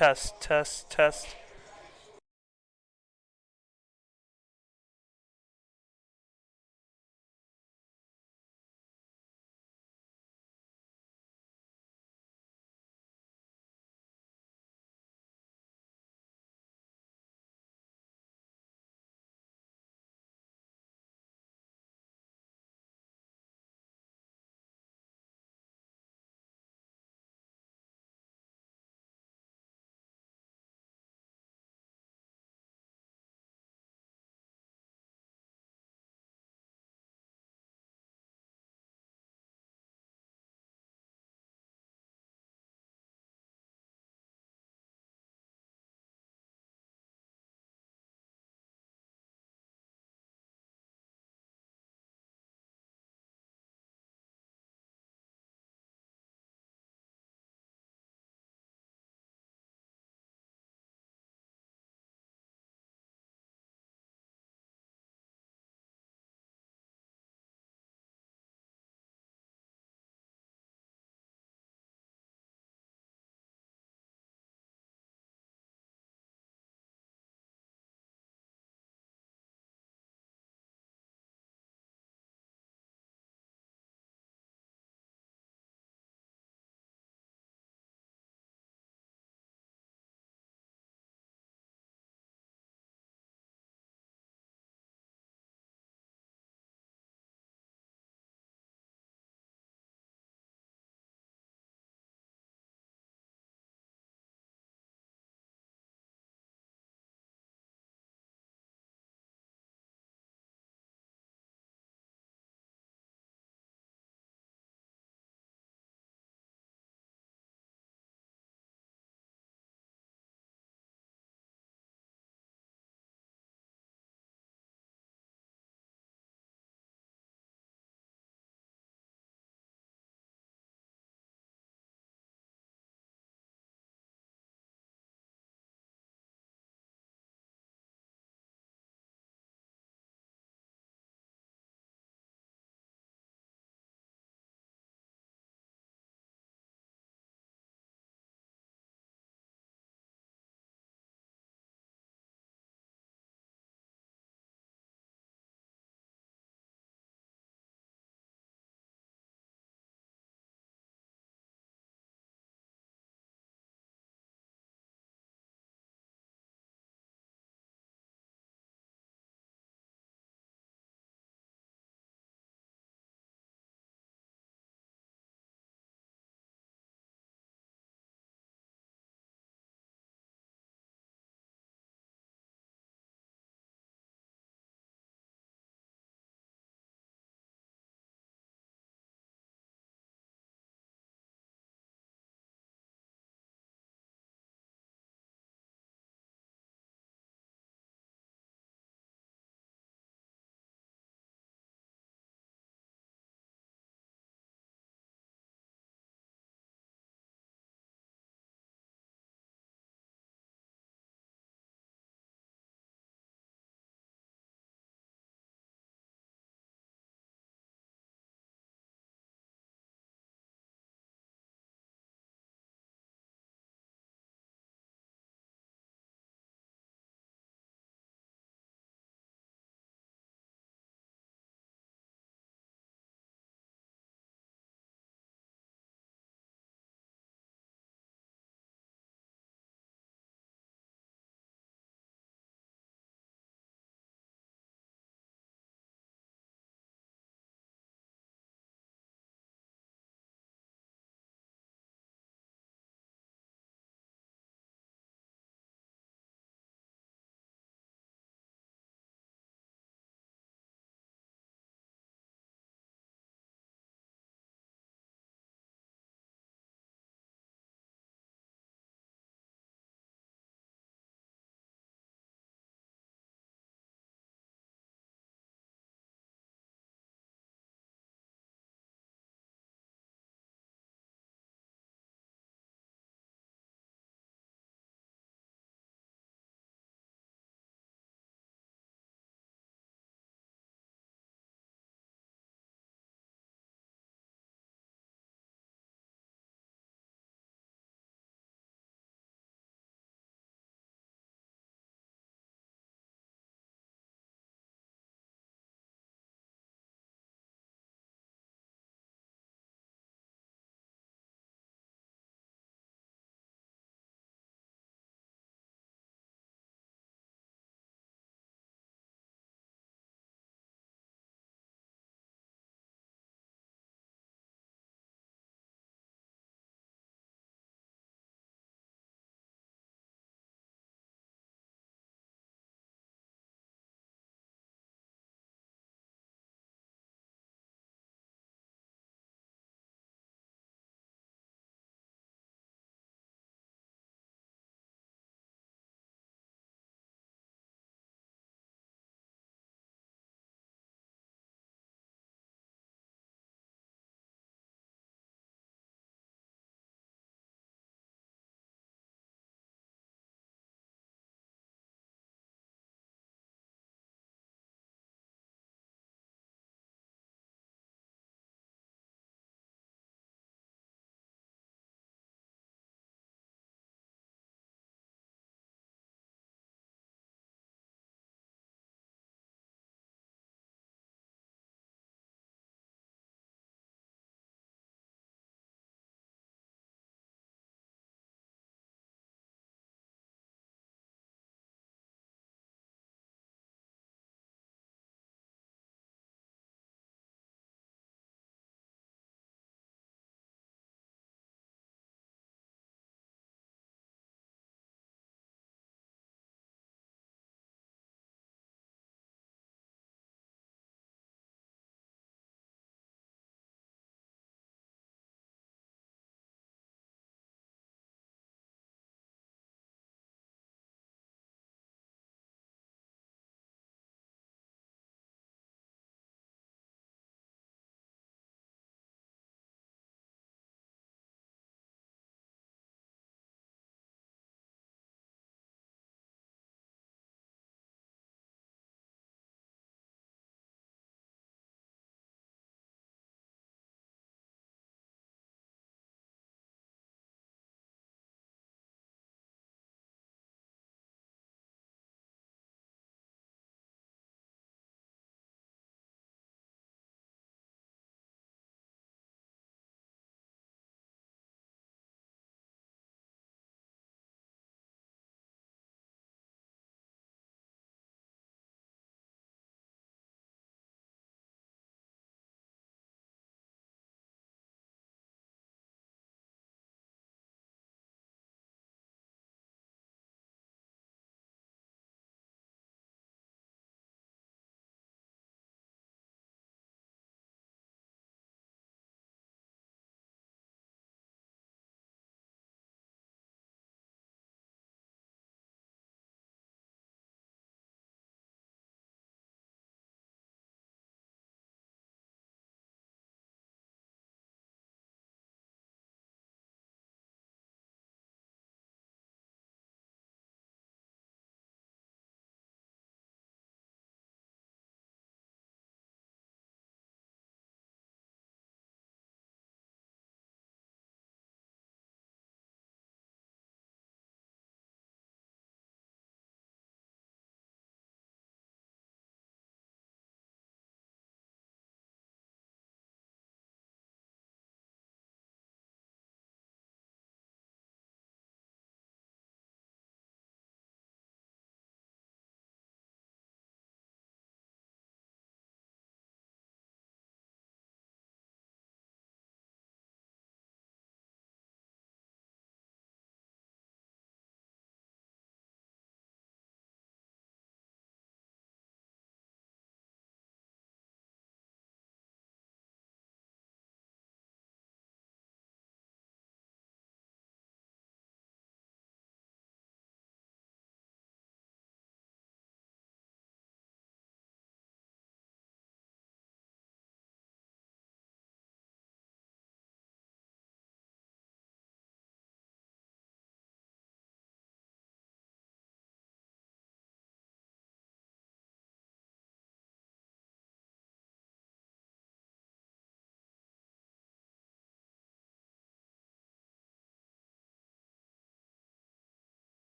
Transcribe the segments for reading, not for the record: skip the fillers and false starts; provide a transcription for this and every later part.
Test, test, test.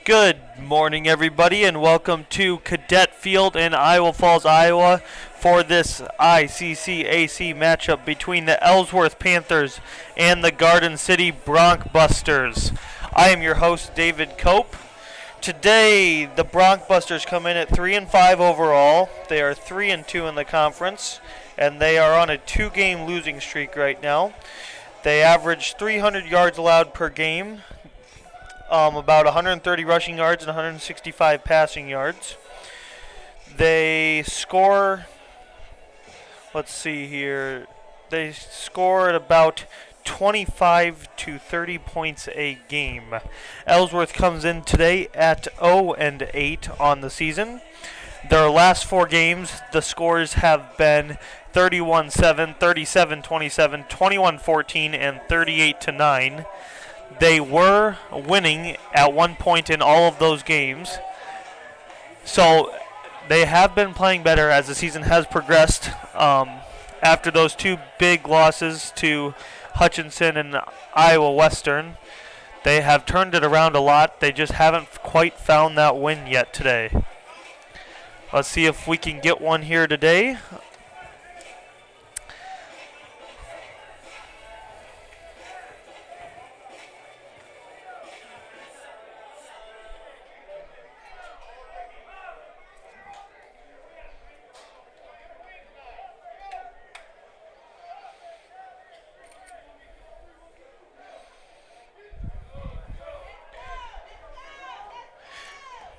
Good morning, everybody, and welcome to Cadet Field in Iowa Falls, Iowa for this ICCAC matchup between the Ellsworth Panthers and the Garden City Broncbusters. I am your host, David Cope. Today, the Broncbusters come in at 3-5 overall. They are 3-2 in the conference, and they are on a two-game losing streak right now. They average 300 yards allowed per game. About 130 rushing yards and 165 passing yards. They score, let's see here, they score at about 25 to 30 points a game. Ellsworth comes in today at 0-8 on the season. Their last four games, the scores have been 31-7, 37-27, 21-14, and 38-9. They were winning at one point in all of those games. So they have been playing better as the season has progressed. After those two big losses to Hutchinson and Iowa Western, they have turned it around a lot. They just haven't quite found that win yet today. Let's see if we can get one here today.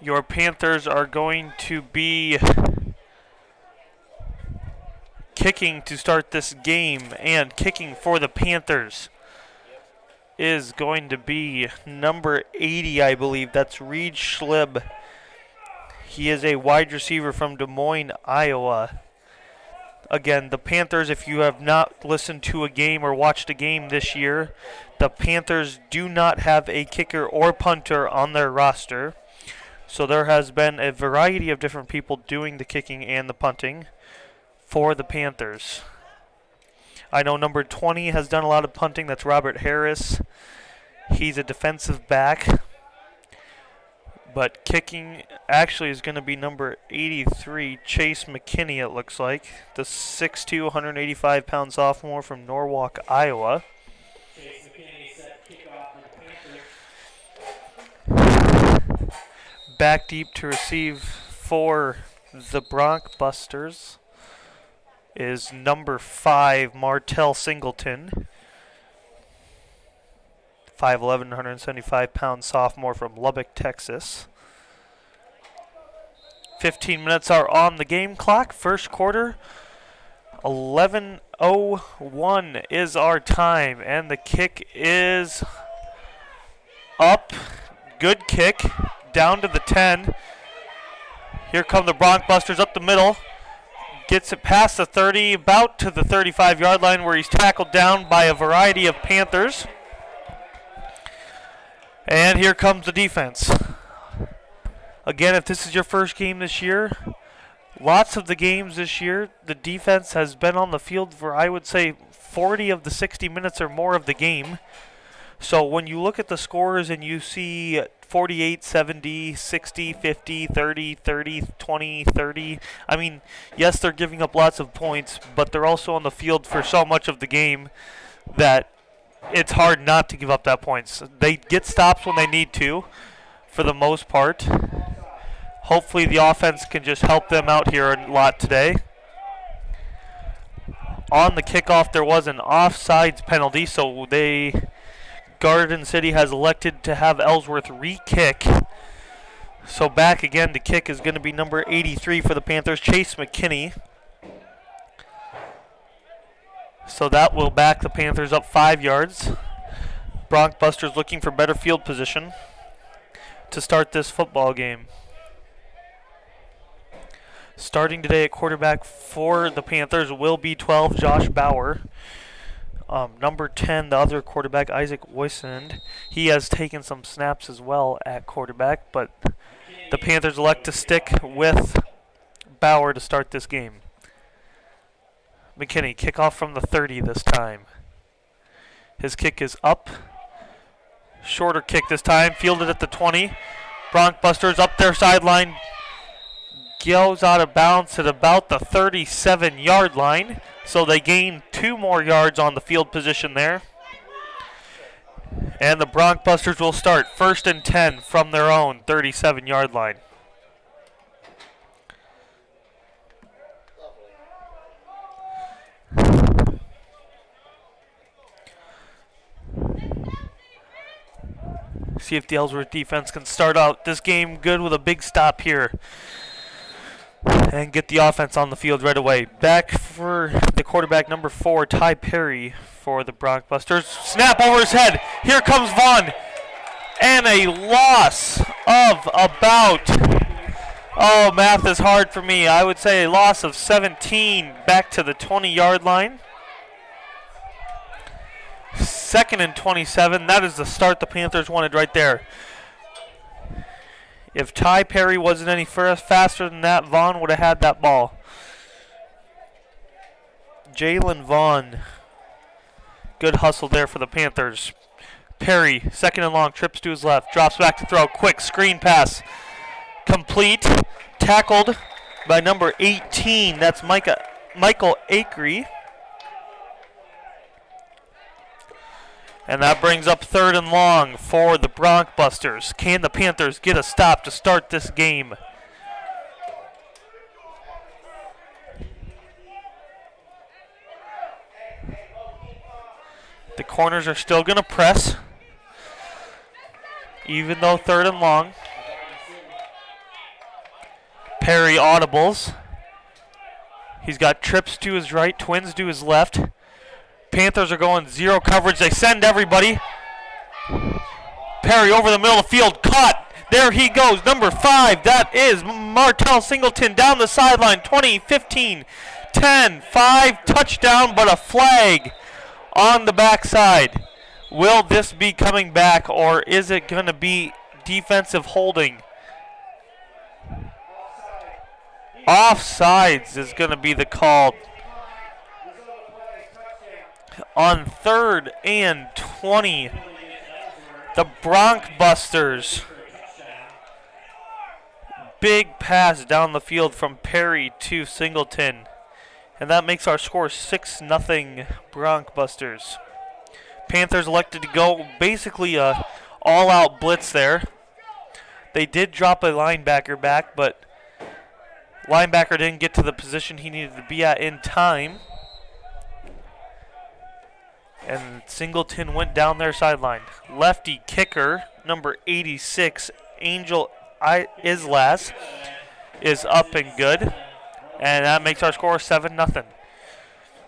Your Panthers are going to be kicking to start this game, and kicking for the Panthers is going to be number 80, I believe. That's Reed Schlib. He is a wide receiver from Des Moines, Iowa. Again, the Panthers, if you have not listened to a game or watched a game this year, the Panthers do not have a kicker or punter on their roster. So there has been a variety of different people doing the kicking and the punting for the Panthers. I know number 20 has done a lot of punting. That's Robert Harris. He's a defensive back. But kicking actually is going to be number 83, Chase McKinney, it looks like. The 6'2", 185-pound sophomore from Norwalk, Iowa. Chase McKinney set kickoff for the Panthers. Back deep to receive for the Broncbusters is number 5, Martell Singleton. 5'11", 175-pound sophomore from Lubbock, Texas. 15 minutes are on the game clock. First quarter, 11:01 is our time, and the kick is up. Good kick. Down to the 10. Here come the Broncbusters up the middle. Gets it past the 30, about to the 35-yard line, where he's tackled down by a variety of Panthers. And here comes the defense. Again, if this is your first game this year, lots of the games this year, the defense has been on the field for, I would say, 40 of the 60 minutes or more of the game. So when you look at the scores and you see 48, 70, 60, 50, 30, 30, 20, 30. I mean, yes, they're giving up lots of points, but they're also on the field for so much of the game that it's hard not to give up that points. They get stops when they need to, for the most part. Hopefully the offense can just help them out here a lot today. On the kickoff, there was an offsides penalty, so Garden City has elected to have Ellsworth re-kick. So back again, the kick is going to be number 83 for the Panthers, Chase McKinney. So that will back the Panthers up 5 yards. Broncbusters looking for better field position to start this football game. Starting today at quarterback for the Panthers will be 12, Josh Bauer. Number 10, the other quarterback, Isaac Weissend. He has taken some snaps as well at quarterback, but the Panthers elect to stick with Bauer to start this game. McKinney, kickoff from the 30 this time. His kick is up. Shorter kick this time, fielded at the 20. Broncbusters up their sideline. Goes out of bounds at about the 37-yard line. So they gain 2 more yards on the field position there. And the Broncbusters will start 1st and 10 from their own 37-yard line. See if the Ellsworth defense can start out this game good with a big stop here and get the offense on the field right away. Back for the quarterback, number 4, Ty Perry for the Broncbusters. Snap over his head. Here comes Vaughn. And a loss of about, math is hard for me. I would say a loss of 17 back to the 20-yard line. 2nd and 27. That is the start the Panthers wanted right there. If Ty Perry wasn't any faster than that, Vaughn would have had that ball. Jalen Vaughn. Good hustle there for the Panthers. Perry, 2nd and long, trips to his left, drops back to throw. Quick screen pass. Complete. Tackled by number 18. That's Michael Akery. And that brings up 3rd and long for the Broncbusters. Can the Panthers get a stop to start this game? The corners are still going to press, even though 3rd and long. Perry audibles. He's got trips to his right, twins to his left. Panthers are going 0 coverage. They send everybody. Perry over the middle of the field. Caught. There he goes. Number 5. That is Martell Singleton down the sideline. 20, 15, 10, 5. Touchdown, but a flag on the backside. Will this be coming back, or is it going to be defensive holding? Offsides is going to be the call. On 3rd and 20, the Broncbusters. Big pass down the field from Perry to Singleton. And that makes our score 6-0 Broncbusters. Panthers elected to go basically a all-out blitz there. They did drop a linebacker back, but linebacker didn't get to the position he needed to be at in time. And Singleton went down their sideline. Lefty kicker, number 86, Angel Islas, is up and good. And that makes our score 7-0.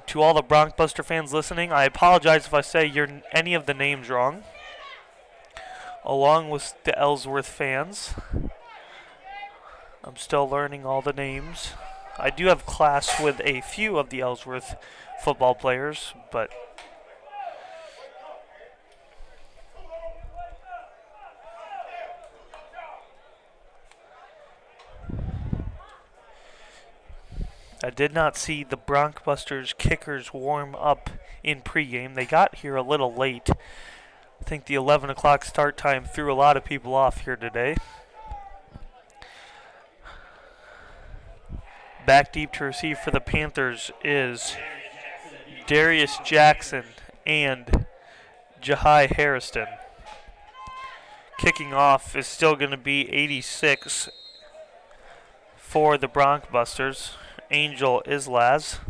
To all the Broncbuster fans listening, I apologize if I say any of the names wrong. Along with the Ellsworth fans. I'm still learning all the names. I do have class with a few of the Ellsworth football players, but I did not see the Broncbusters kickers warm up in pregame. They got here a little late. I think the 11 o'clock start time threw a lot of people off here today. Back deep to receive for the Panthers is Darius Jackson and Jahai Harrison. Kicking off is still going to be 86 for the Broncbusters. Angel Islas,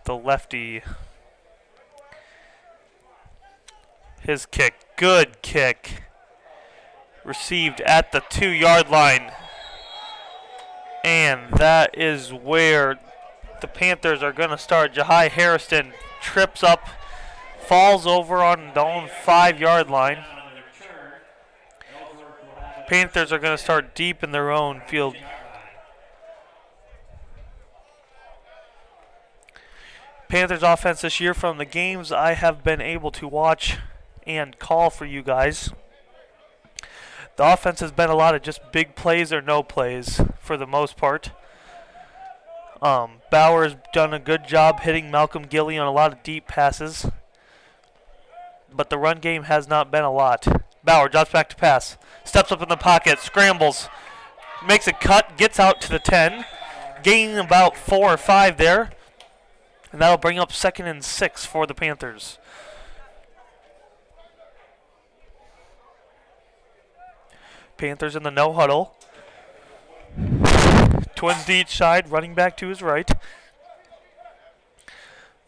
the lefty. His kick, good kick. Received at the 2-yard line. And that is where the Panthers are going to start. Jahai Harrison trips up, falls over on the own 5-yard line. Panthers are going to start deep in their own field. Panthers offense this year, from the games I have been able to watch and call for you guys, the offense has been a lot of just big plays or no plays for the most part. Bauer's done a good job hitting Malcolm Gilly on a lot of deep passes, but the run game has not been a lot. Bauer drops back to pass. Steps up in the pocket, scrambles, makes a cut, gets out to the 10, gaining about 4 or 5 there. And that'll bring up 2nd and 6 for the Panthers. Panthers in the no huddle. Twins to each side, running back to his right.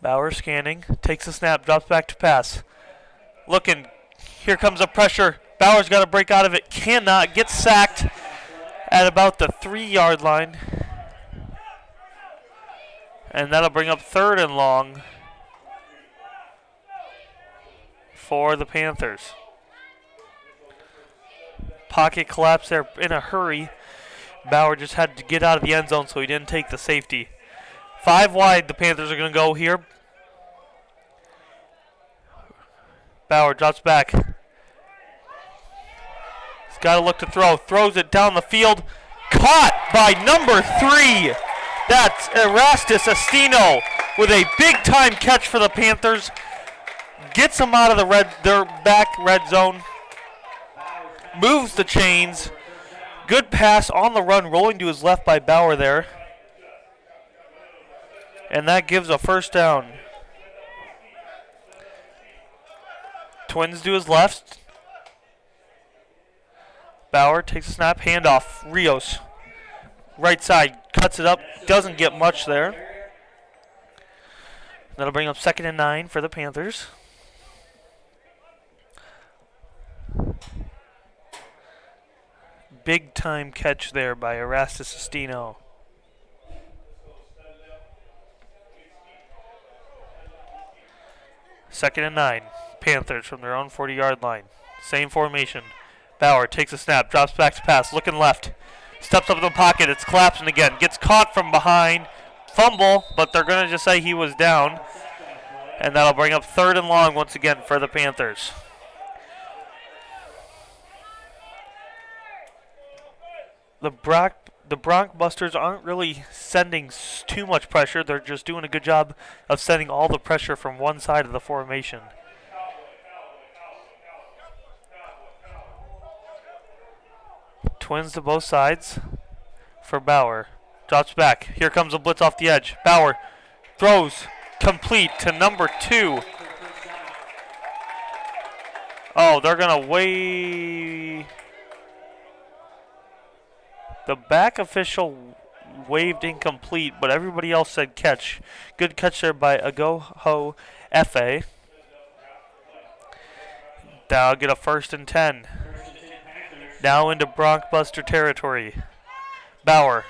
Bauer scanning, takes a snap, drops back to pass. Looking, here comes the pressure. Bauer's got to break out of it, cannot, gets sacked at about the 3-yard line. And that'll bring up 3rd and long for the Panthers. Pocket collapse there in a hurry. Bauer just had to get out of the end zone, so he didn't take the safety. 5 wide, the Panthers are going to go here. Bauer drops back. He's got to look to throw. Throws it down the field. Caught by number 3. That's Erastus Estino with a big-time catch for the Panthers. Gets them out of their back red zone. Moves the chains. Good pass on the run, rolling to his left by Bauer there. And that gives a 1st down. Twins to his left. Bauer takes a snap, handoff. Rios. Right side, cuts it up, doesn't get much there. That'll bring up 2nd and 9 for the Panthers. Big time catch there by Erastus Estino. Second and 9. Panthers from their own 40-yard line. Same formation. Bauer takes a snap, drops back to pass, looking left. Steps up in the pocket, it's collapsing again. Gets caught from behind. Fumble, but they're going to just say he was down. And that'll bring up 3rd and long once again for the Panthers. The Broncbusters aren't really sending too much pressure. They're just doing a good job of sending all the pressure from one side of the formation. Twins to both sides for Bauer. Drops back. Here comes a blitz off the edge. Bauer throws complete to number 2. Oh, they're going to wave. The back official waved incomplete, but everybody else said catch. Good catch there by Agoho F.A. That'll get a 1st and 10. Now into Broncbuster territory. Bauer.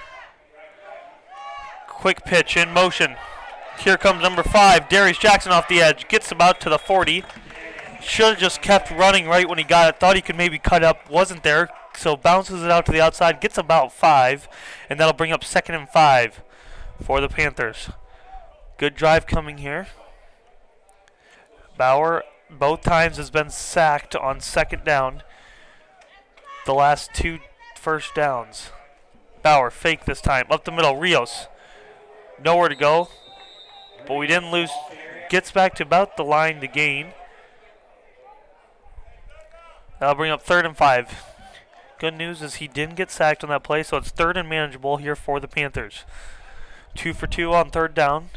Quick pitch in motion. Here comes number 5, Darius Jackson off the edge. Gets about to the 40. Should have just kept running right when he got it. Thought he could maybe cut up. Wasn't there. So bounces it out to the outside. Gets about 5. And that'll bring up 2nd and 5 for the Panthers. Good drive coming here. Bauer both times has been sacked on 2nd down. The last 2 first downs. Bauer fake this time. Up the middle. Rios. Nowhere to go. But we didn't lose. Gets back to about the line to gain. That'll bring up 3rd and 5. Good news is he didn't get sacked on that play, so it's 3rd and manageable here for the Panthers. 2 for 2 on 3rd down.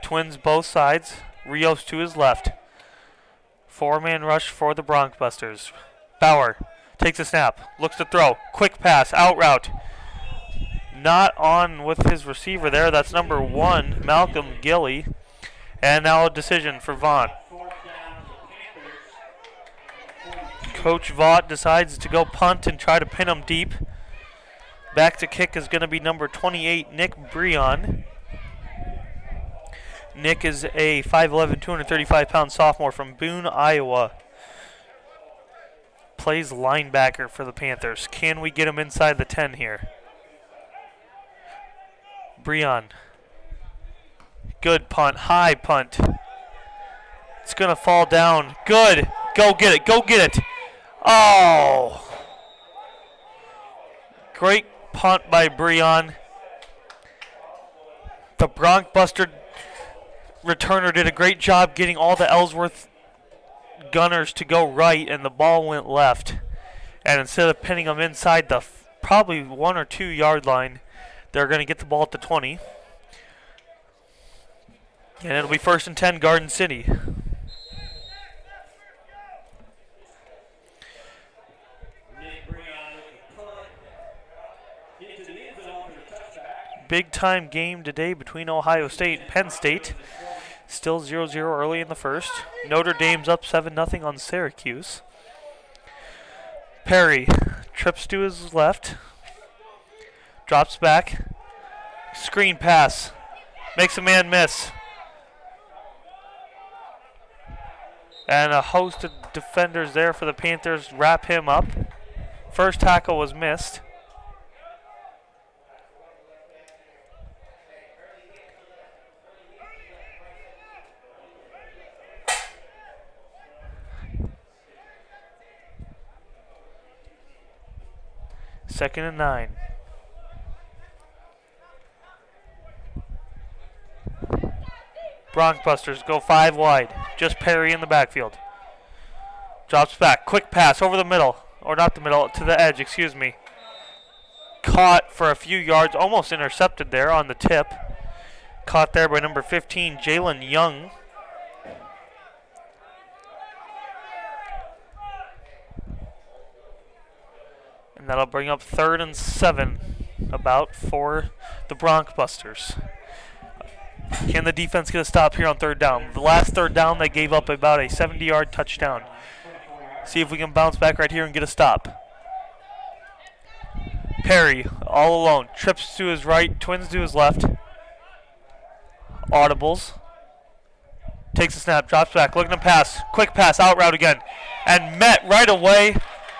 Twins both sides. Rios to his left. 4-man rush for the Broncbusters. Bauer takes a snap. Looks to throw. Quick pass. Out route. Not on with his receiver there. That's number 1, Malcolm Gilly. And now a decision for Vaught. Coach Vaught decides to go punt and try to pin him deep. Back to kick is going to be number 28, Nick Breon. Nick is a 5'11", 235-pound sophomore from Boone, Iowa. Plays linebacker for the Panthers. Can we get him inside the 10 here? Breon. Good punt. High punt. It's going to fall down. Good. Go get it. Go get it. Oh. Great punt by Breon. The Broncbuster returner did a great job getting all the Ellsworth gunners to go right, and the ball went left. And instead of pinning them inside the probably 1 or 2 yard line, they're going to get the ball at the 20. And it'll be 1st and 10, Garden City. Big time game today between Ohio State and Penn State. Still 0-0 early in the first. Notre Dame's up 7-0 on Syracuse. Perry trips to his left. Drops back. Screen pass. Makes a man miss. And a host of defenders there for the Panthers wrap him up. First tackle was missed. Second and 9. Broncbusters go 5 wide. Just Perry in the backfield. Drops back. Quick pass over the middle. Or not the middle, to the edge, excuse me. Caught for a few yards. Almost intercepted there on the tip. Caught there by number 15, Jalen Young. And that'll bring up 3rd and 7 about for the Broncbusters. Can the defense get a stop here on 3rd down? The last 3rd down, they gave up about a 70-yard touchdown. See if we can bounce back right here and get a stop. Perry, all alone. Trips to his right, twins to his left. Audibles. Takes a snap, drops back, looking to pass. Quick pass, out route again. And met right away.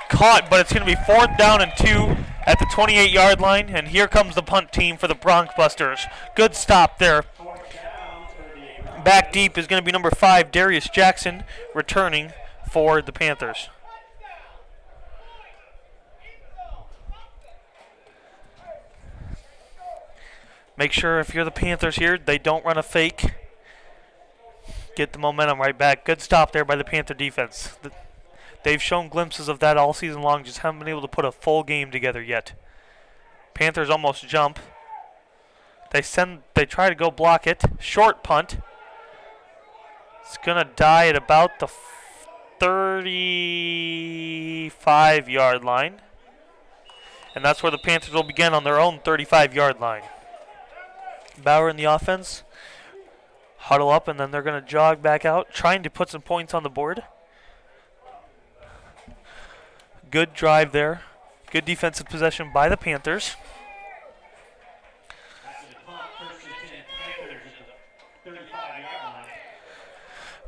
Caught, but it's going to be 4th down and 2 at the 28-yard line. And here comes the punt team for the Broncbusters. Good stop there. Back deep is going to be number 5, Darius Jackson, returning for the Panthers. Make sure if you're the Panthers here, they don't run a fake. Get the momentum right back. Good stop there by the Panther defense. They've shown glimpses of that all season long, just haven't been able to put a full game together yet. Panthers almost jump. They try to go block it. Short punt. It's going to die at about the 35-yard line. And that's where the Panthers will begin on their own 35-yard line. Bauer in the offense. Huddle up, and then they're going to jog back out, trying to put some points on the board. Good drive there. Good defensive possession by the Panthers.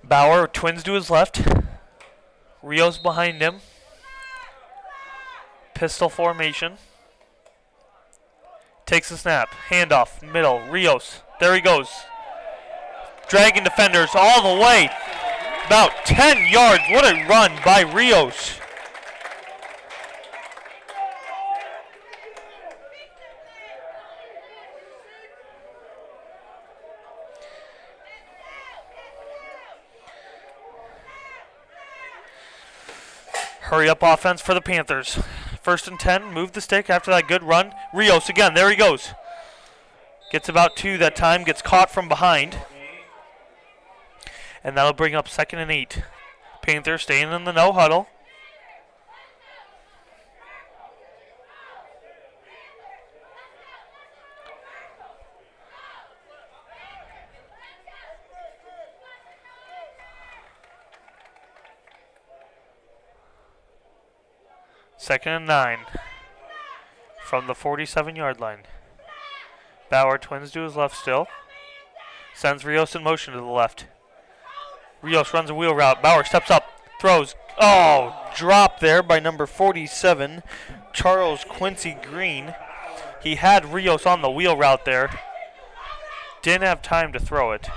Bauer, twins to his left. Rios behind him. Pistol formation. Takes a snap. Handoff. Middle. Rios. There he goes. Dragging defenders all the way. About 10 yards. What a run by Rios. Hurry up offense for the Panthers. 1st and 10. Move the stick after that good run. Rios again. There he goes. Gets about 2 that time. Gets caught from behind. And that'll bring up 2nd and 8. Panthers staying in the no huddle. Second and 9 from the 47-yard line. Bauer, twins to his left still. Sends Rios in motion to the left. Rios runs a wheel route. Bauer steps up, throws. Oh, drop there by number 47, Charles Quincy Green. He had Rios on the wheel route there. Didn't have time to throw it.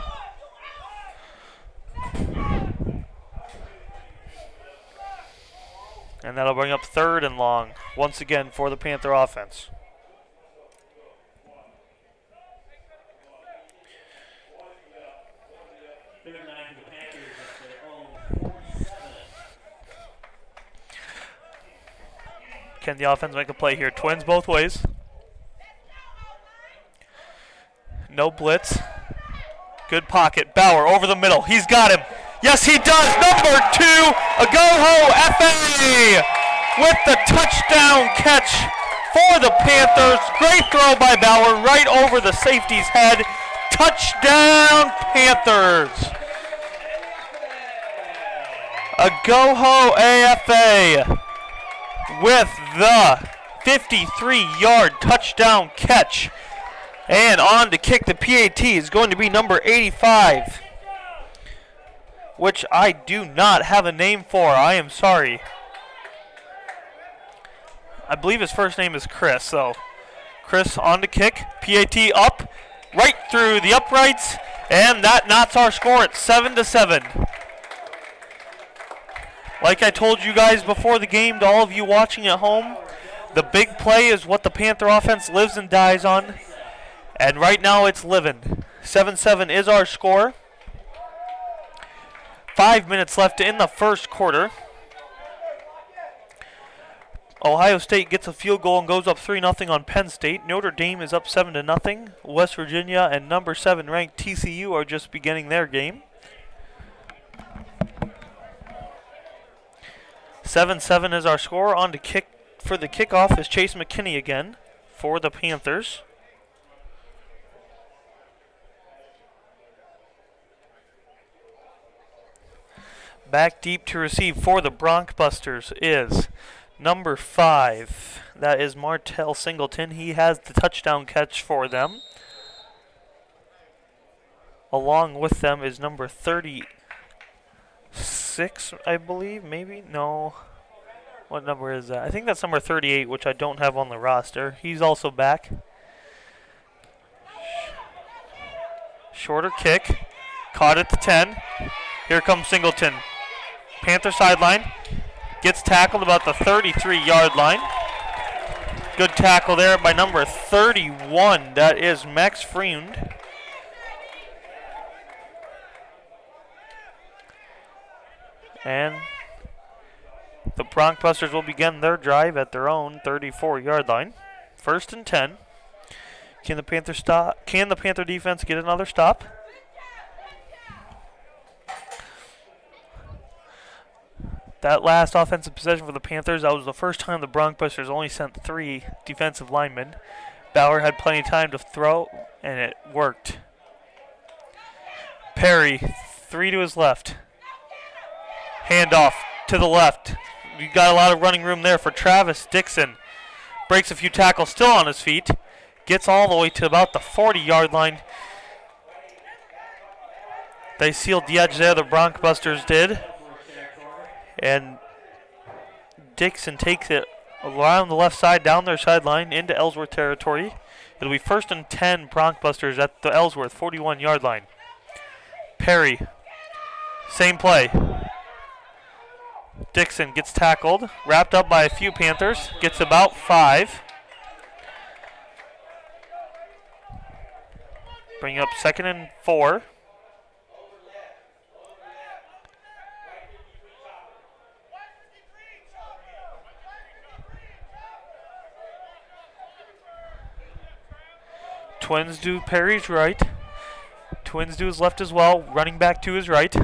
And that'll bring up 3rd and long, once again for the Panther offense. Third and 9 to the Panthers at their own 47. Can the offense make a play here? Twins both ways. No blitz. Good pocket. Bauer over the middle. He's got him. Yes, he does. Number 2, Agoho F.A. with the touchdown catch for the Panthers. Great throw by Bauer right over the safety's head. Touchdown, Panthers. Agoho AFA with the 53-yard touchdown catch. And on to kick the PAT is going to be number 85, which I do not have a name for. I am sorry. I believe his first name is Chris, so Chris on to kick. PAT up, right through the uprights, and that knots our score at 7-7. Like I told you guys before the game, to all of you watching at home, the big play is what the Panther offense lives and dies on. And right now it's living. 7-7 is our score. 5 minutes left in the first quarter. Ohio State gets a field goal and goes up 3-0 on Penn State. Notre Dame is up 7-0. West Virginia and number 7 ranked TCU are just beginning their game. 7-7 is our score. On to kick for the kickoff is Chase McKinney again for the Panthers. Back deep to receive for the Broncbusters is number 5. That is Martell Singleton. He has the touchdown catch for them. Along with them is number 36, I believe. Maybe? No. What number is that? I think that's number 38, which I don't have on the roster. He's also back. Shorter kick. Caught at the 10. Here comes Singleton. Panther sideline. Gets tackled about the 33-yard line. Good tackle there by number 31. That is Max Freund. And the Broncbusters will begin their drive at their own 34-yard line. 1st and 10. Can the Panther stop? Can the Panther defense get another stop? That last offensive possession for the Panthers, that was the first time the Broncbusters only sent 3 defensive linemen. Bauer had plenty of time to throw, and it worked. Perry, 3 to his left. Handoff to the left. You got a lot of running room there for Travis Dixon. Breaks a few tackles, still on his feet. Gets all the way to about the 40-yard line. They sealed the edge there, the Broncbusters did. And Dixon takes it around the left side, down their sideline, into Ellsworth territory. It'll be 1st and 10 Broncbusters at the Ellsworth 41-yard line. Perry, same play. Dixon gets tackled, wrapped up by a few Panthers, gets about 5. Bring up 2nd and 4. Twins do Perry's right. Twins do his left as well. Running back to his right.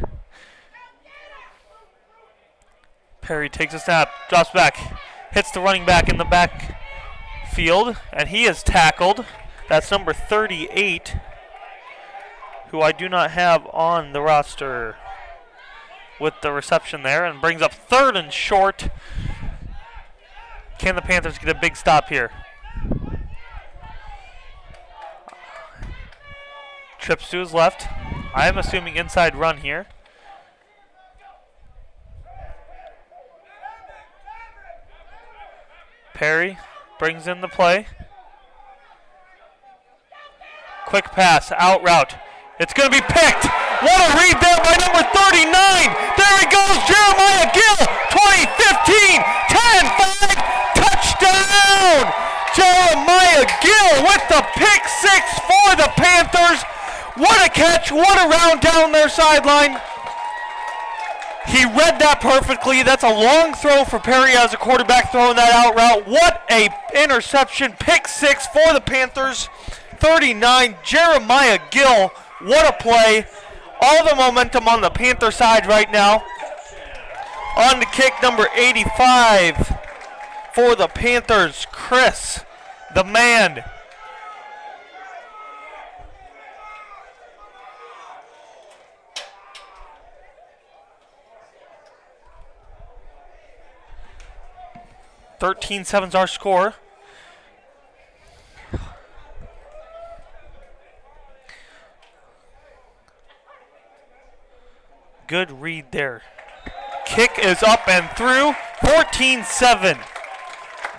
Perry takes a snap, drops back, hits the running back in the back field, and he is tackled. That's number 38, who I do not have on the roster with the reception there, and brings up 3rd and short. Can the Panthers get a big stop here? Trips to his left. I am assuming inside run here. Perry brings in the play. Quick pass, out route. It's going to be picked. What a read there by number 39. There he goes, Jeremiah Gill. 2015, 10-5, touchdown. Jeremiah Gill with the pick 6 for the Panthers. What a catch! What a round down their sideline! He read that perfectly. That's a long throw for Perry as a quarterback throwing that out route. What a interception. Pick 6 for the Panthers. 39, Jeremiah Gill. What a play. All the momentum on the Panther side right now. On to kick number 85 for the Panthers, Chris, the man. (13-7's our score. Good read there. Kick is up and through. 14-7.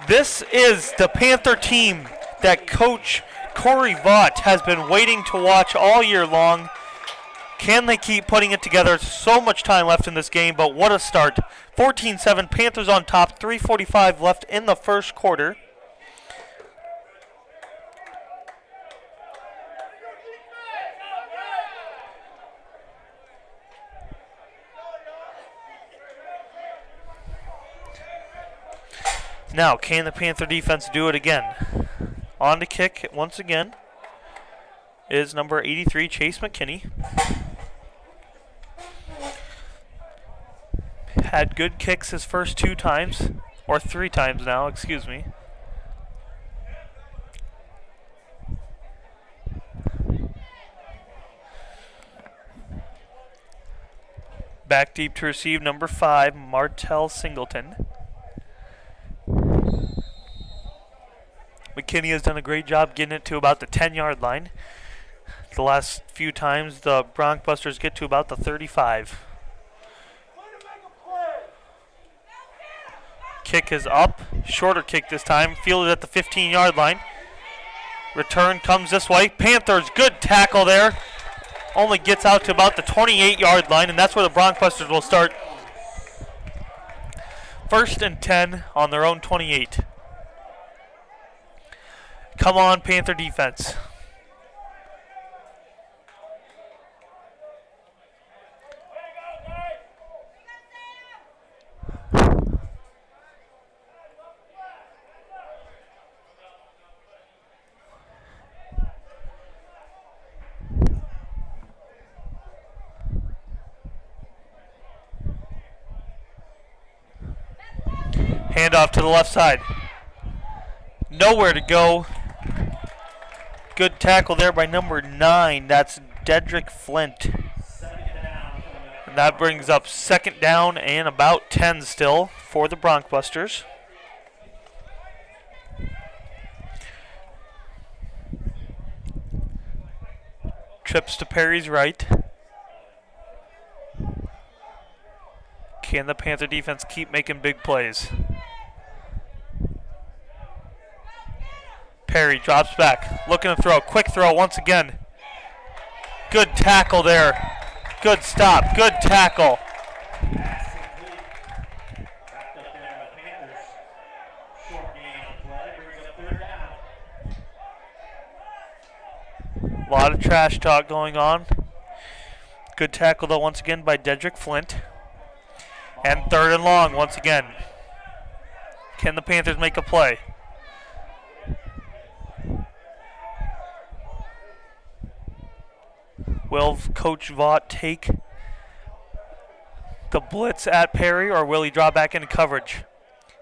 This is the Panther team that Coach Corey Vaught has been waiting to watch all year long. Can they keep putting it together? So much time left in this game, but what a start. 14-7, Panthers on top, 3:45 left in the first quarter. Now, can the Panther defense do it again? On to kick once again is number 83, Chase McKinney. Had good kicks his first 2 times, or 3 times now, excuse me. Back deep to receive number 5, Martell Singleton. McKinney has done a great job getting it to about the 10-yard line. The last few times the Broncbusters get to about the 35. Kick is up. Shorter kick this time. Fielded at the 15-yard line. Return comes this way. Panthers, good tackle there. Only gets out to about the 28-yard line, and that's where the Broncbusters will start. 1st and 10 on their own 28. Come on, Panther defense. Handoff to the left side. Nowhere to go. Good tackle there by number 9. That's Dedrick Flint. And that brings up 2nd down and about 10 still for the Broncbusters. Trips to Perry's right. Can the Panther defense keep making big plays? Perry drops back, looking to throw. Quick throw once again. Good tackle there. Good stop. Good tackle. A lot of trash talk going on. Good tackle though once again by Dedrick Flint. And 3rd and long once again. Can the Panthers make a play? Will Coach Vaught take the blitz at Perry, or will he draw back into coverage?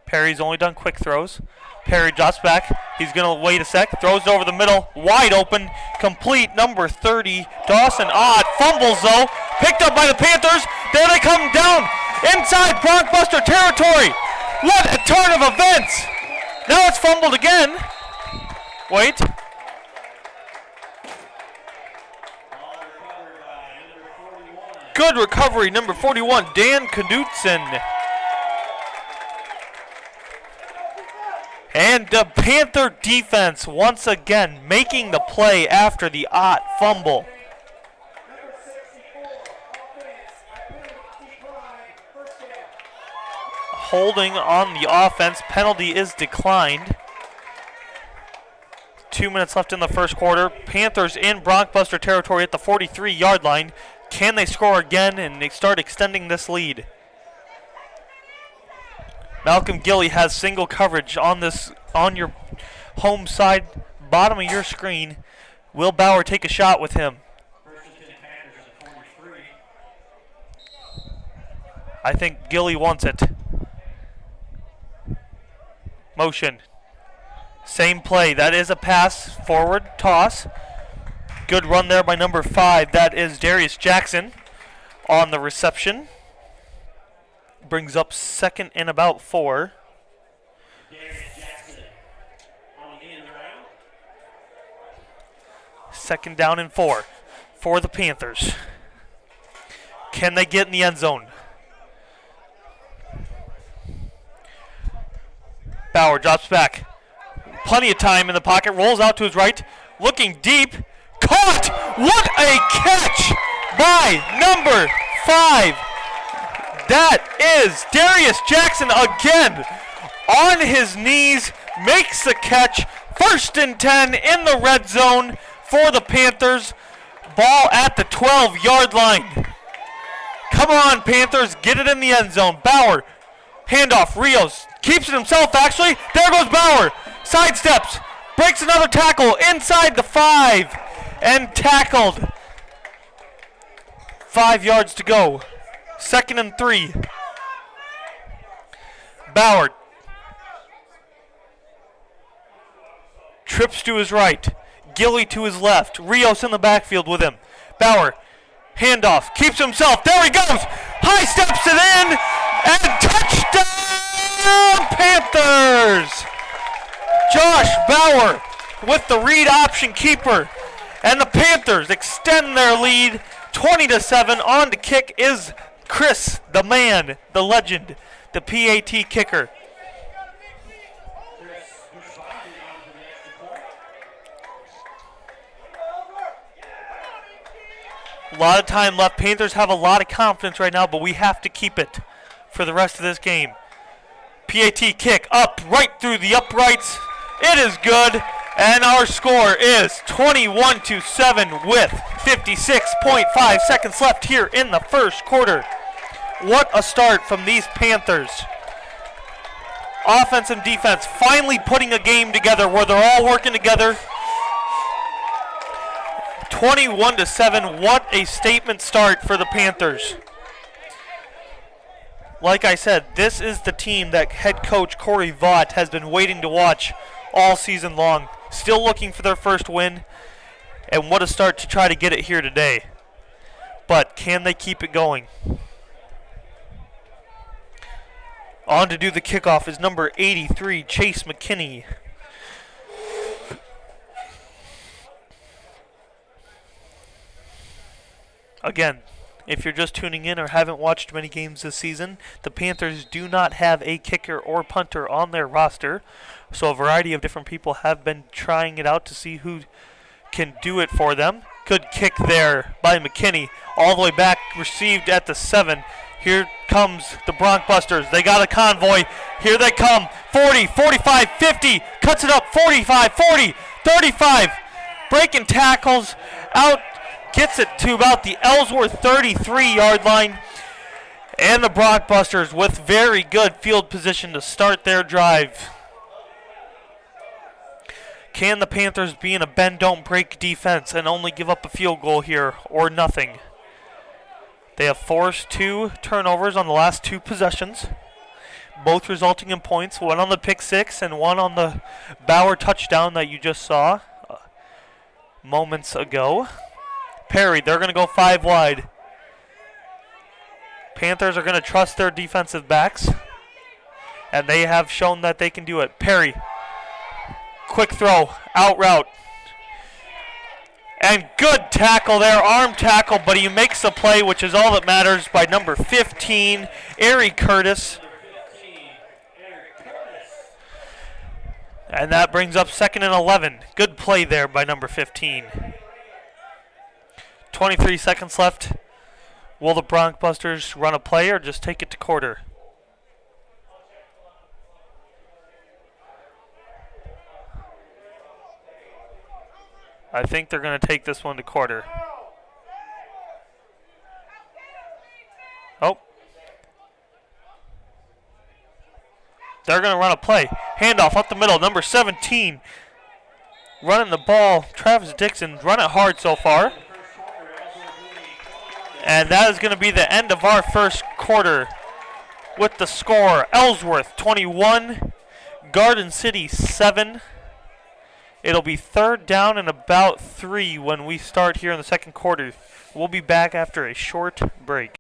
Perry's only done quick throws. Perry drops back. He's going to wait a sec. Throws over the middle. Wide open. Complete. Number 30. Dawson Ott. Fumbles though. Picked up by the Panthers. There they come down. Inside Broncbuster territory. What a turn of events. Now it's fumbled again. Wait. Good recovery, number 41, Dan Knudsen. And the Panther defense once again making the play after the Ott fumble. Holding on the offense, penalty is declined. 2 minutes left in the first quarter. Panthers in Broncbuster territory at the 43-yard line. Can they score again and they start extending this lead? Malcolm Gilly has single coverage on your home side, bottom of your screen. Will Bauer take a shot with him? I think Gilly wants it. Motion. Same play. That is a pass, forward, toss. Good run there by number 5. That is Darius Jackson on the reception. Brings up second and about 4. Second down and 4 for the Panthers. Can they get in the end zone? Bauer drops back. Plenty of time in the pocket. Rolls out to his right. Looking deep. Caught! What a catch by number 5. That is Darius Jackson again on his knees. Makes the catch. 1st and 10 in the red zone for the Panthers. Ball at the 12-yard line. Come on, Panthers. Get it in the end zone. Bauer. Handoff. Rios. Keeps it himself, actually. There goes Bauer. Sidesteps. Breaks another tackle inside the 5. And tackled. 5 yards to go. 2nd and 3. Bauer. Trips to his right. Gilly to his left. Rios in the backfield with him. Bauer. Handoff. Keeps himself. There he goes. High steps it in. And touchdown Panthers. Josh Bauer with the read option keeper. And the Panthers extend their lead 20-7. On to kick is Chris, the man, the legend, the PAT kicker. A lot of time left. Panthers have a lot of confidence right now, but we have to keep it for the rest of this game. PAT kick up right through the uprights. It is good. And our score is 21-7 with 56.5 seconds left here in the first quarter. What a start from these Panthers. Offense and defense finally putting a game together where they're all working together. 21-7, what a statement start for the Panthers. Like I said, this is the team that head coach Corey Vaught has been waiting to watch all season long. Still looking for their first win, and what a start to try to get it here today. But can they keep it going? On to do the kickoff is number 83, Chase McKinney. Again, if you're just tuning in or haven't watched many games this season, the Panthers do not have a kicker or punter on their roster. So a variety of different people have been trying it out to see who can do it for them. Good kick there by McKinney. All the way back, received at the 7. Here comes the Broncbusters. They got a convoy. Here they come. 40, 45, 50. Cuts it up. 45, 40, 35. Breaking tackles. Out. Gets it to about the Ellsworth 33-yard line. And the Broncbusters with very good field position to start their drive. Can the Panthers be in a bend-don't-break defense and only give up a field goal here or nothing? They have forced 2 turnovers on the last 2 possessions, both resulting in points, one on the pick 6 and one on the Bauer touchdown that you just saw moments ago. Perry, they're going to go 5 wide. Panthers are going to trust their defensive backs, and they have shown that they can do it. Perry. Quick throw, out route. And good tackle there, arm tackle, but he makes the play, which is all that matters, by number 15, Eric Curtis. And that brings up 2nd and 11. Good play there by number 15. 23 seconds left. Will the Broncbusters run a play or just take it to quarter? I think they're going to take this one to quarter. Oh. They're going to run a play. Handoff up the middle. Number 17 running the ball. Travis Dixon run it hard so far. And that is going to be the end of our first quarter with the score. Ellsworth 21, Garden City 7. It'll be third down and about 3 when we start here in the second quarter. We'll be back after a short break.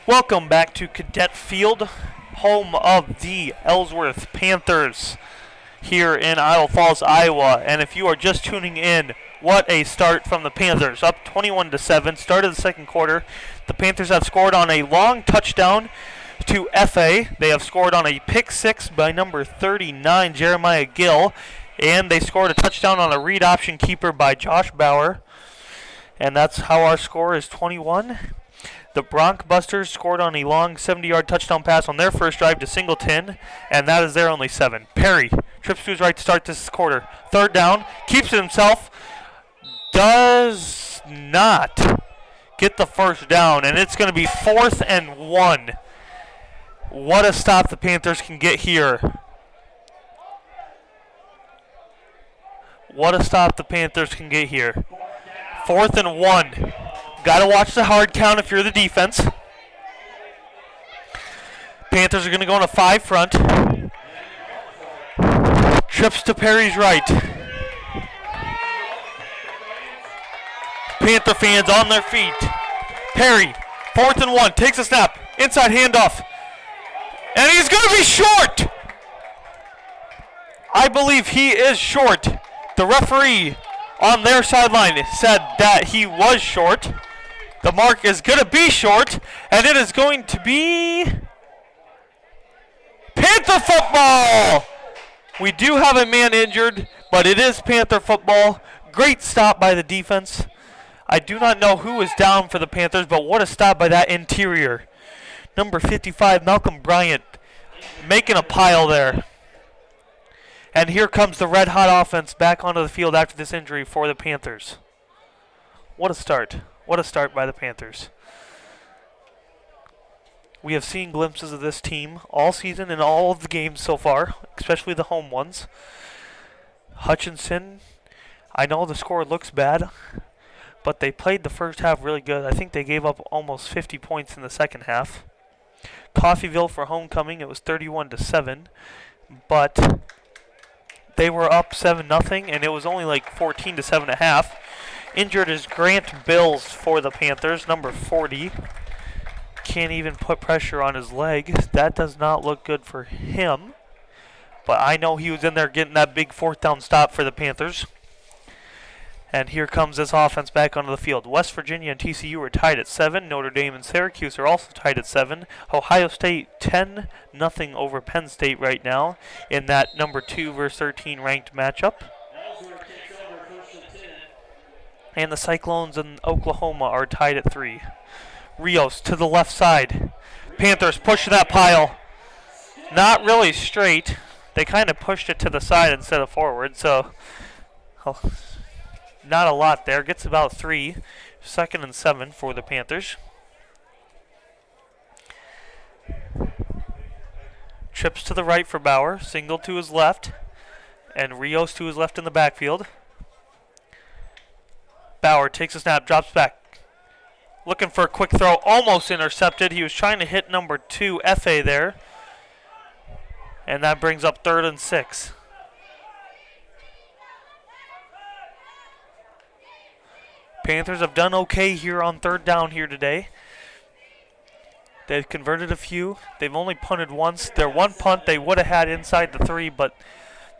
Welcome back to Cadet Field, home of the Ellsworth Panthers here in Iowa Falls, Iowa. And if you are just tuning in, what a start from the Panthers. Up 21-7, start of the second quarter. The Panthers have scored on a long touchdown to FA. They have scored on a pick six by number 39, Jeremiah Gill. And they scored a touchdown on a read option keeper by Josh Bauer. And that's how our score is 21. The Broncbusters scored on a long 70-yard touchdown pass on their first drive to Singleton, and that is their only 7. Perry trips to his right to start this quarter. Third down, keeps it himself, does not get the first down, and it's going to be 4th and 1. What a stop the Panthers can get here. What a stop the Panthers can get here. 4th and 1. Got to watch the hard count if you're the defense. Panthers are going to go on a 5 front. Trips to Perry's right. Panther fans on their feet. Perry, 4th and 1, takes a snap. Inside handoff. And he's going to be short. I believe he is short. The referee on their sideline said that he was short. The mark is going to be short, and it is going to be Panther football! We do have a man injured, but it is Panther football. Great stop by the defense. I do not know who is down for the Panthers, but what a stop by that interior. Number 55, Malcolm Bryant, making a pile there. And here comes the red-hot offense back onto the field after this injury for the Panthers. What a start. What a start by the Panthers. We have seen glimpses of this team all season in all of the games so far, especially the home ones. Hutchinson, I know the score looks bad, but they played the first half really good. I think they gave up almost 50 points in the second half. Coffeyville for homecoming, it was 31-7, but they were up 7-0, and it was only like 14-7.5. Injured is Grant Bills for the Panthers, number 40. Can't even put pressure on his leg. That does not look good for him. But I know he was in there getting that big 4th down stop for the Panthers. And here comes this offense back onto the field. West Virginia and TCU are tied at 7. Notre Dame and Syracuse are also tied at 7. Ohio State 10-0 over Penn State right now in that number 2 versus 13 ranked matchup. And the Cyclones in Oklahoma are tied at 3. Rios to the left side. Panthers push that pile. Not really straight. They kind of pushed it to the side instead of forward, so not a lot there. Gets about 3. 2nd and 7 for the Panthers. Trips to the right for Bauer. Single to his left. And Rios to his left in the backfield. Bauer takes a snap, drops back. Looking for a quick throw, almost intercepted. He was trying to hit number 2, FA there. And that brings up 3rd and 6. Panthers have done okay here on third down here today. They've converted a few. They've only punted once. Their one punt they would have had inside the 3, but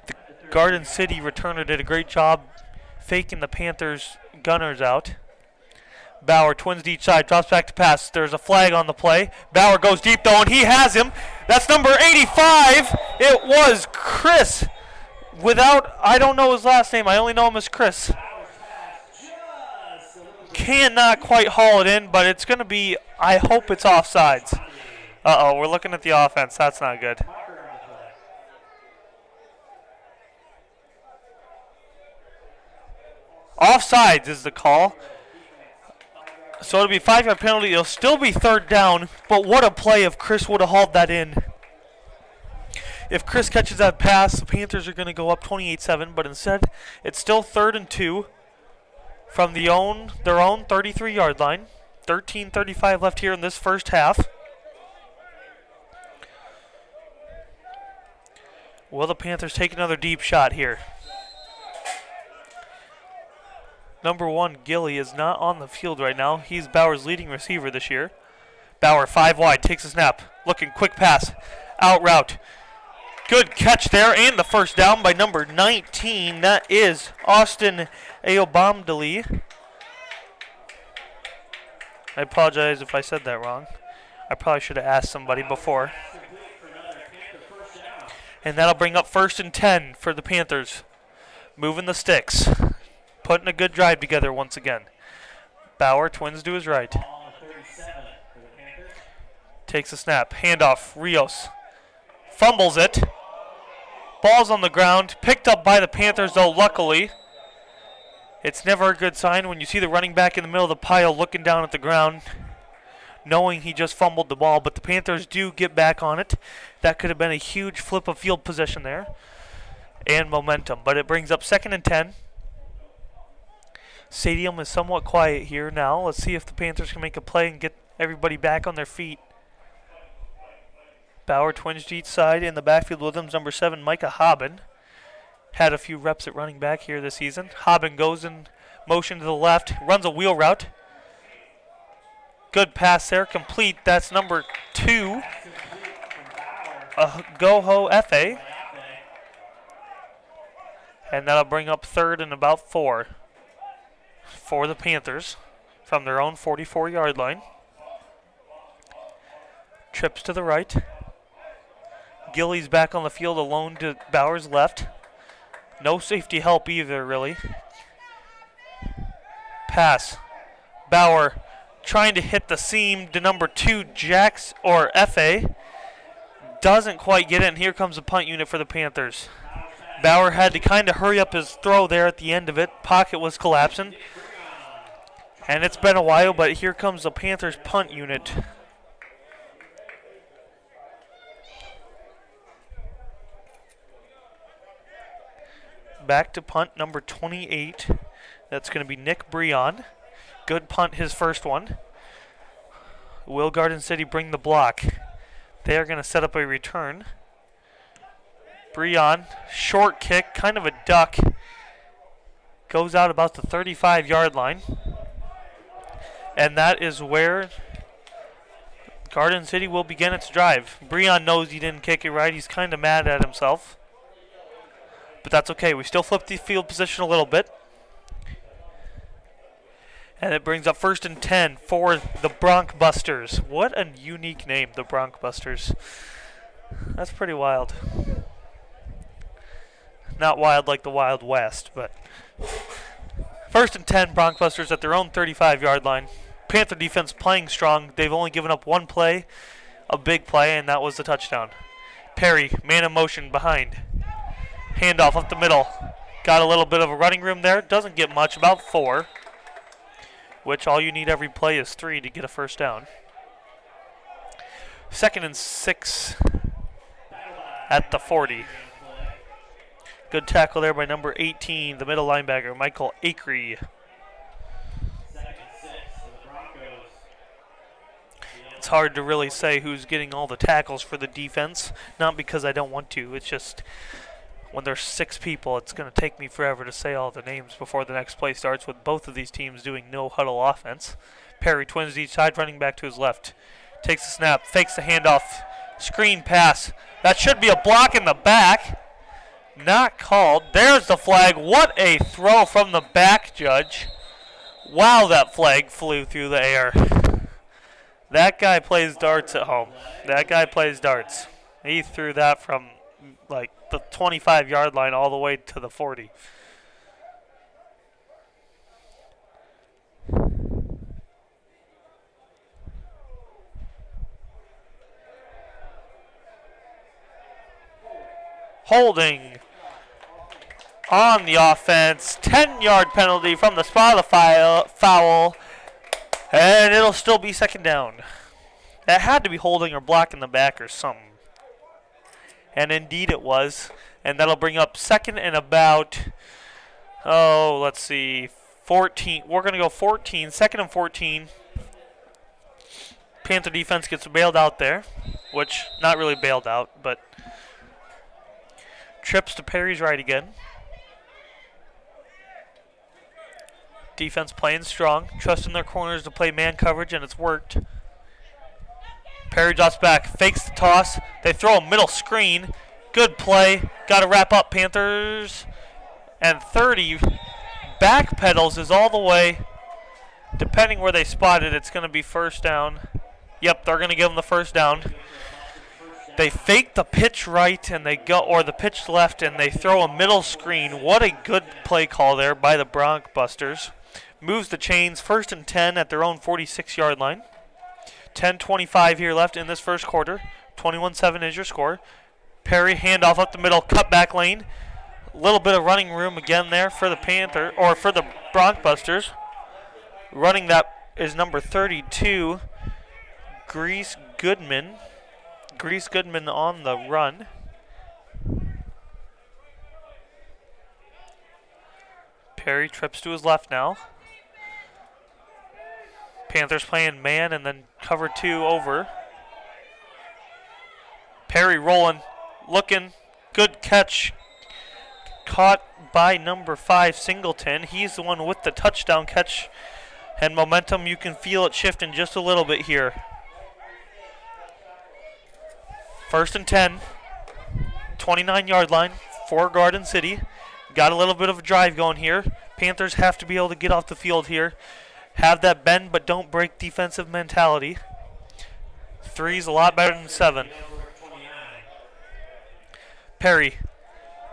the Garden City returner did a great job faking the Panthers gunners out. Bauer, twins to each side, drops back to pass. There's a flag on the play. Bauer goes deep though, and he has him. That's number 85. It was Chris. I don't know his last name. I only know him as Chris. Cannot quite haul it in, but it's going to be, I hope it's offsides. Uh-oh, we're looking at the offense. That's not good. Offsides is the call. So it'll be 5-yard penalty. It'll still be third down, but what a play if Chris would have hauled that in. If Chris catches that pass, the Panthers are going to go up 28-7, but instead it's still 3rd and 2 from their own 33-yard line. 13:35 left here in this first half. Will the Panthers take another deep shot here? Number 1, Gilly, is not on the field right now. He's Bauer's leading receiver this year. Bauer, 5 wide, takes a snap. Looking, quick pass. Out route. Good catch there, and the first down by number 19. That is Austin Aobamdali. I apologize if I said that wrong. I probably should have asked somebody before. And that'll bring up 1st and 10 for the Panthers. Moving the sticks. Putting a good drive together once again. Bauer, twins to his right. Takes a snap. Handoff. Rios. Fumbles it. Ball's on the ground. Picked up by the Panthers, though, luckily. It's never a good sign when you see the running back in the middle of the pile looking down at the ground, knowing he just fumbled the ball. But the Panthers do get back on it. That could have been a huge flip of field possession there and momentum. But it brings up 2nd and 10. Stadium is somewhat quiet here now. Let's see if the Panthers can make a play and get everybody back on their feet. Bauer, twins to each side. In the backfield with him, number 7, Micah Hobbin. Had a few reps at running back here this season. Hobbin goes in motion to the left, runs a wheel route. Good pass there, complete. That's number 2, Goho F.A. And that'll bring up 3rd and about 4 for the Panthers from their own 44-yard line. Trips to the right. Gilly's back on the field alone to Bauer's left. No safety help either, really. Pass. Bauer trying to hit the seam to number 2, Jax or F.A. Doesn't quite get it, and here comes the punt unit for the Panthers. Bauer had to kind of hurry up his throw there at the end of it. Pocket was collapsing. And it's been a while, but here comes the Panthers punt unit. Back to punt number 28. That's going to be Nick Breon. Good punt, his first one. Will Garden City bring the block? They are going to set up a return. Breon, short kick, kind of a duck. Goes out about the 35-yard line. And that is where Garden City will begin its drive. Breon knows he didn't kick it right. He's kind of mad at himself. But that's okay. We still flip the field position a little bit. And it brings up 1st and 10 for the Broncbusters. What a unique name, the Broncbusters. That's pretty wild. Not wild like the Wild West, but 1st and 10, Broncbusters at their own 35-yard line. Panther defense playing strong. They've only given up one play, a big play, and that was the touchdown. Perry, man in motion behind. Handoff up the middle. Got a little bit of a running room there. Doesn't get much, about 4. Which all you need every play is 3 to get a first down. 2nd and 6 at the 40. Good tackle there by number 18, the middle linebacker, Michael Acree. It's hard to really say who's getting all the tackles for the defense. Not because I don't want to. It's just when there's 6 people, it's going to take me forever to say all the names before the next play starts, with both of these teams doing no huddle offense. Perry twins each side, running back to his left. Takes the snap, fakes the handoff, screen pass. That should be a block in the back. Not called. There's the flag. What a throw from the back, Judge. Wow, that flag flew through the air. That guy plays darts at home. That guy plays darts. He threw that from like the 25-yard line all the way to the 40. Holding on the offense. 10-yard penalty from the spot of the foul. And it'll still be second down. That had to be holding or blocking the back or something. And indeed it was. And that'll bring up second and about, let's see, 14. We're going to go 14. Second and 14. Panther defense gets bailed out there. Which, not really bailed out, but trips to Perry's right again. Defense playing strong, trusting their corners to play man coverage, and it's worked. Perry drops back, fakes the toss. They throw a middle screen. Good play. Got to wrap up, Panthers. And 30. Backpedals is all the way. Depending where they spot it, it's going to be first down. Yep, they're going to give them the first down. They fake the pitch right and they go, or the pitch left, and they throw a middle screen. What a good play call there by the Broncbusters. Moves the chains, 1st and 10 at their own 46-yard line. 10:25 here left in this first quarter. 21-7 is your score. Perry handoff up the middle, cut back lane. A little bit of running room again there for the for the Broncbusters. Running that is number 32, Grease Goodman. Grease Goodman on the run. Perry trips to his left now. Panthers playing man and then cover 2 over. Perry rolling, looking, good catch. Caught by number 5, Singleton. He's the one with the touchdown catch. And momentum, you can feel it shifting just a little bit here. 1st and 10, 29-yard line for Garden City. Got a little bit of a drive going here. Panthers have to be able to get off the field here. Have that bend but don't break defensive mentality. 3's a lot better than 7. Perry,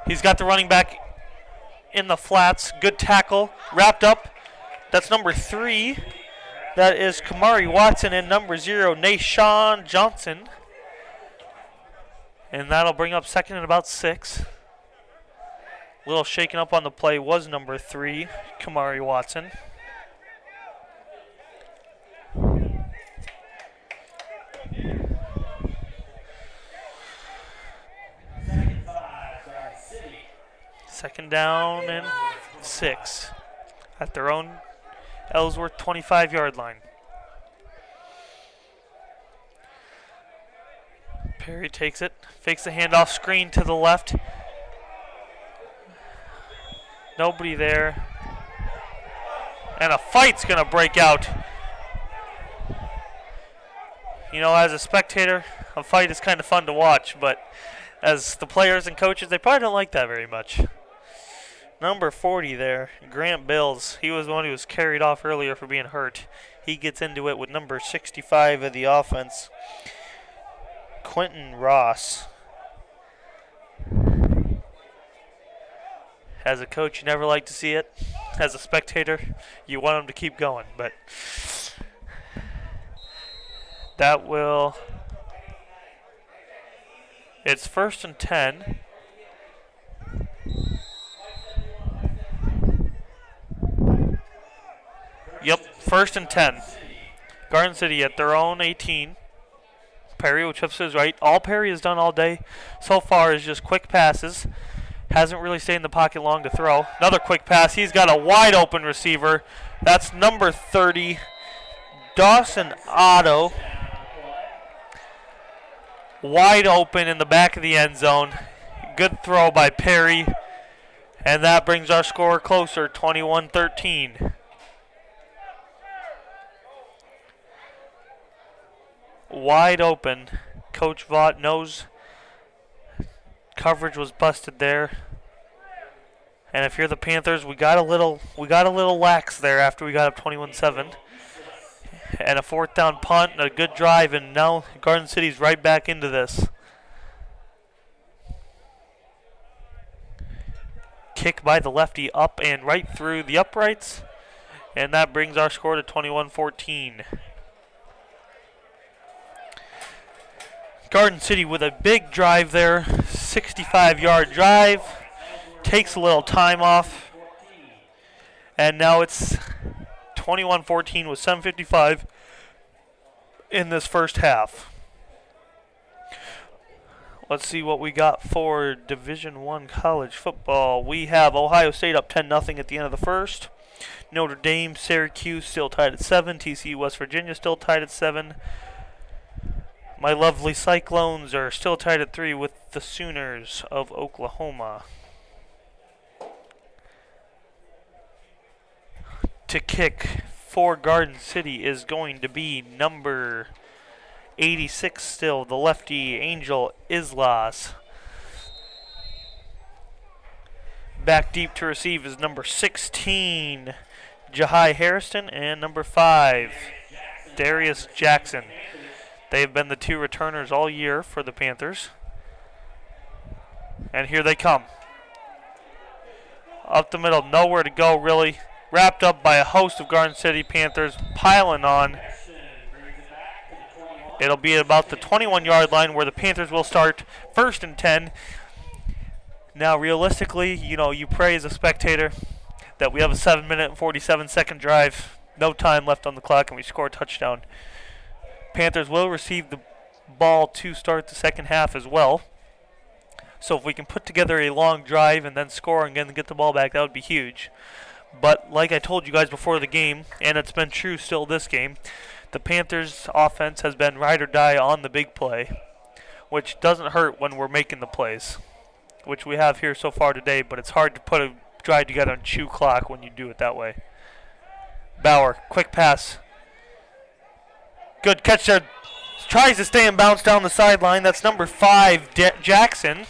he's got the running back in the flats. Good tackle, wrapped up. That's number 3. That is Kamari Watson, and number 0, Nashawn Johnson. And that'll bring up second and about 6. A little shaken up on the play was number 3, Kamari Watson. Second down and 6 at their own Ellsworth 25-yard line. Perry takes it, fakes the handoff, screen to the left. Nobody there. And a fight's going to break out. You know, as a spectator, a fight is kind of fun to watch, but as the players and coaches, they probably don't like that very much. Number 40 there, Grant Bills. He was the one who was carried off earlier for being hurt. He gets into it with number 65 of the offense, Quentin Ross. As a coach, you never like to see it. As a spectator, you want them to keep going. But that will... It's 1st and 10. Yep, 1st and 10. Garden City at their own 18. Perry will trips to his right. All Perry has done all day so far is just quick passes. Hasn't really stayed in the pocket long to throw. Another quick pass. He's got a wide open receiver. That's number 30, Dawson Otto. Wide open in the back of the end zone. Good throw by Perry. And that brings our score closer, 21-13. Wide open. Coach Vaught knows coverage was busted there. And if you're the Panthers, we got a little lax there after we got up 21-7. And a fourth down punt and a good drive, and now Garden City's right back into this. Kick by the lefty up and right through the uprights. And that brings our score to 21-14. Garden City with a big drive there, 65-yard drive. Takes a little time off. And now it's 21-14 with 7:55 in this first half. Let's see what we got for Division I college football. We have Ohio State up 10-0 at the end of the first. Notre Dame, Syracuse still tied at 7. TCU, West Virginia still tied at 7. My lovely Cyclones are still tied at 3 with the Sooners of Oklahoma. To kick for Garden City is going to be number 86 still, the lefty Angel Islas. Back deep to receive is number 16, Jahai Harrison, and number 5, Darius Jackson. They've been the two returners all year for the Panthers. And here they come. Up the middle, nowhere to go really. Wrapped up by a host of Garden City Panthers piling on. It'll be at about the 21-yard line where the Panthers will start 1st and 10. Now, realistically, you pray as a spectator that we have a 7-minute and 47-second drive. No time left on the clock, and we score a touchdown. Panthers will receive the ball to start the second half as well. So if we can put together a long drive and then score and get the ball back, that would be huge. But like I told you guys before the game, and it's been true still this game, the Panthers' offense has been ride or die on the big play, which doesn't hurt when we're making the plays, which we have here so far today, but it's hard to put a drive together and chew clock when you do it that way. Bauer, quick pass. Good catch there. Tries to stay and bounce down the sideline. That's number 5, Jackson.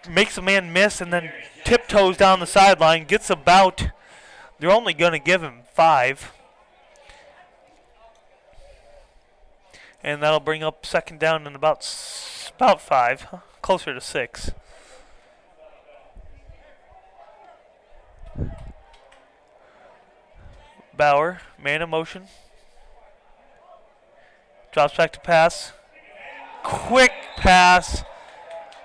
Makes a man miss and then tiptoes down the sideline. Gets about, they're only going to give him 5. And that'll bring up second down in about 5, closer to 6. Bauer, man in motion. Drops back to pass. Quick pass.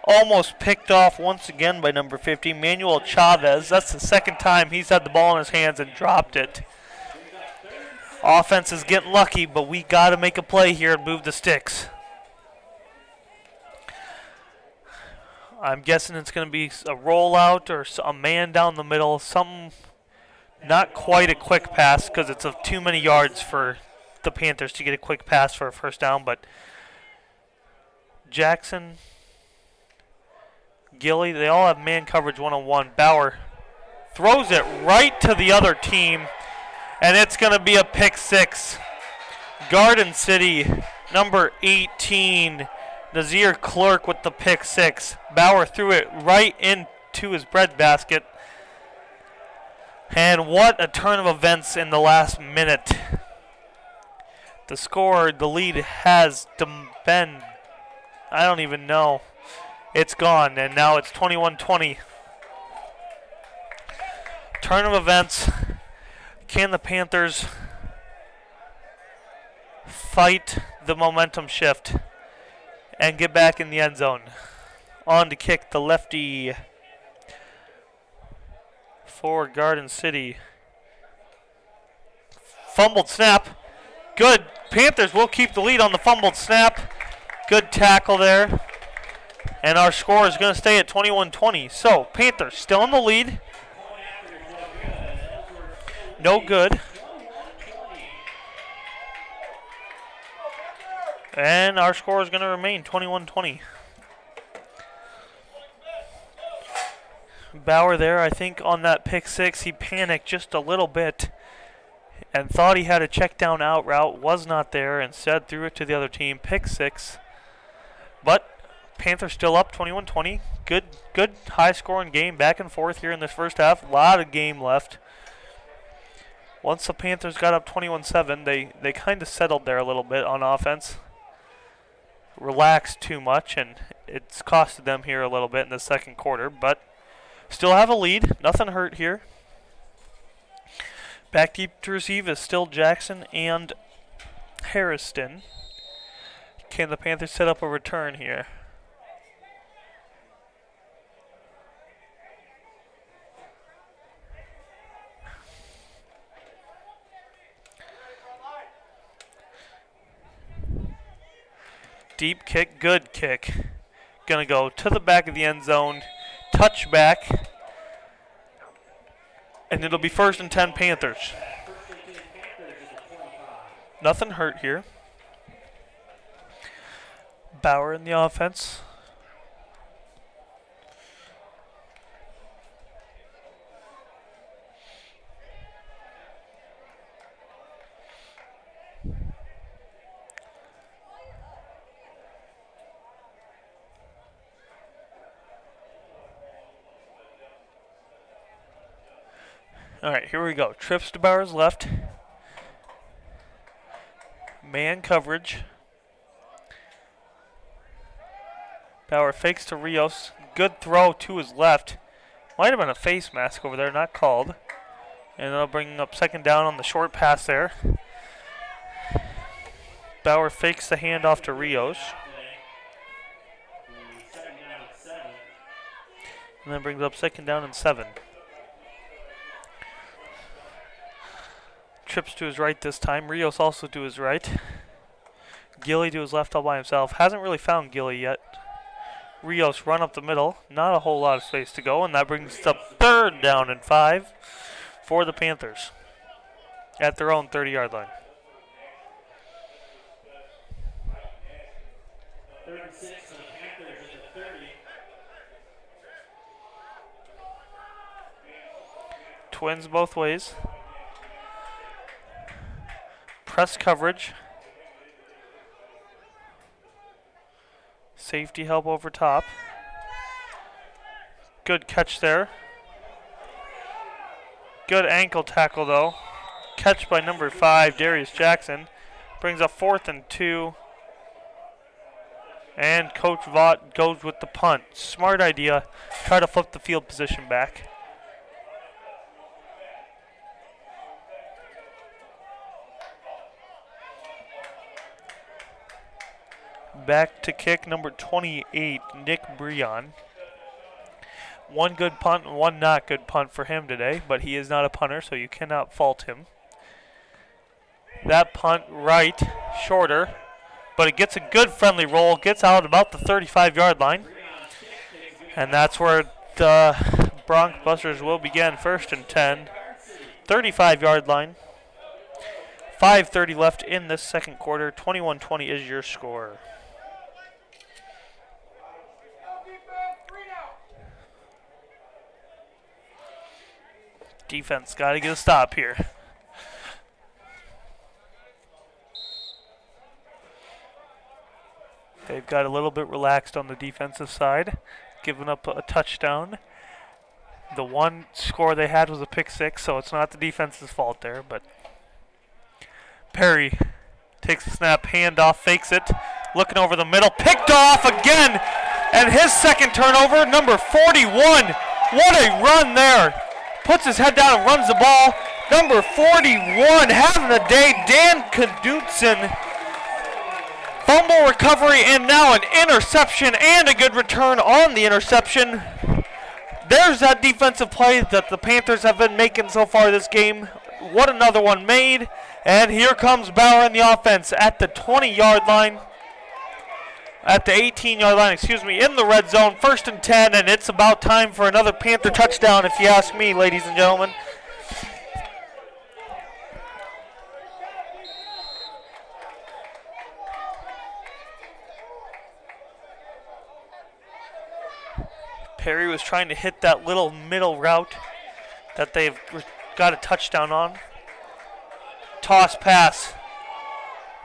Almost picked off once again by number 50, Manuel Chavez. That's the second time he's had the ball in his hands and dropped it. Offense is getting lucky, but we got to make a play here and move the sticks. I'm guessing it's going to be a rollout or a man down the middle. Something, not quite a quick pass because it's of too many yards for the Panthers to get a quick pass for a first down, but Jackson, Gilly, they all have man coverage one-on-one. Bauer throws it right to the other team, and it's going to be a pick 6. Garden City, number 18, Nazir Clerk with the pick 6. Bauer threw it right into his breadbasket. And what a turn of events in the last minute. The score, the lead has been, I don't even know. It's gone, and now it's 21-20. Turn of events. Can the Panthers fight the momentum shift and get back in the end zone? On to kick the lefty for Garden City. Fumbled snap. Good. Panthers will keep the lead on the fumbled snap. Good tackle there. And our score is going to stay at 21-20. So, Panthers still in the lead. No good. And our score is going to remain 21-20. Bauer there, I think on that pick six, he panicked just a little bit and thought he had a check down out route, was not there, instead threw it to the other team, pick six. But Panthers still up 21-20. Good high scoring game, back and forth here in this first half. A lot of game left. Once the Panthers got up 21-7, they kind of settled there a little bit on offense. Relaxed too much, and it's costed them here a little bit in the second quarter, but still have a lead. Nothing hurt here. Back deep to receive is still Jackson and Harrison. Can the Panthers set up a return here? Deep kick, good kick. Gonna go to the back of the end zone. Touchback. And it'll be 1st and 10 Panthers. Nothing hurt here. Bauer in the offense. All right, here we go. Trips to Bauer's left. Man coverage. Bauer fakes to Rios. Good throw to his left. Might have been a face mask over there, not called. And they'll bring up 2nd down on the short pass there. Bauer fakes the handoff to Rios. And then brings up 2nd down and 7. Trips to his right this time. Rios also to his right. Gilly to his left all by himself. Hasn't really found Gilly yet. Rios run up the middle. Not a whole lot of space to go, and that brings up 3rd down and 5 for the Panthers at their own 30-yard line. 3rd and 6 on the Panthers at the 30. Twins both ways. Press coverage. Safety help over top. Good catch there. Good ankle tackle though. Catch by number 5, Darius Jackson. Brings up 4th and 2. And Coach Vaught goes with the punt. Smart idea. Try to flip the field position back. Back to kick number 28, Nick Breon. One good punt and one not good punt for him today, but he is not a punter, so you cannot fault him. That punt right, shorter, but it gets a good friendly roll, gets out about the 35-yard line. And that's where the Broncbusters will begin, 1st and 10, 35-yard line. 5:30 left in this second quarter. 21-20 is your score. Defense got to get a stop here. They've got a little bit relaxed on the defensive side, giving up a touchdown. The one score they had was a pick six, so it's not the defense's fault there. But Perry takes the snap, handoff, fakes it, looking over the middle, picked off again, and his second turnover, number 41. What a run there. Puts his head down and runs the ball. Number 41 having the day, Dan Knudsen. Fumble recovery and now an interception and a good return on the interception. There's that defensive play that the Panthers have been making so far this game. What another one made. And here comes Bauer in the offense at the 20-yard line. At the 18-yard line, in the red zone, 1st and 10, and it's about time for another Panther touchdown, if you ask me, ladies and gentlemen. Perry was trying to hit that little middle route that they've got a touchdown on. Toss pass.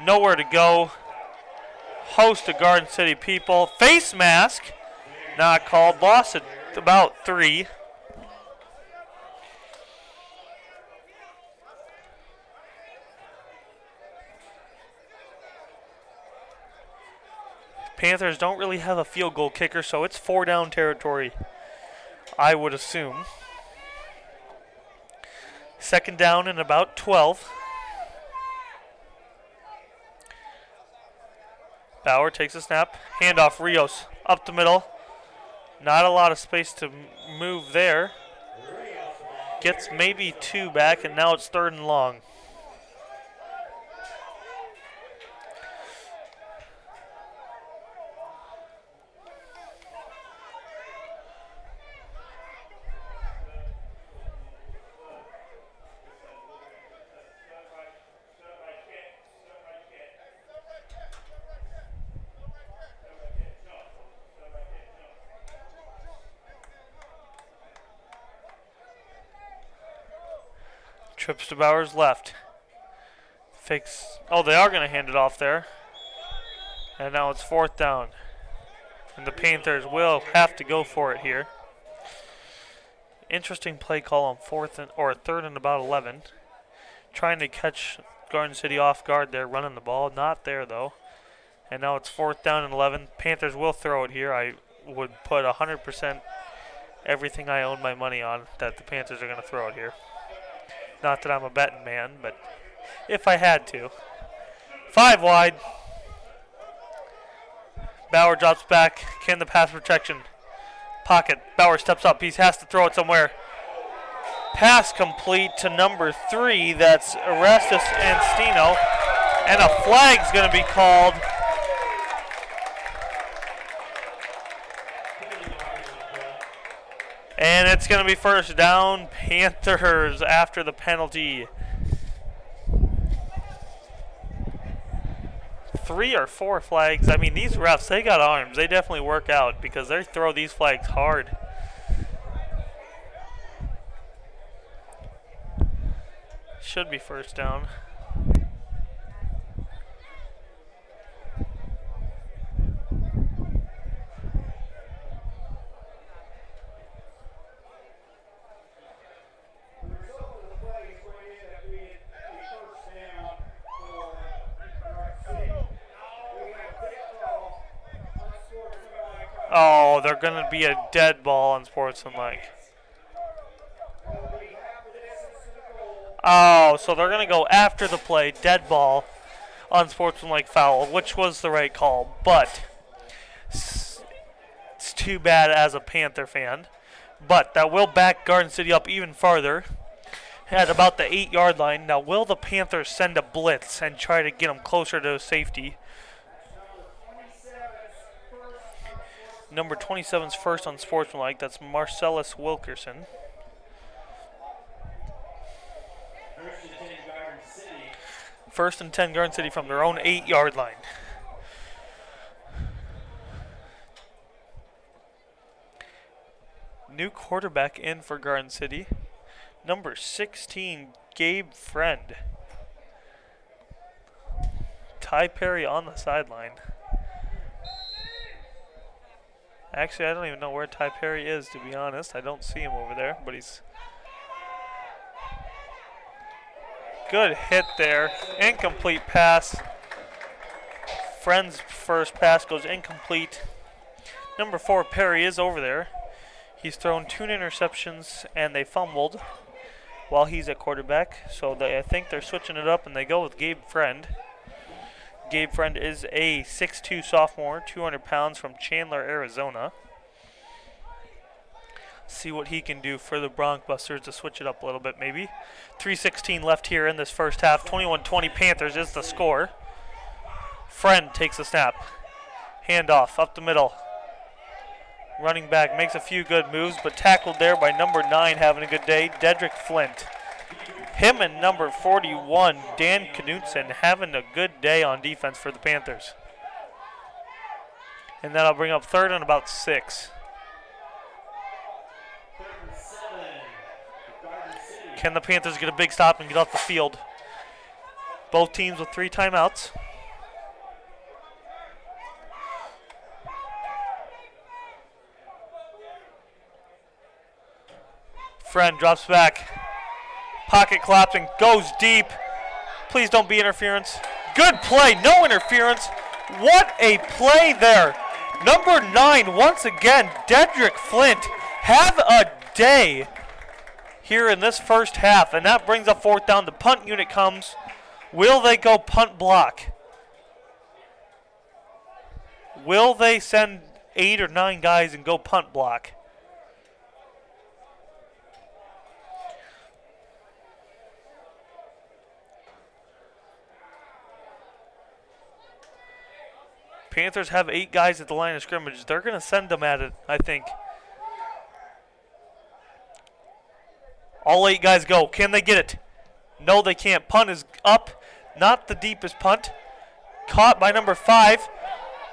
Nowhere to go. Host of Garden City people. Face mask. Not called. Lost at about 3. Panthers don't really have a field goal kicker, so it's 4 down territory, I would assume. 2nd down and about 12. Bauer takes a snap. Handoff, Rios up the middle. Not a lot of space to move there. Gets maybe 2 back, and now it's 3rd and long. Trips to Bauer's left. Fakes. Oh, they are going to hand it off there. And now it's 4th down. And the Panthers will have to go for it here. Interesting play call on 3rd and about 11. Trying to catch Garden City off guard there, running the ball. Not there, though. And now it's 4th down and 11. Panthers will throw it here. I would put 100% everything I own my money on that the Panthers are going to throw it here. Not that I'm a betting man, but if I had to. 5 wide. Bauer drops back. Can the pass protection? Pocket. Bauer steps up. He has to throw it somewhere. Pass complete to number 3. That's Erastus Anstino. And a flag's going to be called. And it's going to be 1st down, Panthers after the penalty. 3 or 4 flags. I mean, these refs, they got arms. They definitely work out because they throw these flags hard. Should be 1st down. Oh, they're going to be a dead ball on Sportsmanlike. Oh, so they're going to go after the play, dead ball on Sportsmanlike foul, which was the right call. But it's too bad as a Panther fan. But that will back Garden City up even farther at about the 8-yard line. Now, will the Panthers send a blitz and try to get them closer to safety? Number 27's first on Sportsmanlike. That's Marcellus Wilkerson. First and 10 Garden City from their own 8-yard line. New quarterback in for Garden City. Number 16, Gabe Friend. Ty Perry on the sideline. Actually, I don't even know where Ty Perry is, to be honest. I don't see him over there, but he's... Good hit there. Incomplete pass. Friend's first pass goes incomplete. Number 4, Perry, is over there. He's thrown 2 interceptions, and they fumbled while he's at quarterback. So I think they're switching it up, and they go with Gabe Friend. Gabe Friend is a 6'2 sophomore, 200 pounds from Chandler, Arizona. See what he can do for the Broncbusters to switch it up a little bit maybe. 3:16 left here in this first half. 21-20 Panthers is the score. Friend takes a snap. Handoff up the middle. Running back makes a few good moves, but tackled there by number 9 having a good day, Dedrick Flint. Him and number 41, Dan Knutson, having a good day on defense for the Panthers. And that'll bring up 3rd and about 6. Can the Panthers get a big stop and get off the field? Both teams with 3 timeouts. Friend drops back. Pocket collapsing, goes deep. Please don't be interference. Good play, no interference. What a play there. Number 9, once again, Dedrick Flint. Have a day here in this first half, and that brings up 4th down. The punt unit comes. Will they go punt block? Will they send 8 or 9 guys and go punt block? Panthers have 8 guys at the line of scrimmage. They're going to send them at it, I think. All 8 guys go. Can they get it? No, they can't. Punt is up. Not the deepest punt. Caught by number 5.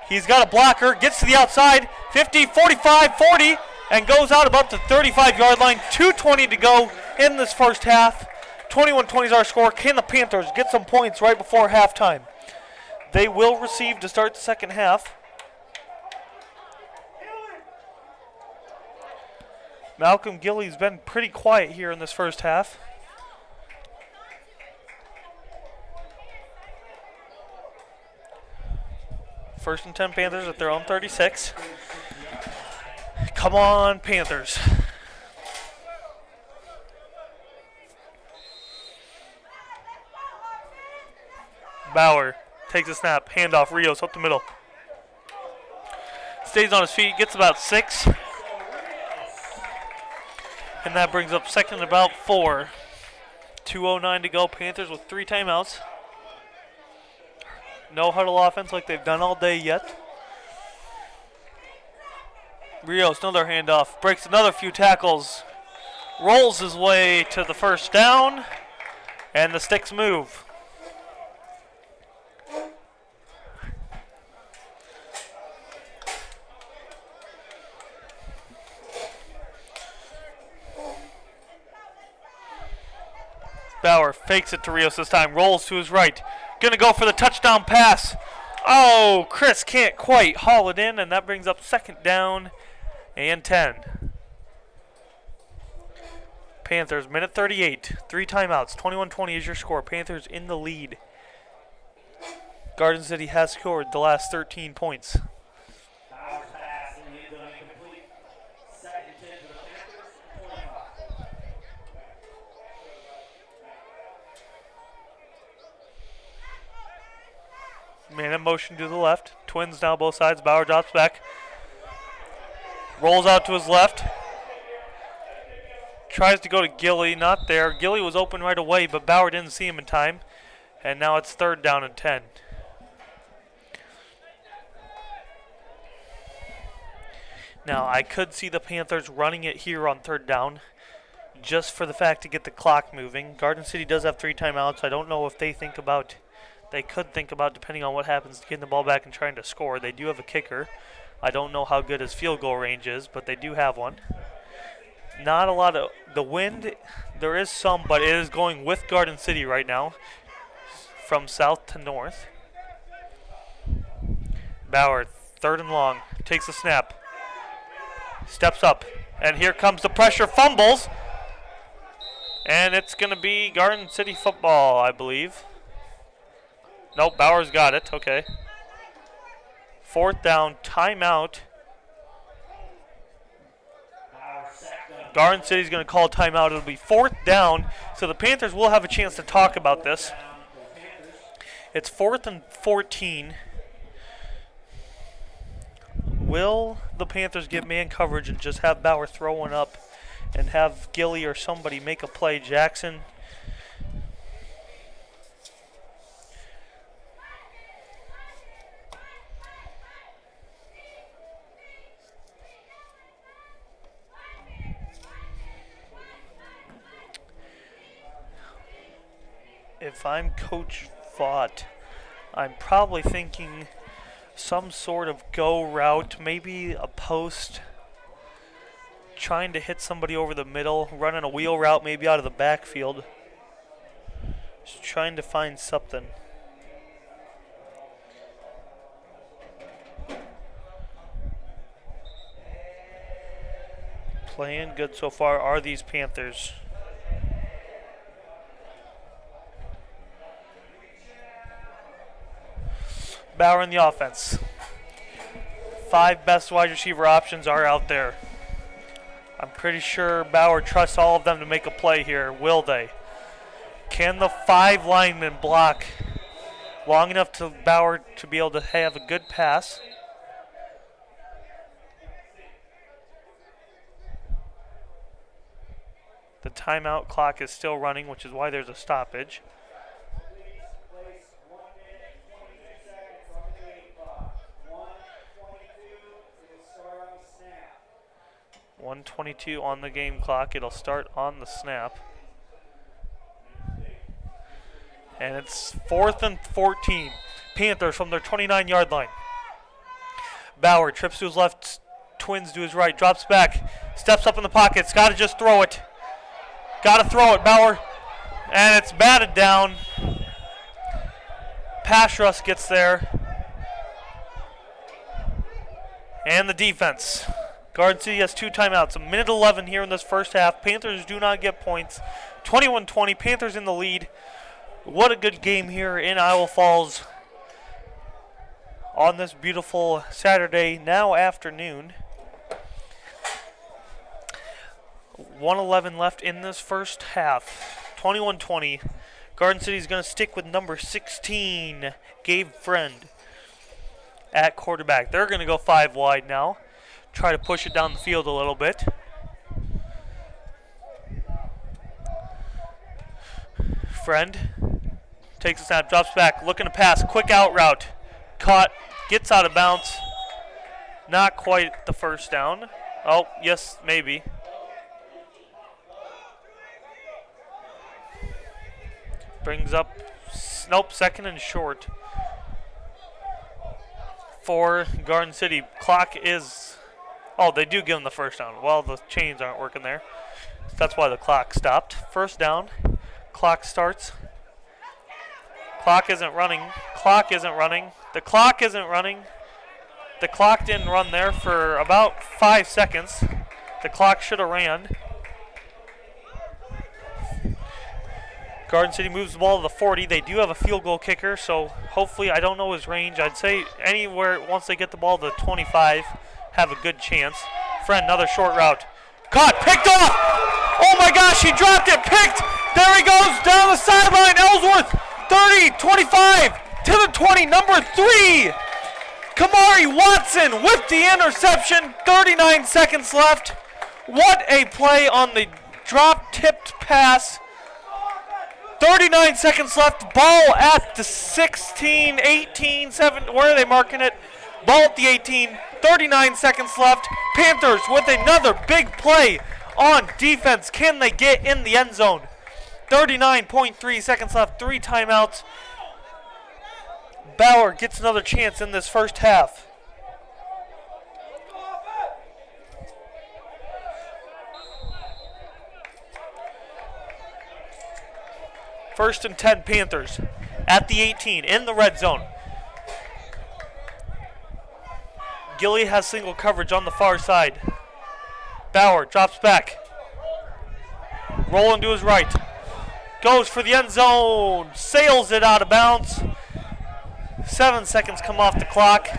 He's got a blocker. Gets to the outside. 50, 45, 40. And goes out about the 35-yard line. 2:20 to go in this first half. 21-20 is our score. Can the Panthers get some points right before halftime? They will receive to start the second half. Malcolm Gilly's been pretty quiet here in this first half. First and 10 Panthers at their own 36. Come on, Panthers. Bauer takes a snap, handoff, Rios up the middle. Stays on his feet, gets about 6. And that brings up second and about 4. 2:09 to go, Panthers with 3 timeouts. No huddle offense like they've done all day yet. Rios, another handoff, breaks another few tackles. Rolls his way to the first down, and the sticks move. Bauer fakes it to Rios this time, rolls to his right. Gonna go for the touchdown pass. Oh, Chris can't quite haul it in, and that brings up second down and 10. Panthers, minute 38, 3 timeouts, 21-20 is your score. Panthers in the lead. Garden City has scored the last 13 points. Man in motion to the left. Twins now both sides. Bauer drops back. Rolls out to his left. Tries to go to Gilly. Not there. Gilly was open right away, but Bauer didn't see him in time. And now it's 3rd down and 10. Now, I could see the Panthers running it here on 3rd down, just for the fact to get the clock moving. Garden City does have 3 timeouts. I don't know if they think about... They could think about, depending on what happens, getting the ball back and trying to score. They do have a kicker. I don't know how good his field goal range is, but they do have one. Not a lot of the wind. There is some, but it is going with Garden City right now, from south to north. Bauer, 3rd and long, takes a snap, steps up, and here comes the pressure. Fumbles, and it's going to be Garden City football, I believe. Nope, Bauer's got it. Okay. 4th down, timeout. Garden City's going to call a timeout. It'll be 4th down, so the Panthers will have a chance to talk about this. It's 4th and 14. Will the Panthers get man coverage and just have Bauer throw one up and have Gilly or somebody make a play? Jackson. If I'm Coach Vaught, I'm probably thinking some sort of go route, maybe a post. trying to hit somebody over the middle, running a wheel route maybe out of the backfield. Just trying to find something. Playing good so far are these Panthers. Bauer in the offense. 5 best wide receiver options are out there. I'm pretty sure Bauer trusts all of them to make a play here. Will they? Can the 5 linemen block long enough to Bauer to be able to have a good pass? The timeout clock is still running, which is why there's a stoppage. 1:22 on the game clock. It'll start on the snap. And it's 4th and 14. Panthers from their 29-yard line. Bauer trips to his left, twins to his right, drops back, steps up in the pockets. Got to just throw it. Got to throw it, Bauer. And it's batted down. Pass rush gets there. And the defense. Garden City has 2 timeouts. 1:11 here in this first half. Panthers do not get points. 21-20. Panthers in the lead. What a good game here in Iowa Falls on this beautiful Saturday, now afternoon. 1:11 left in this first half. 21-20. Garden City is going to stick with number 16, Gabe Friend, at quarterback. They're going to go 5 wide now. Try to push it down the field a little bit. Friend takes a snap, drops back, looking to pass, quick out route. Caught, gets out of bounds. Not quite the first down. Oh, yes, maybe. Brings up, nope, 2nd and short for Garden City. Clock is, oh, they do give them the first down. Well, the chains aren't working there. That's why the clock stopped. First down, clock starts. Clock isn't running. Clock isn't running. The clock isn't running. The clock didn't run there for about 5 seconds. The clock should have ran. Garden City moves the ball to the 40. They do have a field goal kicker, so hopefully, I don't know his range. I'd say anywhere once they get the ball to 25, have a good chance. Friend, another short route. Caught, picked off! Oh my gosh, he dropped it, picked! There he goes, down the sideline, Ellsworth! 30, 25, to the 20, number 3! Kamari Watson with the interception, 39 seconds left. What a play on the drop-tipped pass. 39 seconds left, ball at the 16, 18, 7, where are they marking it? Ball at the 18, 39 seconds left. Panthers with another big play on defense. Can they get in the end zone? 39.3 seconds left, 3 timeouts. Bauer gets another chance in this first half. First and 10 Panthers at the 18 in the red zone. Gilly has single coverage on the far side. Bauer drops back. Rolling to his right. Goes for the end zone. Sails it out of bounds. 7 seconds come off the clock.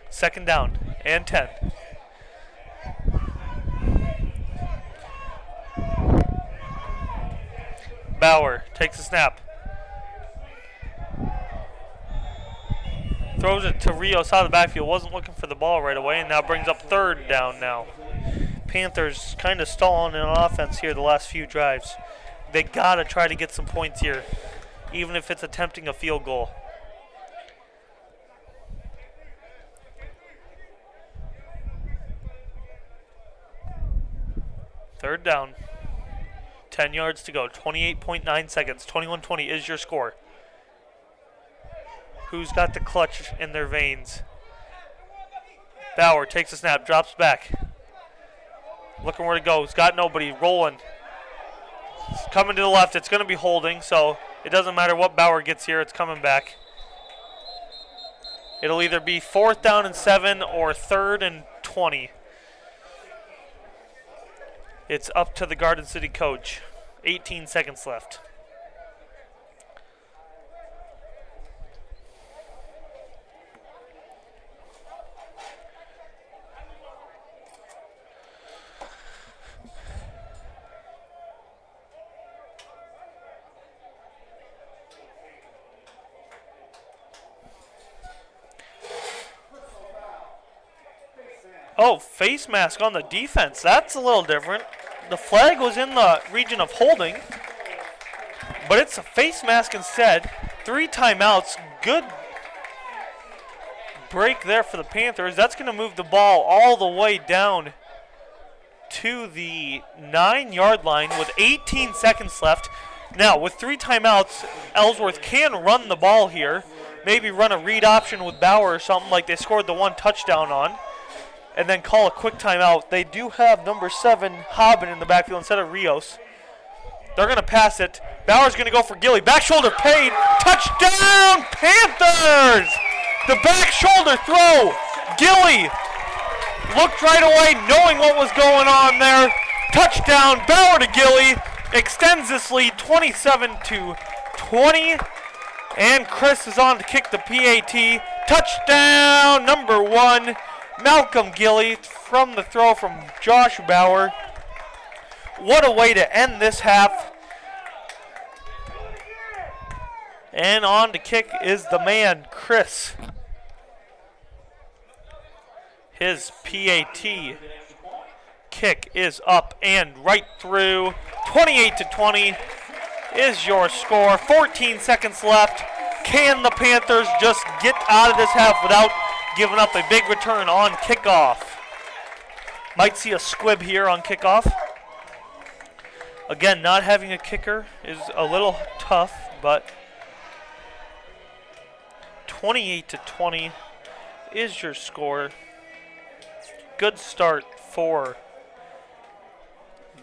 Second down and 10. Bauer takes a snap. Throws it to Rios out of the backfield. Wasn't looking for the ball right away, and now brings up 3rd down now. Panthers kind of stalling in offense here the last few drives. They got to try to get some points here, even if it's attempting a field goal. Third down. 10 yards to go. 28.9 seconds. 21-20 is your score. Who's got the clutch in their veins? Bauer takes a snap, drops back. Looking where to go. He's got nobody. Rolling. It's coming to the left. It's going to be holding, so it doesn't matter what Bauer gets here. It's coming back. It'll either be 4th down and 7 or 3rd and 20. It's up to the Garden City coach. 18 seconds left. Oh, face mask on the defense. That's a little different. The flag was in the region of holding, but it's a face mask instead. 3 timeouts. Good break there for the Panthers. That's going to move the ball all the way down to the 9-yard line with 18 seconds left. Now, with 3 timeouts, Ellsworth can run the ball here. Maybe run a read option with Bauer or something like they scored the 1 touchdown on. And then call a quick timeout. They do have number 7, Hobbin, in the backfield instead of Rios. They're going to pass it. Bauer's going to go for Gilly. Back shoulder paid. Touchdown, Panthers! The back shoulder throw. Gilly looked right away, knowing what was going on there. Touchdown, Bauer to Gilly. Extends this lead 27-20. And Chris is on to kick the PAT. Touchdown, number 1. Malcolm Gilly from the throw from Josh Bauer. What a way to end this half. And on to kick is the man, Chris. His PAT kick is up and right through. 28-20 is your score. 14 seconds left. Can the Panthers just get out of this half without giving up a big return on kickoff? Might see a squib here on kickoff. Again, not having a kicker is a little tough, but 28-20 is your score. Good start for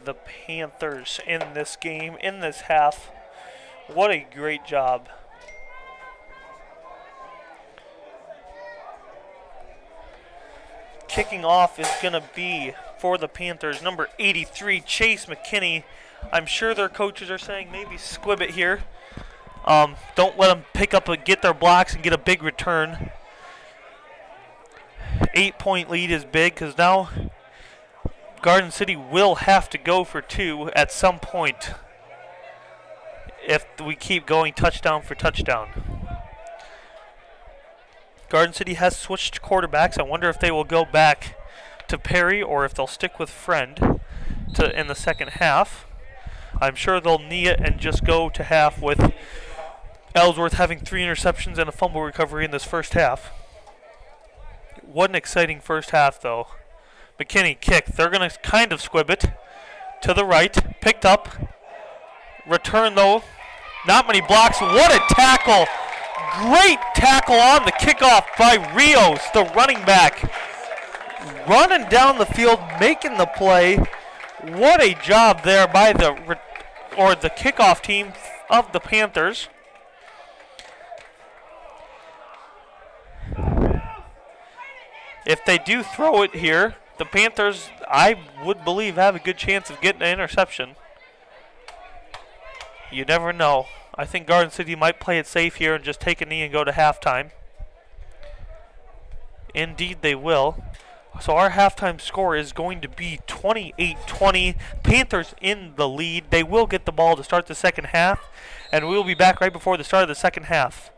the Panthers in this game, in this half. What a great job. Kicking off is going to be for the Panthers, number 83, Chase McKinney. I'm sure their coaches are saying maybe squib it here. Don't let them pick up get their blocks and get a big return. 8-point lead is big because now Garden City will have to go for 2 at some point if we keep going touchdown for touchdown. Garden City has switched quarterbacks. I wonder if they will go back to Perry or if they'll stick with Friend in the second half. I'm sure they'll knee it and just go to half with Ellsworth having 3 interceptions and a fumble recovery in this first half. What an exciting first half, though. McKinney kick. They're going to kind of squib it to the right. Picked up. Return, though. Not many blocks. What a tackle. Great tackle on the kickoff by Rios, the running back. Running down the field, making the play. What a job there by the kickoff team of the Panthers. If they do throw it here, the Panthers, I would believe, have a good chance of getting an interception. You never know. I think Garden City might play it safe here and just take a knee and go to halftime. Indeed, they will. So our halftime score is going to be 28-20. Panthers in the lead. They will get the ball to start the second half, and we will be back right before the start of the second half.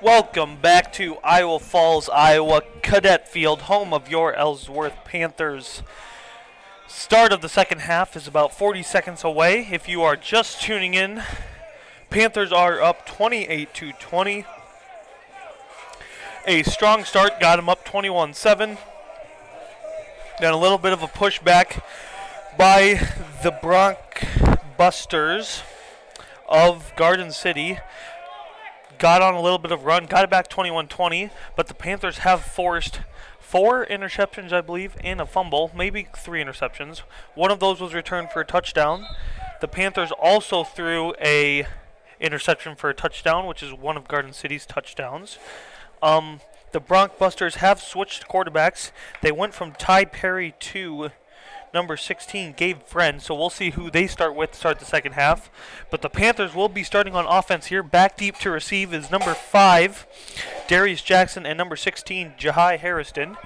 Welcome back to Iowa Falls, Iowa Cadet Field, home of your Ellsworth Panthers. Start of the second half is about 40 seconds away. If you are just tuning in, Panthers are up 28-20. A strong start got them up 21-7. Then a little bit of a pushback by the Broncbusters of Garden City. Got on a little bit of run, got it back 21-20, but the Panthers have forced 4 interceptions, I believe, and a fumble, maybe 3 interceptions. One of those was returned for a touchdown. The Panthers also threw a interception for a touchdown, which is one of Garden City's touchdowns. The Broncbusters have switched quarterbacks. They went from Ty Perry to number 16, Gabe Friend, so we'll see who they start with to start the second half. But the Panthers will be starting on offense here. Back deep to receive is number 5, Darius Jackson, and number 16, Jahai Harrison.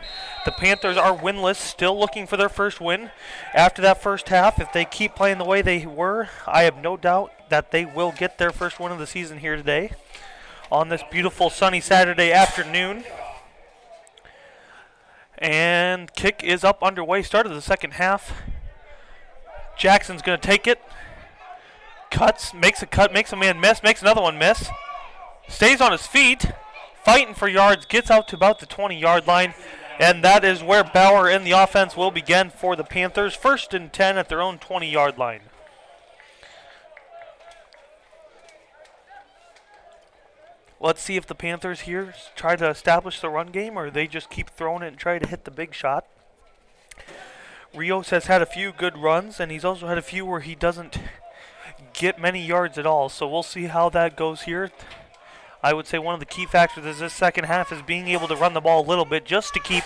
The Panthers are winless, still looking for their first win. After that first half, if they keep playing the way they were, I have no doubt that they will get their first win of the season here today on this beautiful sunny Saturday afternoon. And kick is up underway. Start of the second half. Jackson's going to take it. Cuts, makes a cut, makes a man miss, makes another one miss. Stays on his feet, fighting for yards, gets out to about the 20-yard line. And that is where Bauer and the offense will begin for the Panthers. 1st and 10 at their own 20-yard line. Let's see if the Panthers here try to establish the run game, or they just keep throwing it and try to hit the big shot. Rios has had a few good runs, and he's also had a few where he doesn't get many yards at all. So we'll see how that goes here. I would say one of the key factors is this second half is being able to run the ball a little bit just to keep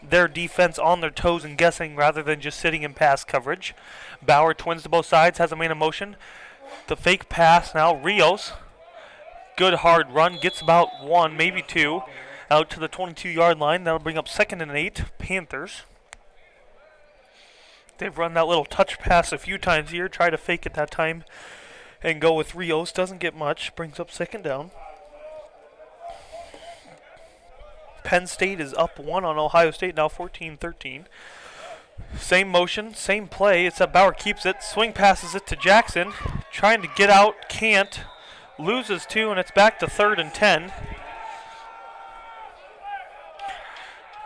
their defense on their toes and guessing rather than just sitting in pass coverage. Bauer twins to both sides, has a man in motion. The fake pass now, Rios. Good hard run, gets about 1, maybe 2, out to the 22-yard line. That'll bring up 2nd and 8, Panthers. They've run that little touch pass a few times here, try to fake it that time and go with Rios. Doesn't get much, brings up 2nd down. Penn State is up 1 on Ohio State, now 14-13. Same motion, same play, except Bauer keeps it, swing passes it to Jackson, trying to get out, can't. Loses 2, and it's back to 3rd and 10.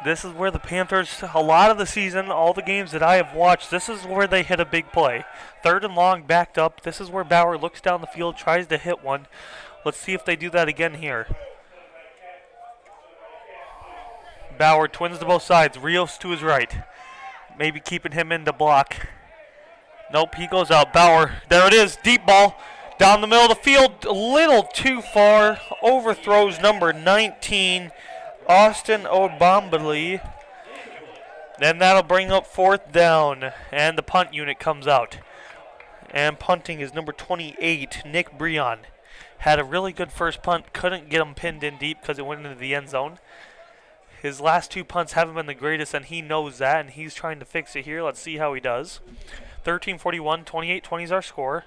This is where the Panthers, a lot of the season, all the games that I have watched, this is where they hit a big play. 3rd and long, backed up. This is where Bauer looks down the field, tries to hit one. Let's see if they do that again here. Bauer twins to both sides. Rios to his right. Maybe keeping him in to block. Nope, he goes out. Bauer, there it is, deep ball. Down the middle of the field, a little too far. Overthrows number 19, Austin Obambali. Then that'll bring up 4th down, and the punt unit comes out. And punting is number 28, Nick Breon. Had a really good first punt, couldn't get him pinned in deep because it went into the end zone. His last 2 punts haven't been the greatest, and he knows that, and he's trying to fix it here. Let's see how he does. 13-41, 28-20 is our score.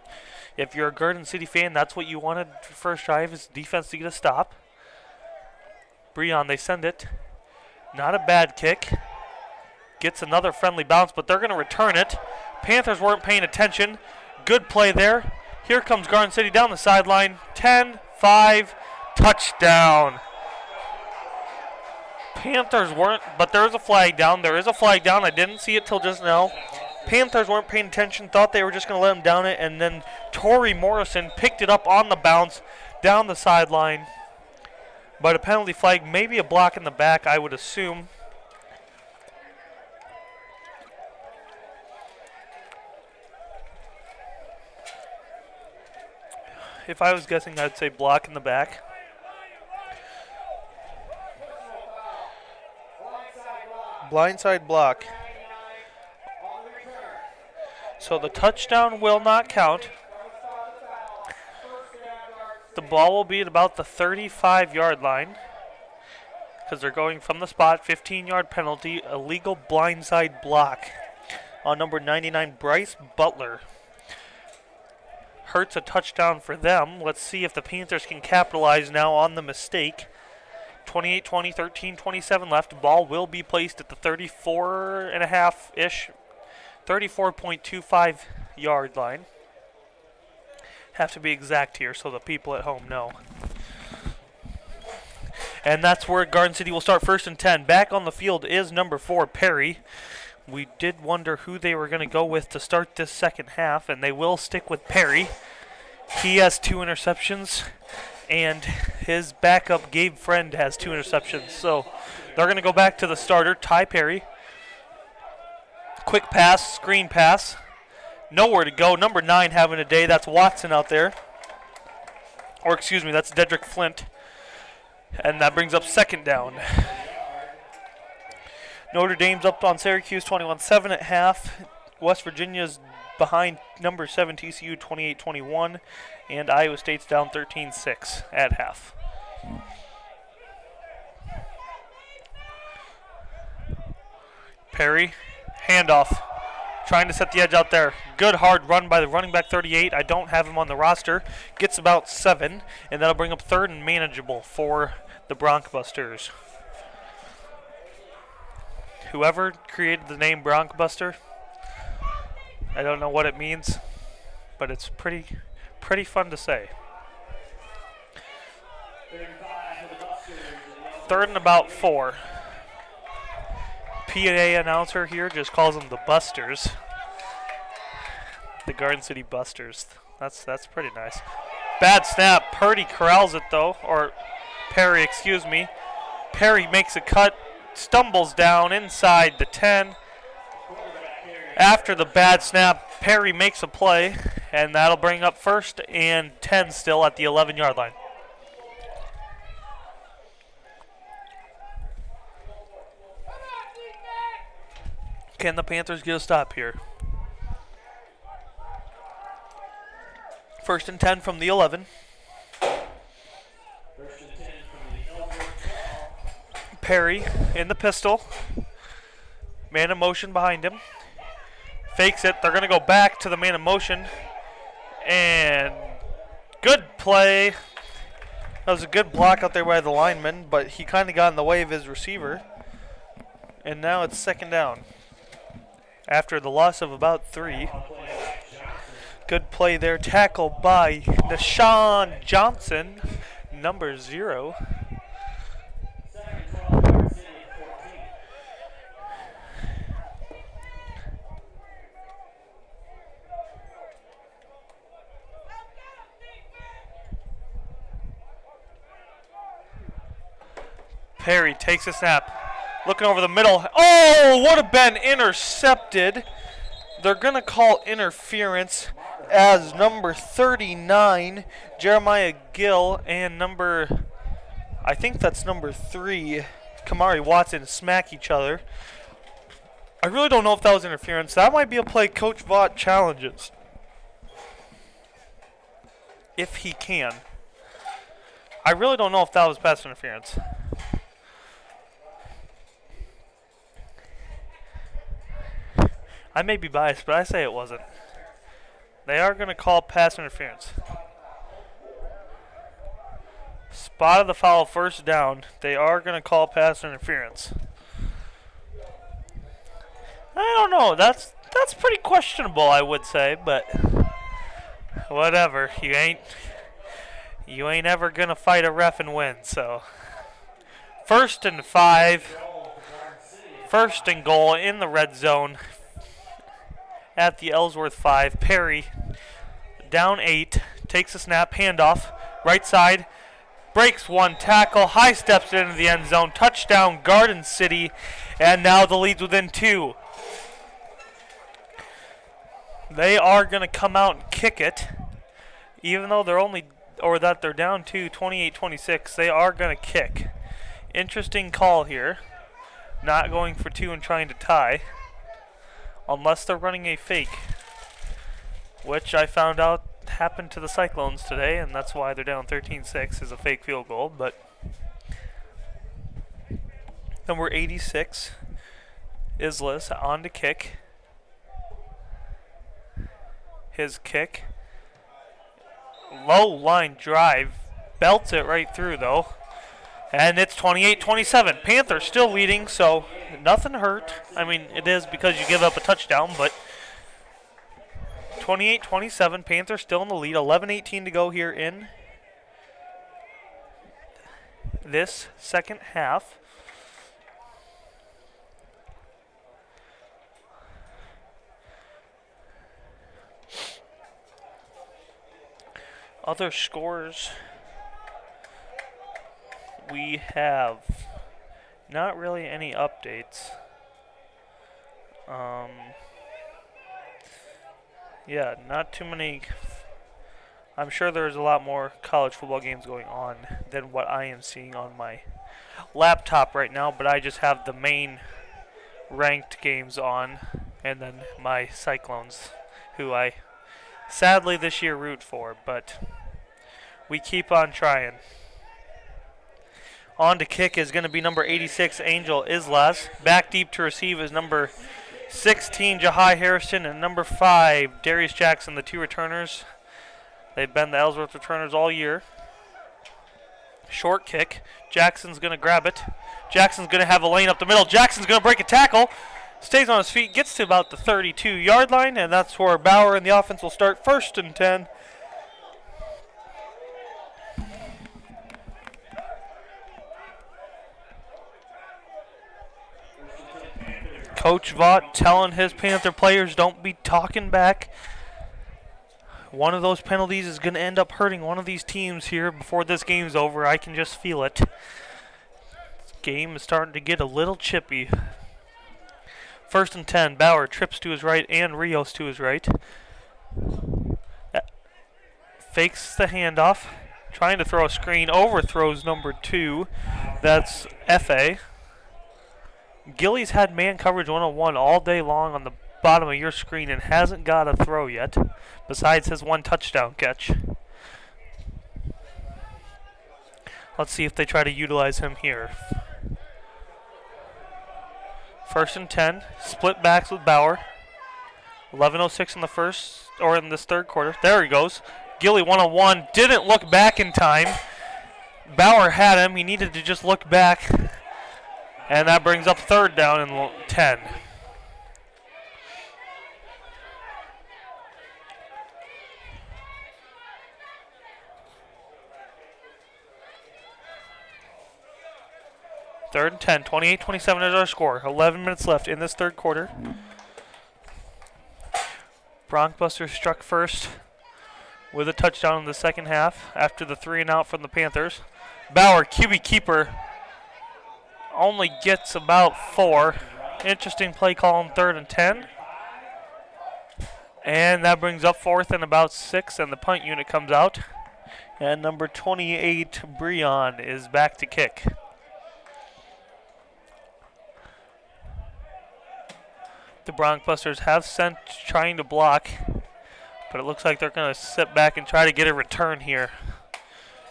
If you're a Garden City fan, that's what you wanted for first drive, is defense to get a stop. Breon, they send it. Not a bad kick. Gets another friendly bounce, but they're going to return it. Panthers weren't paying attention. Good play there. Here comes Garden City down the sideline. 10-5, touchdown. Panthers weren't, but there is a flag down. There is a flag down. I didn't see it till just now. Panthers weren't paying attention, thought they were just going to let him down it, and then Torrey Morrison picked it up on the bounce down the sideline. But a penalty flag, maybe a block in the back, I would assume. If I was guessing, I'd say block in the back. Blindside block. So the touchdown will not count. The ball will be at about the 35-yard line because they're going from the spot. 15-yard penalty, illegal blindside block on number 99, Bryce Butler. Hurts a touchdown for them. Let's see if the Panthers can capitalize now on the mistake. 28-20, 13-27 left. Ball will be placed at the 34.5-ish, 34.25 yard line. Have to be exact here so the people at home know. And that's where Garden City will start 1st and 10. Back on the field is number 4, Perry. We did wonder who they were going to go with to start this second half, and they will stick with Perry. He has 2 interceptions, and his backup, Gabe Friend, has 2 interceptions. So they're going to go back to the starter, Ty Perry. Quick pass, screen pass. Nowhere to go. Number 9 having a day. That's Watson out there. Or excuse me, that's Dedrick Flint. And that brings up 2nd down. Notre Dame's up on Syracuse 21-7 at half. West Virginia's behind number 7 TCU 28-21. And Iowa State's down 13-6 at half. Perry, handoff. Trying to set the edge out there. Good hard run by the running back 38. I don't have him on the roster. Gets about 7, and that'll bring up 3rd and manageable for the Broncbusters. Whoever created the name Broncbuster, I don't know what it means, but it's pretty fun to say. 3rd and about 4. PA announcer here just calls them the Busters. The Garden City Busters. That's pretty nice. Bad snap. Purdy corrals it though, or Perry, excuse me. Perry makes a cut, stumbles down inside the 10. After the bad snap, Perry makes a play, and that'll bring up 1st and 10 still at the 11-yard line. Can the Panthers get a stop here? 1st and 10 from the 11. Perry in the pistol. Man in motion behind him. Fakes it. They're going to go back to the man in motion. And good play. That was a good block out there by the lineman, but he kind of got in the way of his receiver. And now it's 2nd down. After the loss of about 3. Good play there. Tackle by Deshaun Johnson, number 0. Perry takes a snap. Looking over the middle. Oh, would have been intercepted. They're going to call interference as number 39, Jeremiah Gill, and I think that's number 3, Kamari Watson, smack each other. I really don't know if that was interference. That might be a play Coach Vaught challenges. If he can. I really don't know if that was pass interference. I may be biased, but I say it wasn't. They are going to call pass interference. Spotted the foul, 1st down. They are going to call pass interference. I don't know. That's pretty questionable, I would say, but whatever. You ain't ever going to fight a ref and win, so 1st and 5. 1st and goal in the red zone. At the Ellsworth 5, Perry down 8, takes a snap, handoff, right side, breaks 1 tackle, high steps into the end zone, touchdown Garden City, and now the lead's within 2. They are going to come out and kick it, even though they're down 2, 28-26. They are going to kick. Interesting call here, not going for 2 and trying to tie. Unless they're running a fake, which I found out happened to the Cyclones today, and that's why they're down 13-6 is a fake field goal. But number 86, Islas, on to kick. His kick. Low line drive. Belts it right through, though. And it's 28-27. Panthers still leading, so nothing hurt. I mean, it is because you give up a touchdown, but 28-27. Panthers still in the lead. 11:18 to go here in this second half. Other scores, we have not really any updates. Yeah, not too many. I'm sure there's a lot more college football games going on than what I am seeing on my laptop right now, but I just have the main ranked games on, and then my Cyclones, who I sadly this year root for, but we keep on trying. On to kick is going to be number 86, Angel Islas. Back deep to receive is number 16, Jahai Harrison, and number 5, Darius Jackson, the two returners. They've been the Ellsworth returners all year. Short kick. Jackson's going to grab it. Jackson's going to have a lane up the middle. Jackson's going to break a tackle. Stays on his feet, gets to about the 32-yard line, and that's where Bauer and the offense will start 1st and 10. Coach Vaught telling his Panther players, don't be talking back. One of those penalties is going to end up hurting one of these teams here before this game's over. I can just feel it. This game is starting to get a little chippy. 1st and 10. Bauer trips to his right and Rios to his right. Fakes the handoff. Trying to throw a screen. Overthrows number 2. That's F.A. Gillies had man coverage 101 all day long on the bottom of your screen and hasn't got a throw yet, besides his one touchdown catch. Let's see if they try to utilize him here. 1st and 10, split backs with Bauer. 11:06 in the first, or in this third quarter. There he goes. Gilly 101, didn't look back in time. Bauer had him, he needed to just look back. And that brings up 3rd down and 10. Third and 10, 28-27 is our score. 11 minutes left in this third quarter. Broncbusters struck first with a touchdown in the second half after the 3-and-out from the Panthers. Bauer, QB keeper, only gets about 4. Interesting play call on 3rd and 10. And that brings up 4th and about 6, and the punt unit comes out. And number 28, Breon, is back to kick. The Broncbusters have sent trying to block, but it looks like they're going to sit back and try to get a return here.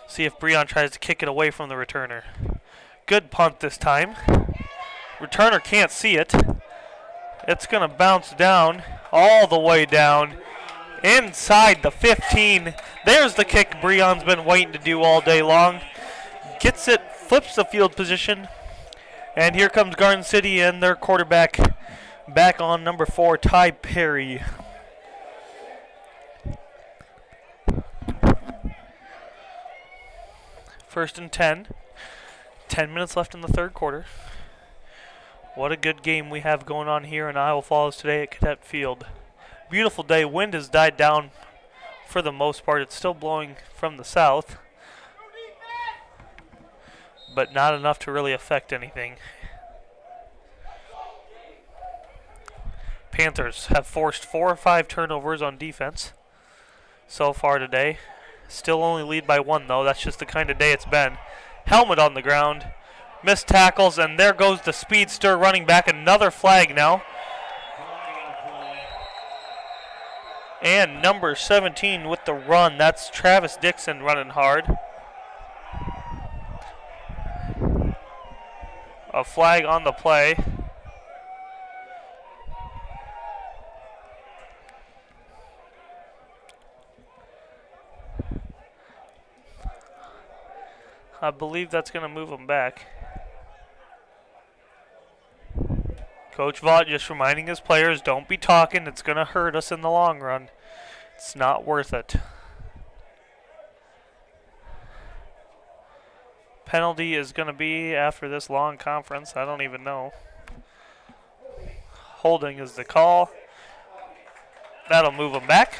See if Breon tries to kick it away from the returner. Good punt this time. Returner can't see it. It's going to bounce down, all the way down, inside the 15. There's the kick Breon's been waiting to do all day long. Gets it, flips the field position, and here comes Garden City and their quarterback back on number 4, Ty Perry. First and 10. 10 minutes left in the third quarter. What a good game we have going on here in Iowa Falls today at Cadet Field. Beautiful day. Wind has died down for the most part. It's still blowing from the south, but not enough to really affect anything. Panthers have forced 4 or 5 turnovers on defense so far today. Still only lead by 1, though. That's just the kind of day it's been. Helmet on the ground. Missed tackles, and there goes the speedster running back. Another flag now. And number 17 with the run. That's Travis Dixon running hard. A flag on the play. I believe that's going to move him back. Coach Vaught just reminding his players, don't be talking. It's going to hurt us in the long run. It's not worth it. Penalty is going to be after this long conference. I don't even know. Holding is the call. That'll move him back.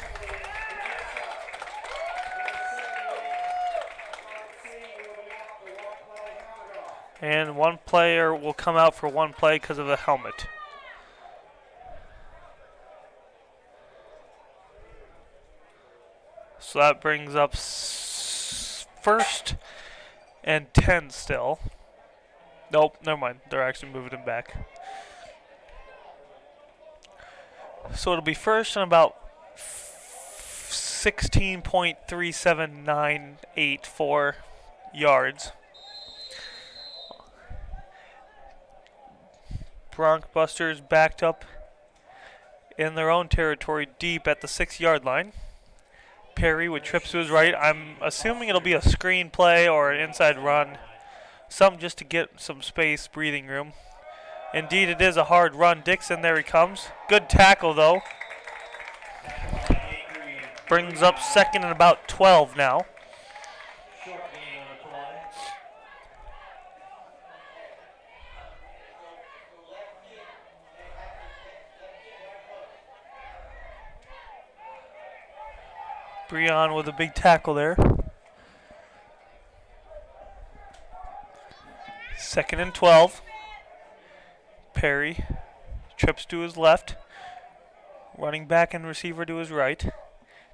And one player will come out for one play because of the helmet. So that brings up first and 10 still. Nope, never mind. They're actually moving him back. So it'll be first and about 16.37984 yards. Broncbusters backed up in their own territory deep at the 6-yard line. Perry with trips to his right. I'm assuming it'll be a screen play or an inside run. Something just to get some space, breathing room. Indeed, it is a hard run. Dixon, there he comes. Good tackle, though. Brings up second and about 12 now. Breon with a big tackle there. Second and 12. Perry trips to his left. Running back and receiver to his right.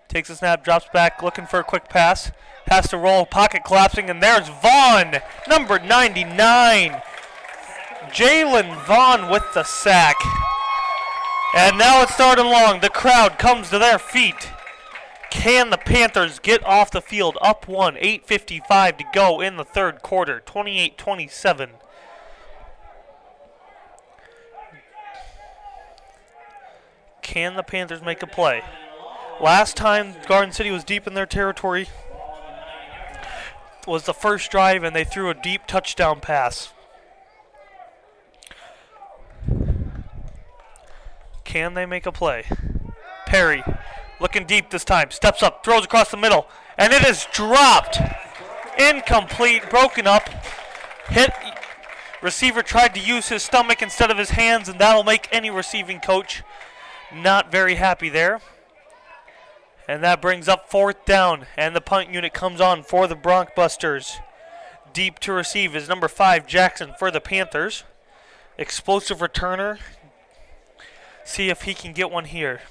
Takes a snap, drops back, looking for a quick pass. Has to roll, pocket collapsing, and there's Vaughn, number 99. Jalen Vaughn with the sack. And now it's third and long. The crowd comes to their feet. Can the Panthers get off the field up one? 8:55 to go in the third quarter. 28-27. Can the Panthers make a play? Last time Garden City was deep in their territory was the first drive, and they threw a deep touchdown pass. Can they make a play? Perry looking deep this time. Steps up, throws across the middle, and it is dropped. Incomplete, broken up. Hit. Receiver tried to use his stomach instead of his hands, and that'll make any receiving coach not very happy there. And that brings up fourth down, and the punt unit comes on for the Broncbusters. Deep to receive is number 5, Jackson, for the Panthers. Explosive returner. See if he can get one here.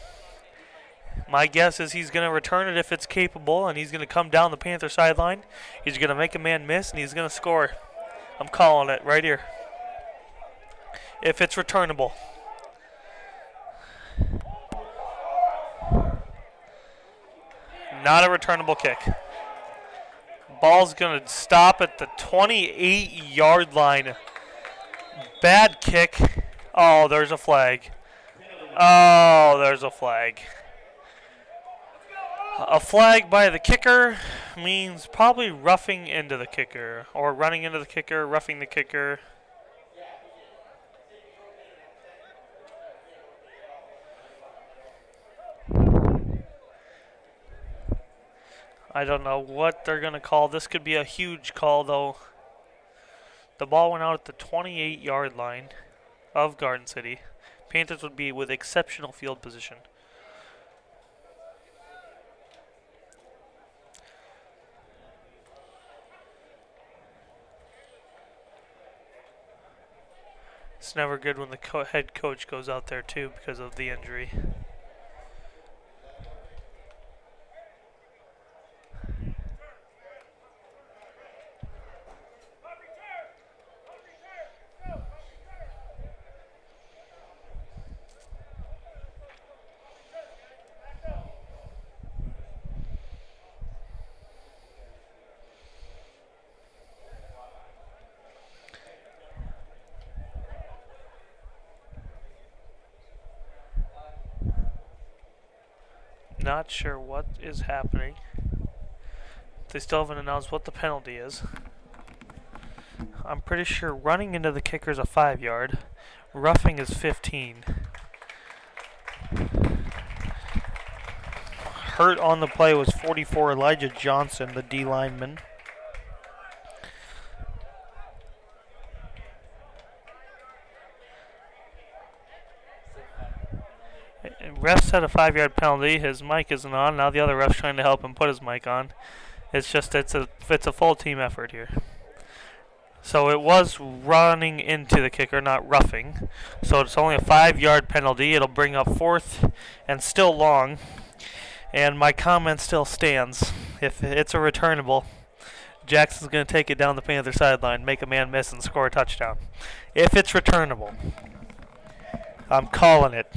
My guess is he's going to return it if it's capable, and he's going to come down the Panther sideline. He's going to make a man miss, and he's going to score. I'm calling it right here. If it's returnable. Not a returnable kick. Ball's going to stop at the 28-yard line. Bad kick. Oh, there's a flag. Oh, there's a flag. A flag by the kicker means probably roughing into the kicker, or running into the kicker, roughing the kicker. I don't know what they're going to call. This could be a huge call, though. The ball went out at the 28-yard line of Garden City. Panthers would be with exceptional field position. It's never good when the head coach goes out there, too, because of the injury. Not sure what is happening. They still haven't announced what the penalty is. I'm pretty sure running into the kicker is a 5-yard. Roughing is 15. Hurt on the play was 44 Elijah Johnson, the D lineman. Ref had a 5-yard penalty. His mic isn't on. Now the other ref's trying to help him put his mic on. It's a full team effort here. So it was running into the kicker, not roughing. So it's only a 5-yard penalty. It'll bring up 4th and still long. And my comment still stands. If it's a returnable, Jackson's going to take it down the Panther sideline, make a man miss, and score a touchdown. If it's returnable, I'm calling it.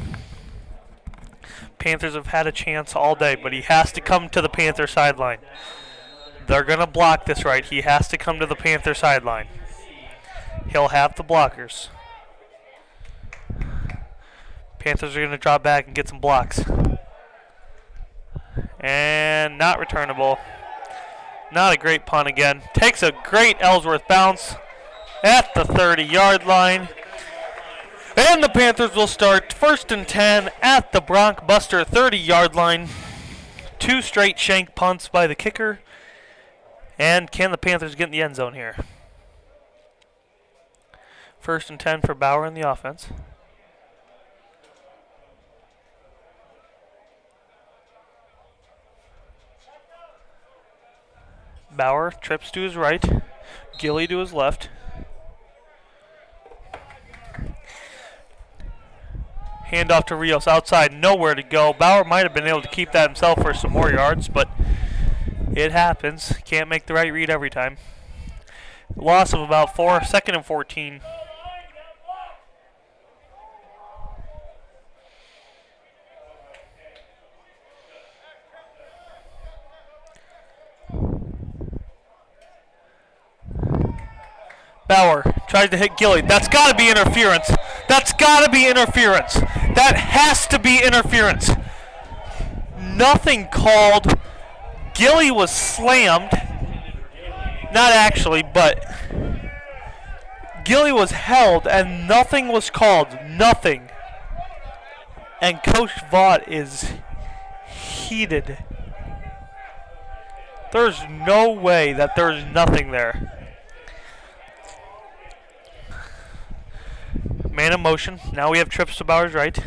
Panthers have had a chance all day, but he has to come to the Panther sideline. They're going to block this right. He has to come to the Panther sideline. He'll have the blockers. Panthers are going to drop back and get some blocks. And not returnable. Not a great punt again. Takes a great Ellsworth bounce at the 30-yard line. And the Panthers will start 1st and 10 at the Broncbuster 30-yard line. 2 straight shank punts by the kicker. And can the Panthers get in the end zone here? 1st and 10 for Bauer in the offense. Bauer trips to his right. Gilly to his left. Handoff to Rios outside, nowhere to go. Bauer might have been able to keep that himself for some more yards, but it happens. Can't make the right read every time. Loss of about 4, 2nd and 14. Bauer tries to hit Gilly. That's got to be interference. That's got to be interference. That has to be interference. Nothing called. Gilly was slammed. Not actually, but Gilly was held and nothing was called. Nothing. And Coach Vaught is heated. There's no way that there's nothing there. Man in motion. Now we have trips to Bauer's right.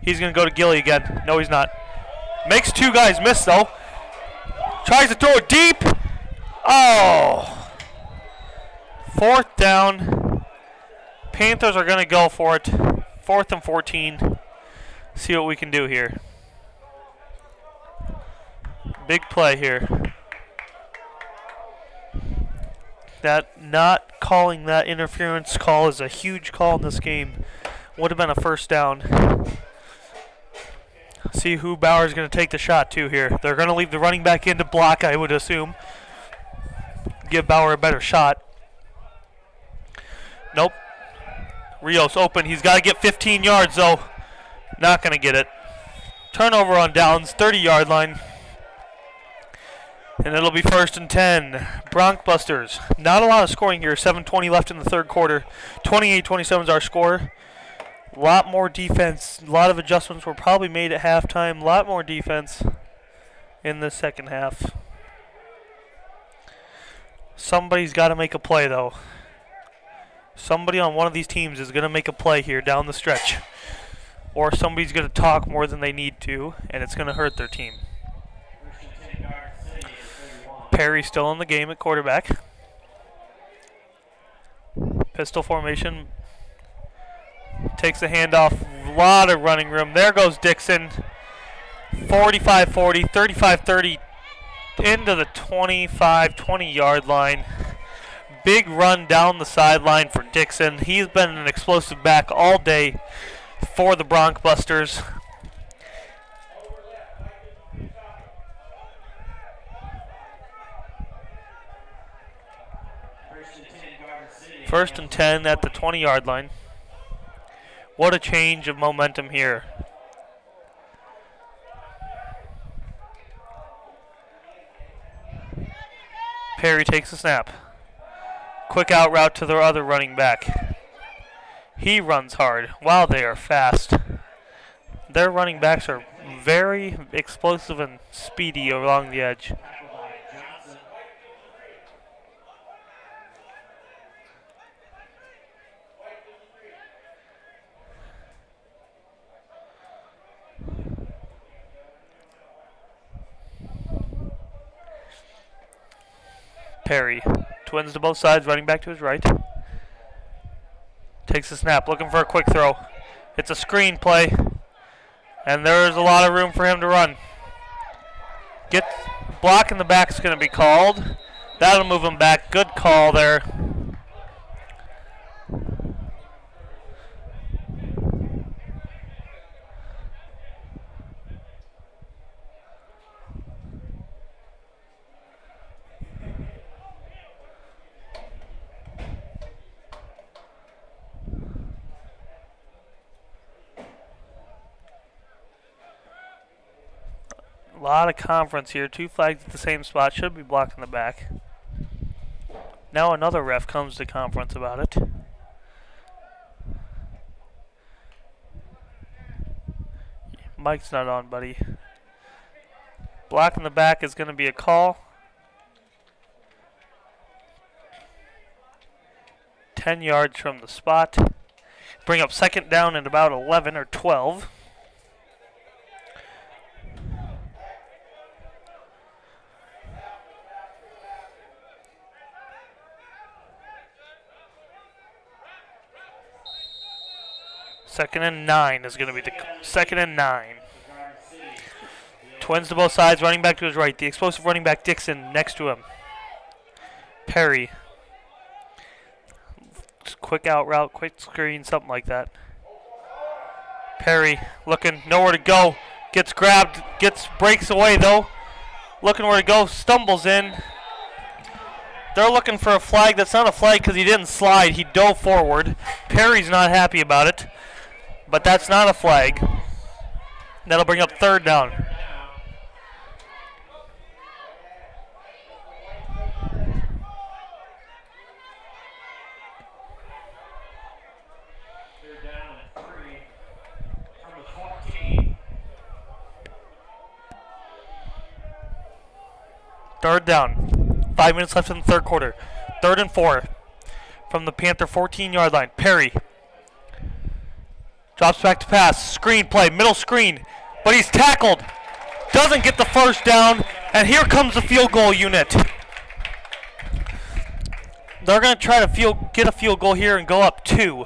He's going to go to Gilly again. No, he's not. Makes 2 guys miss, though. Tries to throw it deep. Oh. 4th down. Panthers are going to go for it. 4th and 14. See what we can do here. Big play here. That not calling that interference call is a huge call in this game. Would have been a 1st down. See who Bauer's going to take the shot to here. They're going to leave the running back in to block, I would assume. Give Bauer a better shot. Nope. Rios open. He's got to get 15 yards, though. Not going to get it. Turnover on downs, 30-yard line. And it'll be 1st and 10. Broncbusters. Not a lot of scoring here. 7:20 left in the 3rd quarter. 28-27 is our score. A lot more defense. A lot of adjustments were probably made at halftime. A lot more defense in the 2nd half. Somebody's got to make a play, though. Somebody on one of these teams is going to make a play here down the stretch. Or somebody's going to talk more than they need to, and it's going to hurt their team. Perry still in the game at quarterback. Pistol formation. Takes the handoff. A lot of running room. There goes Dixon. 45-40, 35-30 into the 25-20-yard line. Big run down the sideline for Dixon. He's been an explosive back all day for the Broncbusters. First and 10 at the 20-yard line. What a change of momentum here. Perry takes the snap. Quick out route to the other running back. He runs hard. Wow, they are fast. Their running backs are very explosive and speedy along the edge. Perry. Twins to both sides, running back to his right. Takes the snap, looking for a quick throw. It's a screen play, and there's a lot of room for him to run. Block in the back is going to be called. That'll move him back. Good call there. A lot of conference here. 2 flags at the same spot. Should be blocked in the back. Now another ref comes to conference about it. Mike's not on, buddy. Block in the back is going to be a call. 10 yards from the spot. Bring up second down at about 11 or 12. Second and 9 is going to be the second and 9. Twins to both sides, running back to his right. The explosive running back Dixon next to him. Perry. Just quick out route, quick screen, something like that. Perry looking, nowhere to go. Gets grabbed, breaks away though. Looking where to go, stumbles in. They're looking for a flag. That's not a flag because he didn't slide. He dove forward. Perry's not happy about it. But that's not a flag. That'll bring up third down. Third down and 3 from the 14. Third down. 5 minutes left in the third quarter. 3rd and 4 from the Panther 14-yard line. Perry. Drops back to pass. Screen play. Middle screen. But he's tackled. Doesn't get the first down. And here comes the field goal unit. They're going to try to get a field goal here and go up 2.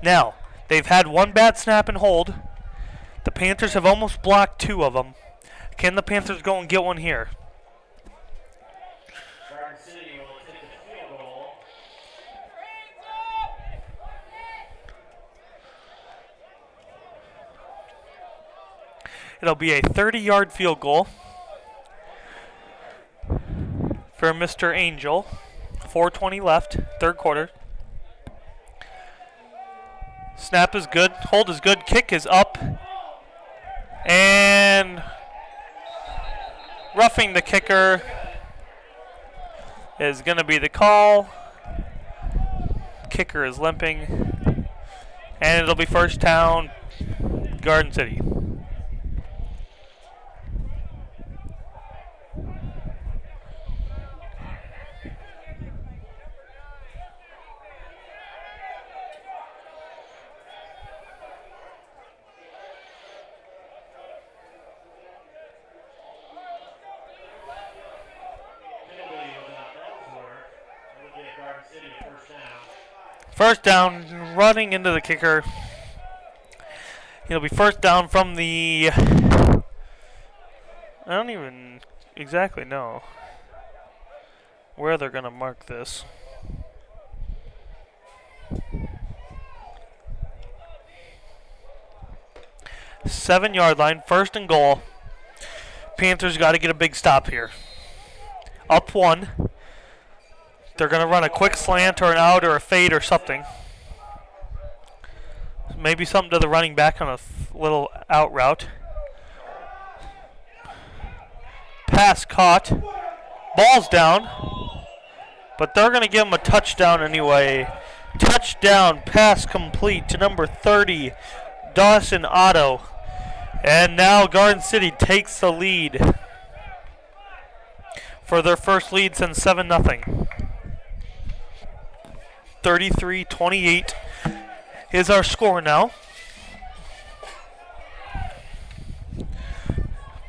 Now, they've had one bad snap and hold. The Panthers have almost blocked 2 of them. Can the Panthers go and get one here? It'll be a 30-yard field goal for Mr. Angel. 4:20 left, third quarter. Snap is good, hold is good, kick is up. And roughing the kicker is going to be the call. Kicker is limping. And it'll be first down, Garden City. First down, running into the kicker. It'll be first down from the... I don't even exactly know where they're going to mark this. Seven-yard line, first and goal. Panthers got to get a big stop here. Up 1. They're going to run a quick slant or an out or a fade or something. Maybe something to the running back on a little out route. Pass caught. Ball's down. but they're going to give him a touchdown anyway. Touchdown pass complete to number 30, Dawson Otto. And now Garden City takes the lead for their first lead since 7-0. 33-28 is our score now.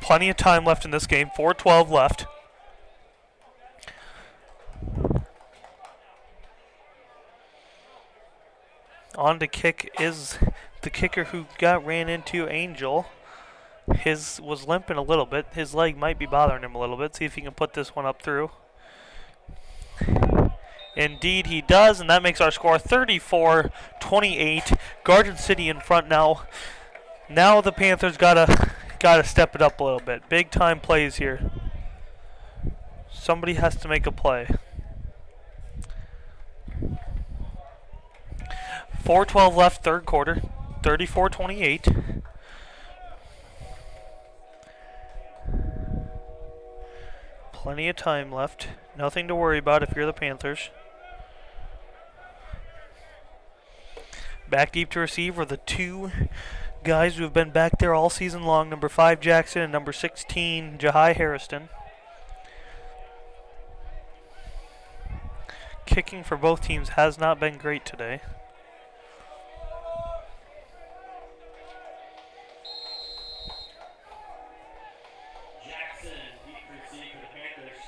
Plenty of time left in this game. 4:12 left. On to kick is the kicker who ran into Angel. His was limping a little bit. His leg might be bothering him a little bit. See if he can put this one up through. Indeed he does, and that makes our score 34-28. Garden City in front now. Now the Panthers gotta step it up a little bit. Big time plays here. Somebody has to make a play. 4:12 left, third quarter. 34-28. Plenty of time left. Nothing to worry about if you're the Panthers. Back deep to receive are the two guys who have been back there all season long. Number 5, Jackson, and number 16, Jahai Harrison. Kicking for both teams has not been great today. Jackson, deep receive for the Panthers.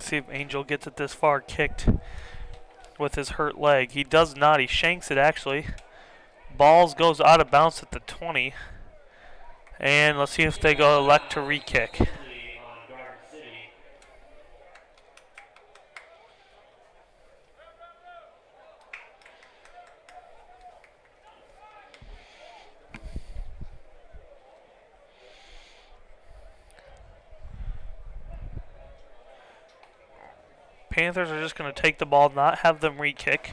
See if Angel gets it this far kicked with his hurt leg. He does not. He shanks it actually. Balls goes out of bounds at the 20. And let's see if they go elect to re-kick. On Garden City. Panthers are just going to take the ball, not have them re-kick.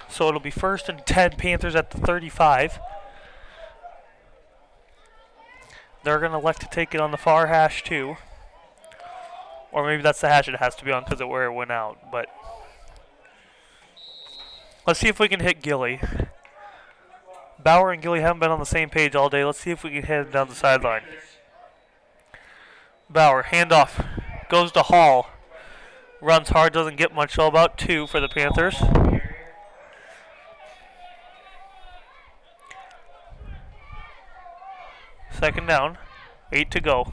So it'll be 1st and 10, Panthers at the 35. They're going to elect to take it on the far hash too. Or maybe that's the hash it has to be on because of where it went out. But let's see if we can hit Gilly. Bauer and Gilly haven't been on the same page all day. Let's see if we can hit him down the sideline. Bauer, handoff. Goes to Hall. Runs hard, doesn't get much, so about 2 for the Panthers. Second down, 8 to go.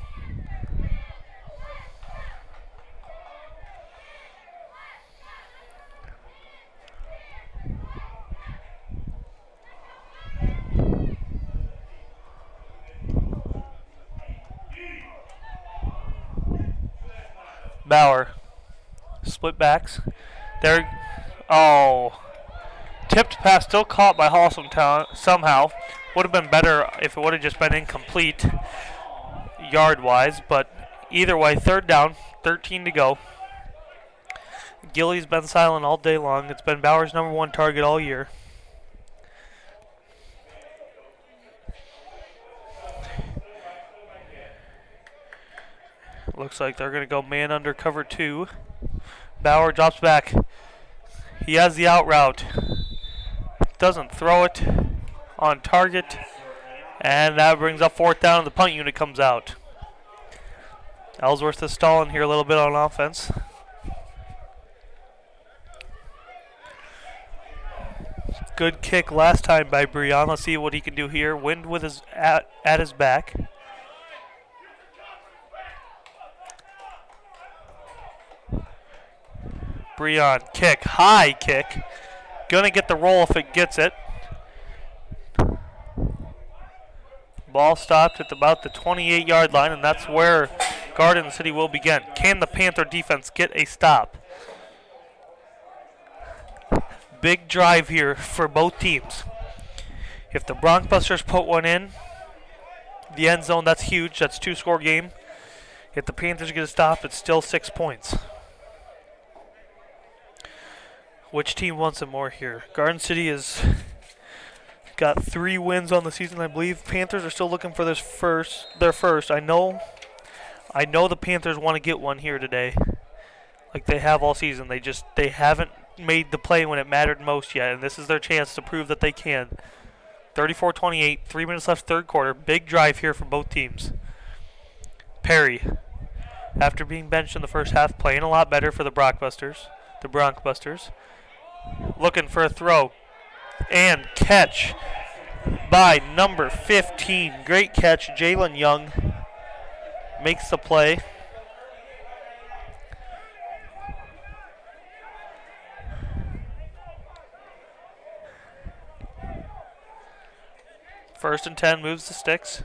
Bauer. Split backs. There. Oh. Tipped pass, still caught by Hall somehow. Would have been better if it would have just been incomplete yard-wise. But either way, third down, 13 to go. Gilly's been silent all day long. It's been Bauer's number 1 target all year. Looks like they're going to go man under cover 2. Bauer drops back. He has the out route. Doesn't throw it on target. And that brings up 4th down and the punt unit comes out. Ellsworth is stalling here a little bit on offense. Good kick last time by Breon. Let's see what he can do here. Wind with his at his back. Breon, kick, high kick. Gonna get the roll if it gets it. Ball stopped at about the 28-yard line, and that's where Garden City will begin. Can the Panther defense get a stop? Big drive here for both teams. If the Broncbusters put one in the end zone, that's huge. That's 2-score game. If the Panthers get a stop, it's still 6 points. Which team wants it more here? Garden City has got 3 wins on the season, I believe. Panthers are still looking for their first. I know I know the Panthers want to get one here today, like they have all season. They haven't made the play when it mattered most yet, and this is their chance to prove that they can. 34-28, 3 minutes left, third quarter. Big drive here for both teams. Perry, after being benched in the first half, playing a lot better for the Broncbusters. Looking for a throw and catch by number 15. Great catch. Jalen Young makes the play. First and 10, moves the sticks.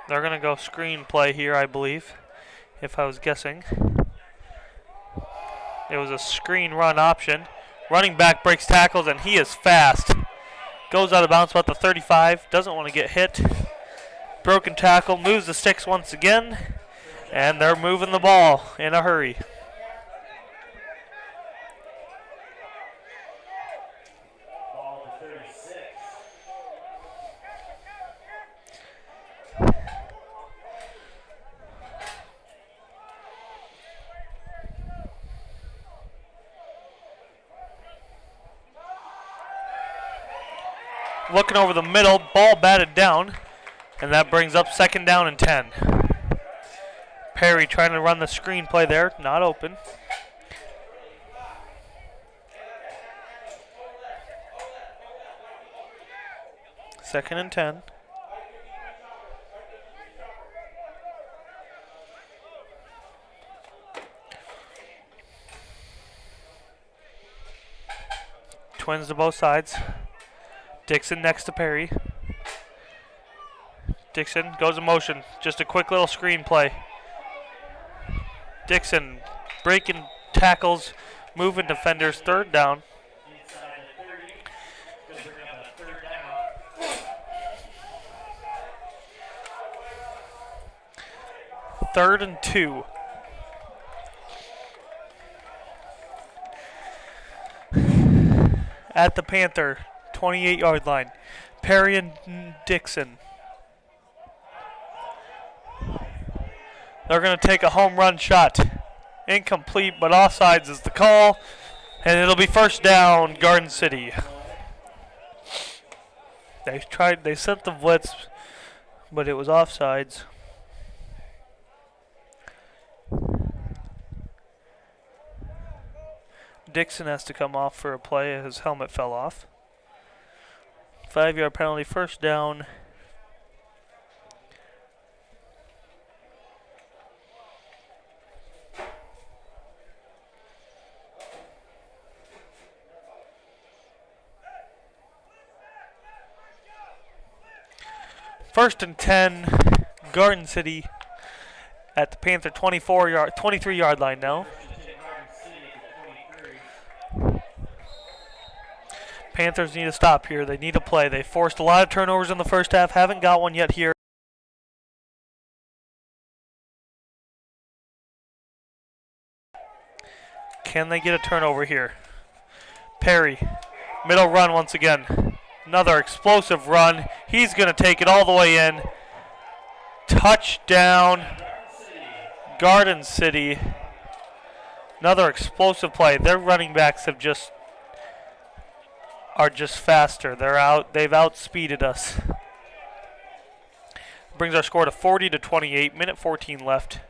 They're going to go screen play here, I believe, if I was guessing. It was a screen run option. Running back breaks tackles, and he is fast. Goes out of bounds about the 35. Doesn't want to get hit. Broken tackle. Moves the sticks once again. And they're moving the ball in a hurry. Looking over the middle, ball batted down, and that brings up second down and 10. Perry trying to run the screen play there, not open. Second and 10. Twins to both sides. Dixon next to Perry. Dixon goes in motion. Just a quick little screen play. Dixon breaking tackles, moving defenders, third down. Third and 2. At the Panther 28-yard line. Perry and Dixon. They're going to take a home run shot. Incomplete, but offsides is the call. And it'll be first down, Garden City. They sent the blitz, but it was offsides. Dixon has to come off for a play. His helmet fell off. 5-yard penalty, first down. First and 10, Garden City at the Panther 23-yard line now. Panthers need to stop here. They need to play. They forced a lot of turnovers in the first half. Haven't got one yet here. Can they get a turnover here? Perry, middle run once again. Another explosive run. He's going to take it all the way in. Touchdown, Garden City. Another explosive play. Their running backs are just faster. They've outspeeded us. Brings our score to 40-28. Minute 14 left.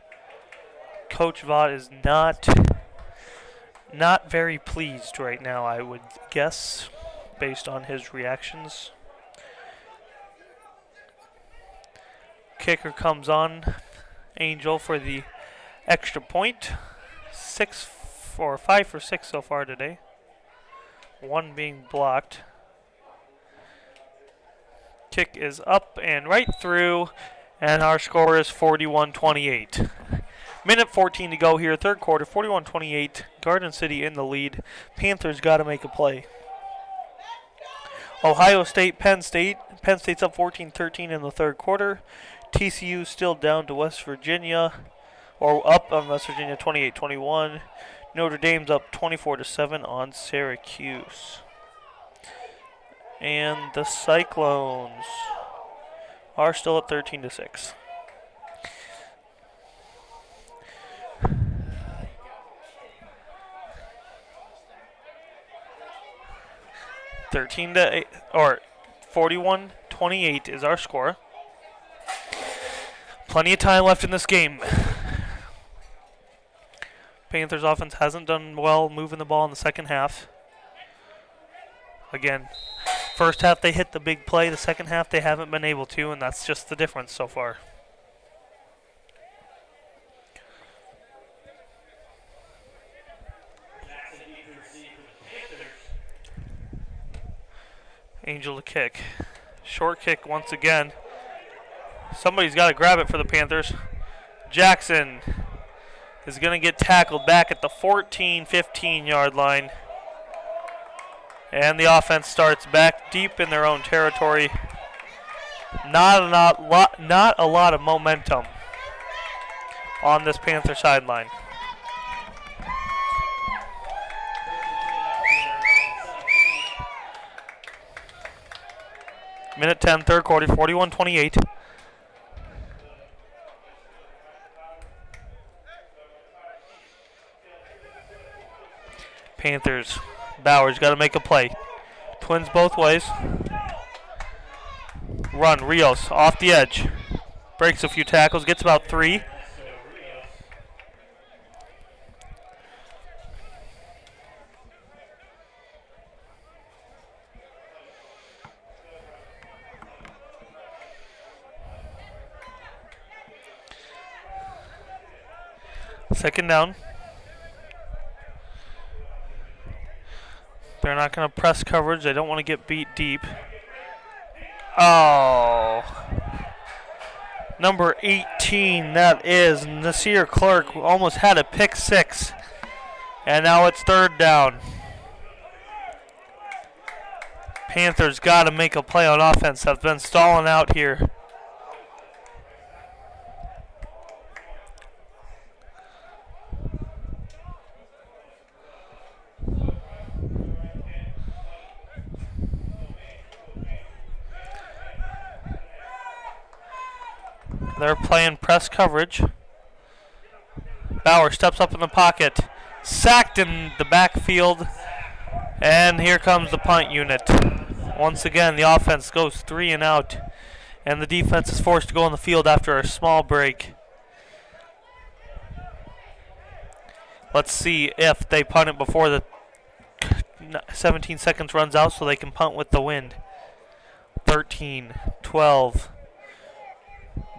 Coach Vaught is not very pleased right now, I would guess, based on his reactions. Kicker comes on. Angel for the extra point. 5 for 6 so far today. One being blocked. Kick is up and right through, and our score is 41-28. Minute 14 to go here, third quarter, 41-28. Garden City in the lead. Panthers got to make a play. Ohio State, Penn State. Penn State's up 14-13 in the third quarter. TCU still down to West Virginia, or up on West Virginia 28-21. Notre Dame's up 24-7 on Syracuse. And the Cyclones are still at 13-6. Or 41-28 is our score. Plenty of time left in this game. Panthers offense hasn't done well moving the ball in the second half. Again, first half they hit the big play, the second half they haven't been able to, and that's just the difference so far. Angel to kick. Short kick once again. Somebody's got to grab it for the Panthers. Jackson is going to get tackled back at the 14-15 yard line. And the offense starts back deep in their own territory. Not a lot of momentum on this Panther sideline. Minute 10, third quarter, 41-28. Panthers. Bowers got to make a play. Twins both ways. Run. Rios off the edge. Breaks a few tackles. Gets about 3. Second down. They're not going to press coverage. They don't want to get beat deep. Oh. Number 18, that is Nasir Clark, almost had a pick 6. And now it's third down. Panthers got to make a play on offense. Have been stalling out here. They're playing press coverage. Bauer steps up in the pocket. Sacked in the backfield. And here comes the punt unit. Once again, the offense goes 3 and out. And the defense is forced to go on the field after a small break. Let's see if they punt it before the 17 seconds runs out so they can punt with the wind. 13, 12.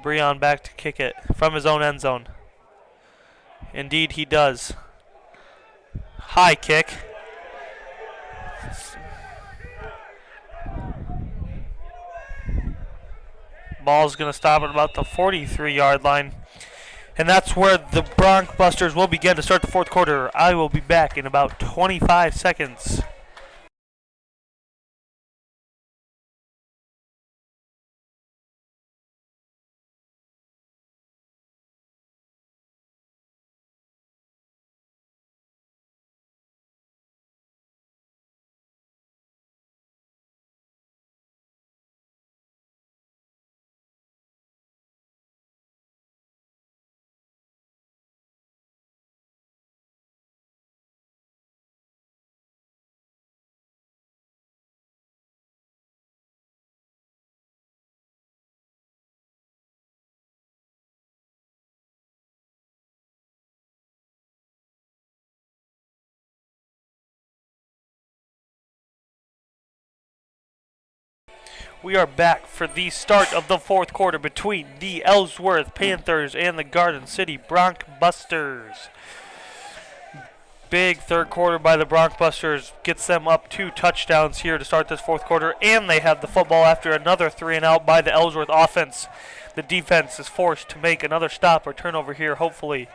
Breon back to kick it from his own end zone. Indeed, he does. High kick. Ball's going to stop at about the 43-yard line. And that's where the Broncbusters will begin to start the fourth quarter. I will be back in about 25 seconds. We are back for the start of the fourth quarter between the Ellsworth Panthers and the Garden City Broncbusters. Big third quarter by the Broncbusters gets them up 2 touchdowns here to start this fourth quarter, and they have the football after another 3 and out by the Ellsworth offense. The defense is forced to make another stop or turnover here, hopefully,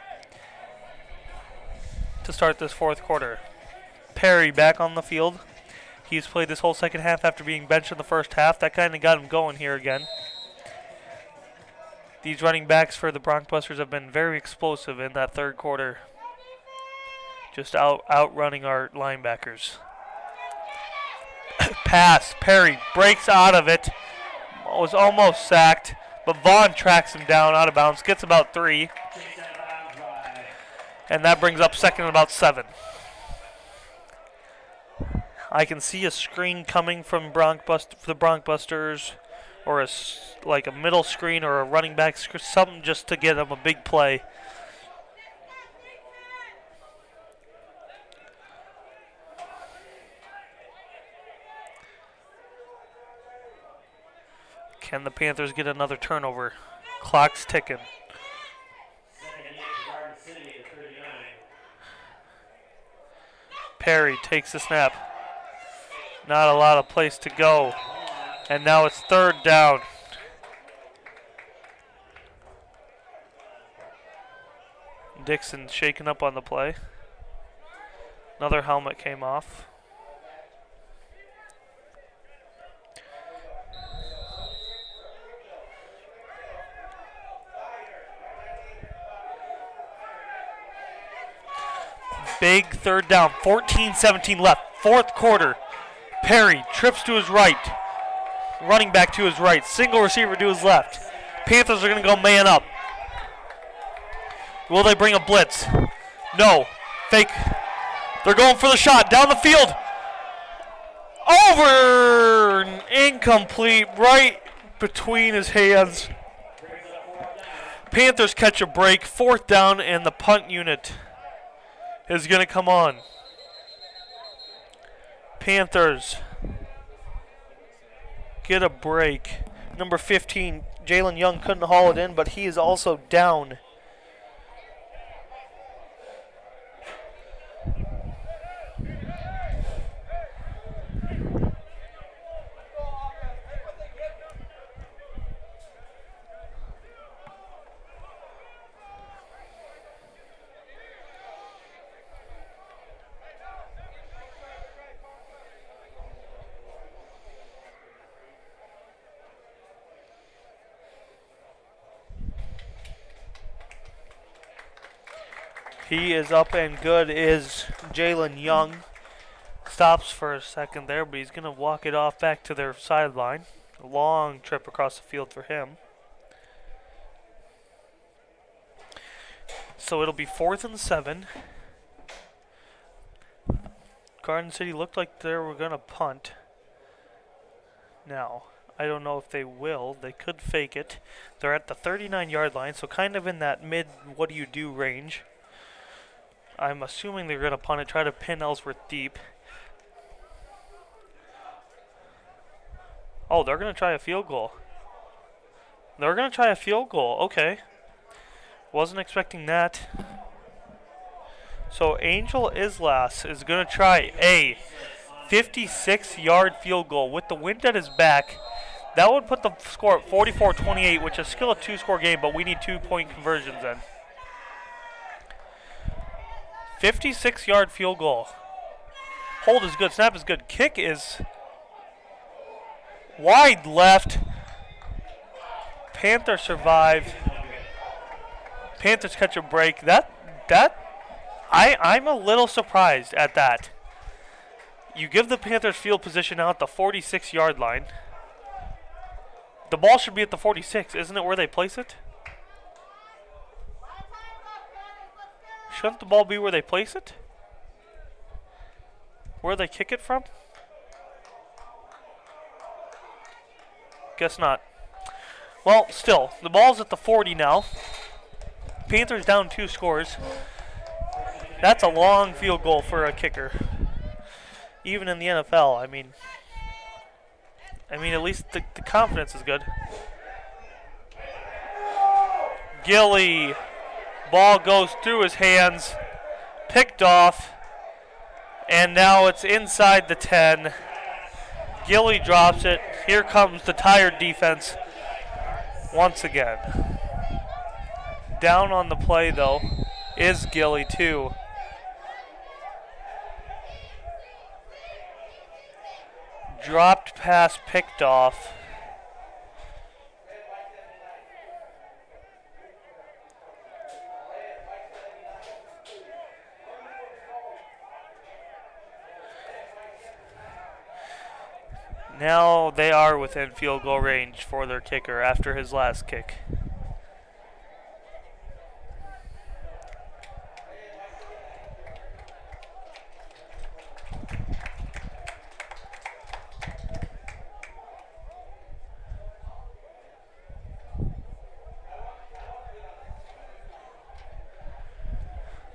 to start this fourth quarter. Perry back on the field. He's played this whole second half after being benched in the first half. That kind of got him going here again. These running backs for the Broncbusters have been very explosive in that third quarter. Just outrunning our linebackers. pass. Perry breaks out of it. Was almost sacked, but Vaughn tracks him down out of bounds. Gets about 3. And that brings up second and about 7. I can see a screen coming from the Broncbusters, or like a middle screen or a running back screen, something just to get them a big play. Can the Panthers get another turnover? Clock's ticking. Perry takes the snap. Not a lot of place to go. And now it's third down. Dixon shaking up on the play. Another helmet came off. Big third down. 14-17 left. Fourth quarter. Perry trips to his right. Running back to his right. Single receiver to his left. Panthers are going to go man up. Will they bring a blitz? No. Fake. They're going for the shot. Down the field. Over. Incomplete. Right between his hands. Panthers catch a break. Fourth down, and the punt unit is going to come on. Panthers get a break. Number 15, Jalen Young couldn't haul it in, but he is also down. He is up and good is Jalen Young. Stops for a second there, but he's going to walk it off back to their sideline. A long trip across the field for him. So it'll be 4th and 7. Garden City looked like they were going to punt. Now, I don't know if they will. They could fake it. They're at the 39-yard line, so kind of in that mid what do you do range. I'm assuming they're going to punt it, try to pin Ellsworth deep. Oh, they're going to try a field goal. They're going to try a field goal. Okay. Wasn't expecting that. So Angel Islas is going to try a 56-yard field goal with the wind at his back. That would put the score at 44-28, which is still a 2-score game, but we need 2-point conversions in. 56-yard field goal. Hold is good. Snap is good. Kick is wide left. Panthers survive. Panthers catch a break. I'm a little surprised at that. You give the Panthers field position out at the 46-yard line. The ball should be at the 46. Isn't it where they place it? Shouldn't the ball be where they place it? Where they kick it from? Guess not. Well, still, the ball's at the 40 now. Panthers down 2 scores. That's a long field goal for a kicker. Even in the NFL, I mean at least the confidence is good. Gilly. Ball goes through his hands. Picked off. And now it's inside the 10. Gilly drops it. Here comes the tired defense once again. Down on the play, though, is Gilly, too. Dropped pass, picked off. Now they are within field goal range for their kicker after his last kick.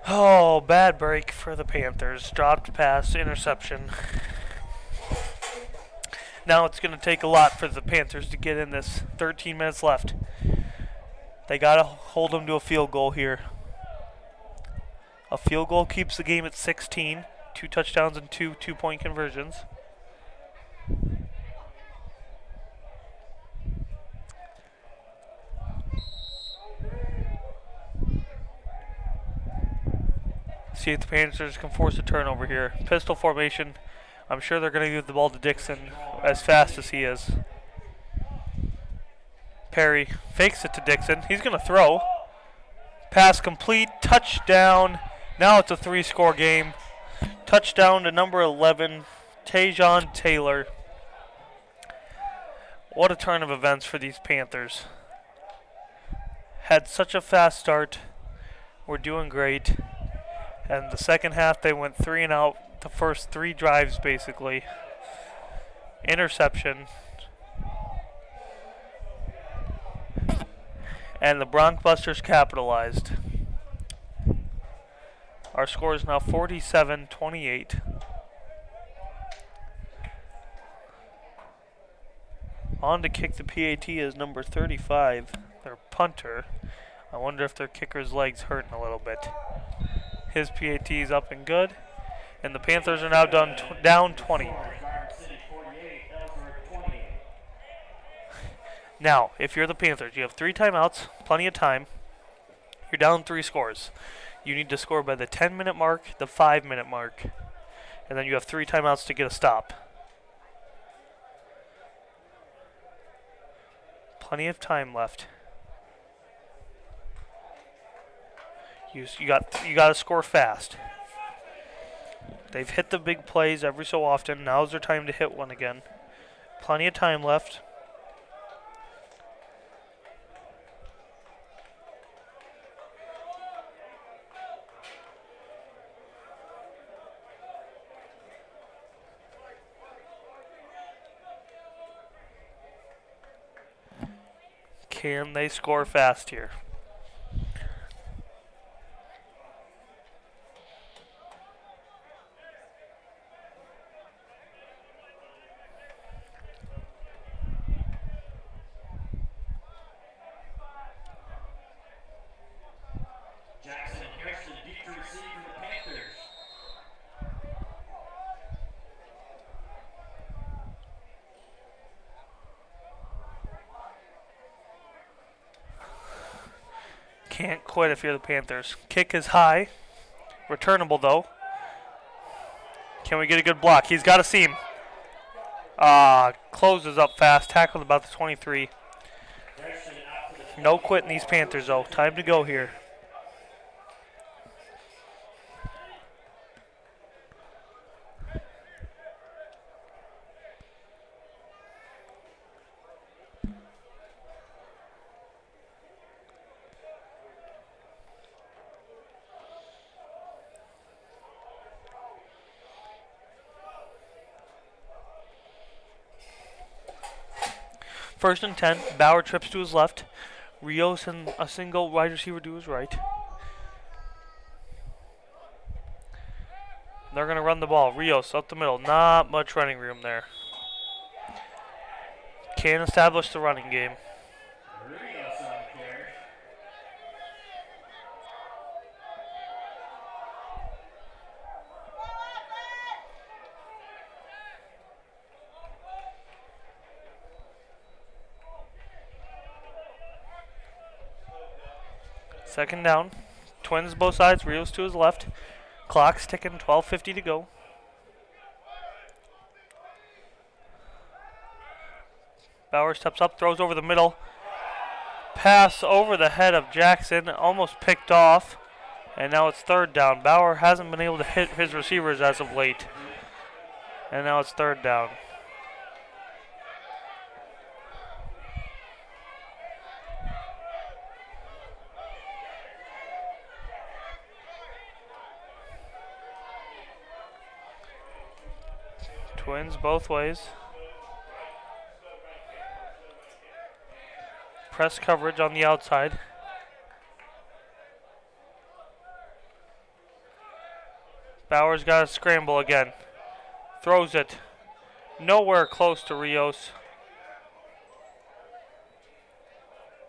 Oh, bad break for the Panthers. Dropped pass, interception. Now it's going to take a lot for the Panthers to get in this. 13 minutes left. They got to hold them to a field goal here. A field goal keeps the game at 16. 2 touchdowns and 2 two-point conversions. See if the Panthers can force a turnover here. Pistol formation. I'm sure they're going to give the ball to Dixon as fast as he is. Perry fakes it to Dixon. He's going to throw. Pass complete. Touchdown. Now it's a 3-score game. Touchdown to number 11, Tajon Taylor. What a turn of events for these Panthers. Had such a fast start. We're doing great. And the second half, they went 3 and out. The first 3 drives, basically. Interception. And the Broncbusters capitalized. Our score is now 47-28. On to kick the PAT is number 35, their punter. I wonder if their kicker's leg's hurting a little bit. His PAT is up and good. And the Panthers are now down 20. Now, if you're the Panthers, you have 3 timeouts, plenty of time. You're down 3 scores. You need to score by the 10-minute mark, the 5-minute mark, and then you have 3 timeouts to get a stop. Plenty of time left. You got to score fast. They've hit the big plays every so often. Now's their time to hit one again. Plenty of time left. Can they score fast here? Can't quit if you're the Panthers. Kick is high. Returnable, though. Can we get a good block? He's got a seam. Closes up fast. Tackled about the 23. No quitting these Panthers, though. Time to go here. First and 10. Bauer trips to his left. Rios and a single wide receiver to his right. They're going to run the ball. Rios up the middle. Not much running room there. Can't establish the running game. Second down. Twins both sides. Rios to his left. Clock's ticking. 12:50 to go. Bauer steps up, throws over the middle. Pass over the head of Jackson. Almost picked off. And now it's third down. Bauer hasn't been able to hit his receivers as of late. And now it's third down. Twins both ways. Press coverage on the outside. Bauer's got to scramble again. Throws it. Nowhere close to Rios.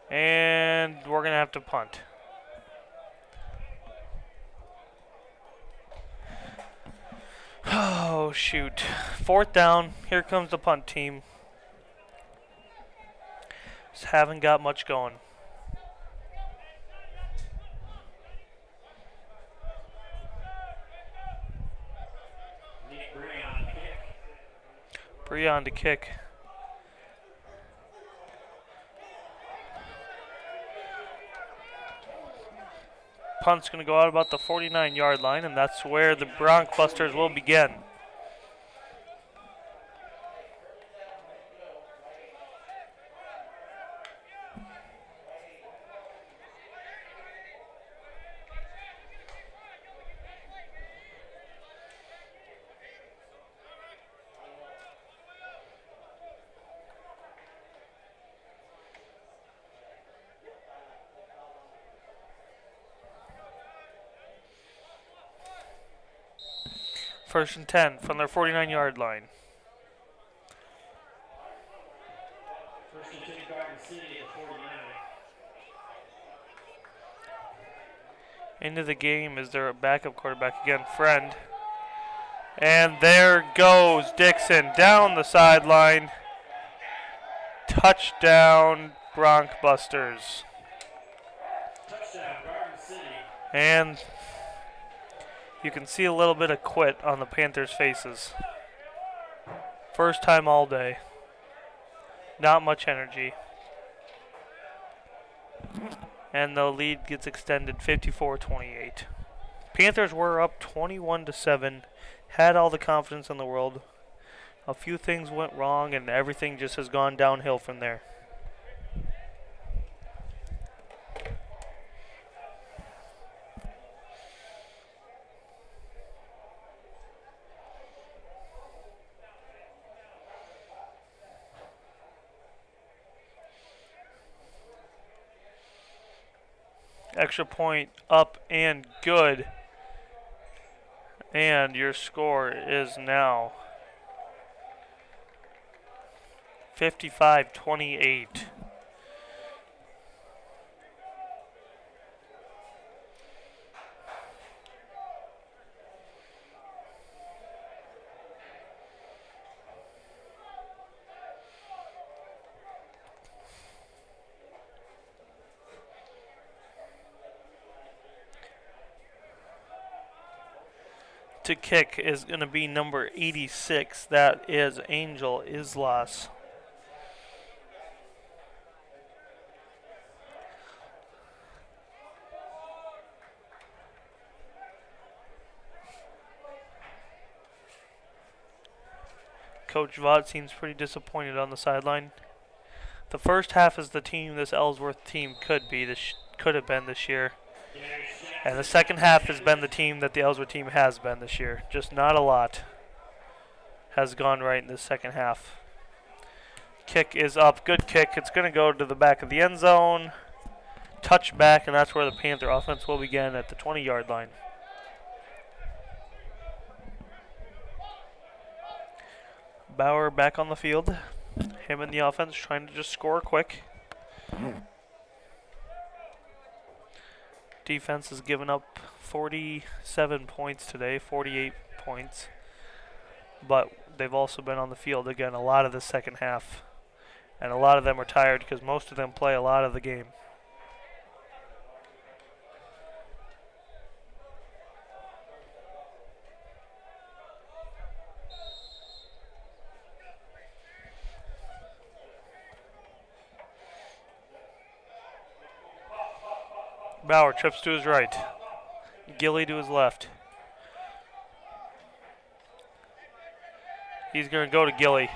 And we're going to have to punt. Oh, shoot. 4th down. Here comes the punt team. Just haven't got much going. Breon to kick. Punt's going to go out about the 49-yard line, and that's where the Broncbusters will begin. First and 10 from their 49-yard line. First and 10, Garden City at 49. Into the game is their backup quarterback again, Friend. And there goes Dixon down the sideline. Touchdown, Broncbusters. Touchdown, Garden City. And you can see a little bit of quit on the Panthers' faces. First time all day. Not much energy. And the lead gets extended 54-28. Panthers were up 21-7. Had all the confidence in the world. A few things went wrong and everything just has gone downhill from there. Extra point up and good. And your score is now 55-28. To kick is going to be number 86. That is Angel Islas. Coach Vaught seems pretty disappointed on the sideline. The first half is the team this Ellsworth team could have been this year. And the second half has been the team that the Ellsworth team has been this year. Just not a lot has gone right in this second half. Kick is up. Good kick. It's going to go to the back of the end zone. Touchback, and that's where the Panther offense will begin at the 20-yard line. Bauer back on the field. Him and the offense trying to just score quick. Defense has given up 47 points today, 48 points. But they've also been on the field again a lot of the second half. And a lot of them are tired because most of them play a lot of the game. Bauer trips to his right. Gilly to his left. He's going to go to Gilly.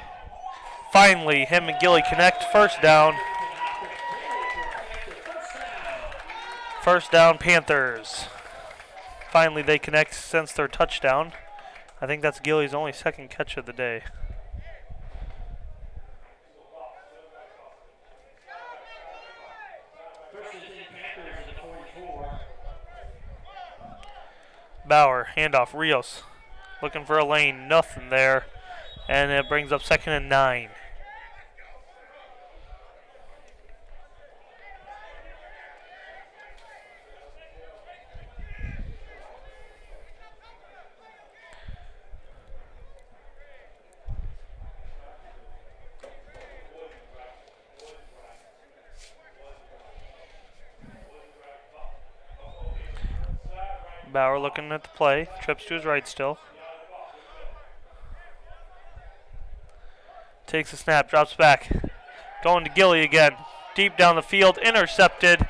Finally, him and Gilly connect. First down. First down, Panthers. Finally, they connect since their touchdown. I think that's Gilly's only second catch of the day. Bauer, handoff, Rios. Looking for a lane, nothing there. And it brings up 2nd and 9. Bauer looking at the play, trips to his right still. Takes a snap, drops back. Going to Gilly again. Deep down the field, intercepted.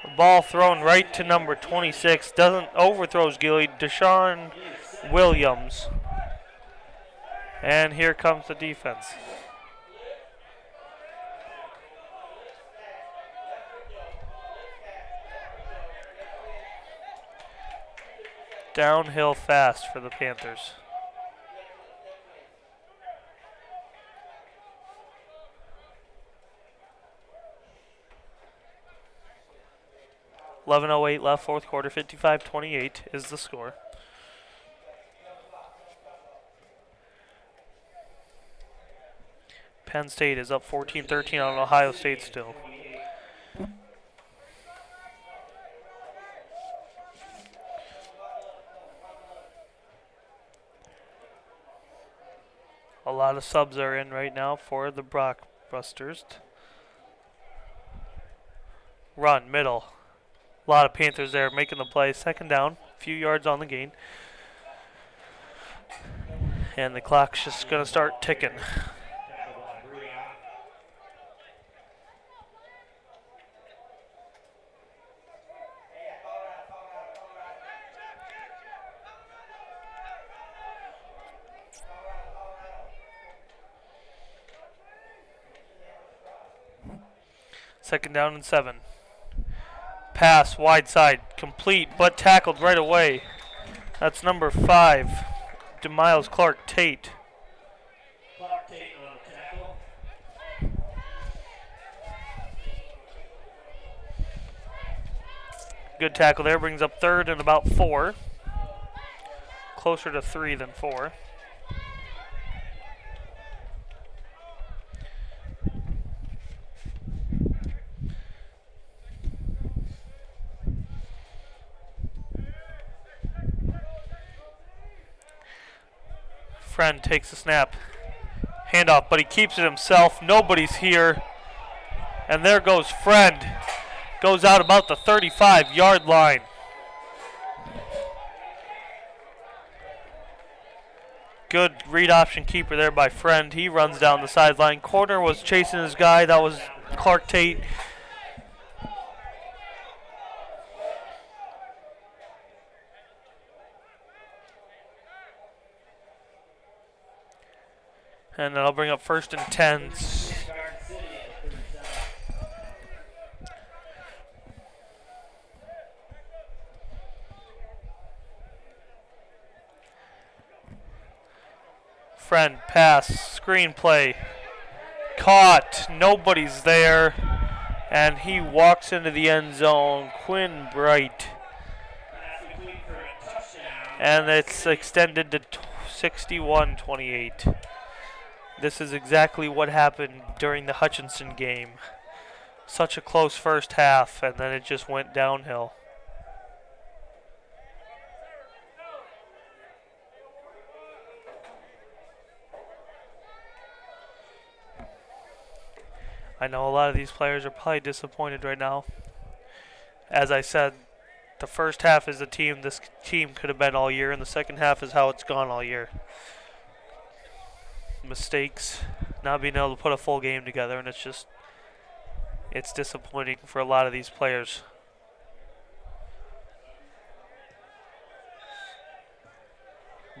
The ball thrown right to number 26. Overthrows Gilly. Deshaun Williams. And here comes the defense. Downhill fast for the Panthers. .11:08 left, fourth quarter, 55-28 is the score. Penn State is up 14-13 on Ohio State still. A lot of subs are in right now for the Broncbusters. Run, middle. A lot of Panthers there making the play. 2nd down, a few yards on the gain. And the clock's just going to start ticking. Second down and 7. Pass, wide side, complete, but tackled right away. That's number 5, DeMiles Clark Tate. Good tackle there, brings up 3rd and about 4. Closer to 3 than 4. Friend takes the snap. Handoff, but he keeps it himself. Nobody's here. And there goes Friend. Goes out about the 35-yard line. Good read option keeper there by Friend. He runs down the sideline. Corner was chasing his guy. That was Clark Tate. And that'll bring up 1st and 10. Friend, pass, screen play. Caught, nobody's there. And he walks into the end zone. Quinn Bright. And it's extended to 61-28. This is exactly what happened during the Hutchinson game. Such a close first half, and then it just went downhill. I know a lot of these players are probably disappointed right now. As I said, the first half is the team this team could have been all year, and the second half is how it's gone all year. Mistakes, not being able to put a full game together, and it's disappointing for a lot of these players.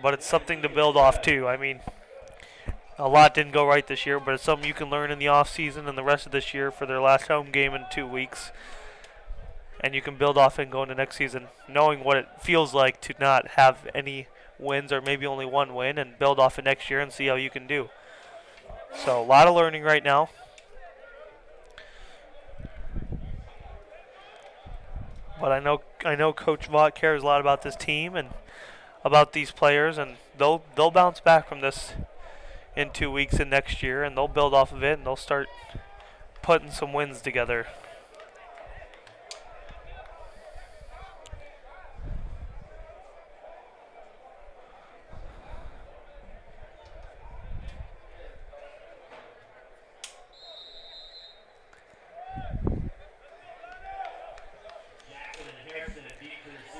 But it's something to build off too. I mean, a lot didn't go right this year, but it's something you can learn in the off season and the rest of this year for their last home game in 2 weeks. And you can build off and go into next season, knowing what it feels like to not have any wins or maybe only 1 win and build off it next year and see how you can do. So a lot of learning right now. But I know Coach Vaught cares a lot about this team and about these players, and they'll bounce back from this in 2 weeks and next year, and they'll build off of it and they'll start putting some wins together.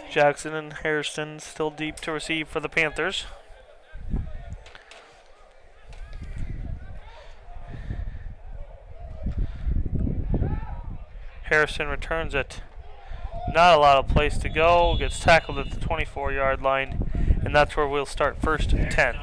Jackson and Harrison still deep to receive for the Panthers. Harrison returns it. Not a lot of place to go. Gets tackled at the 24-yard line, and that's where we'll start 1st and 10.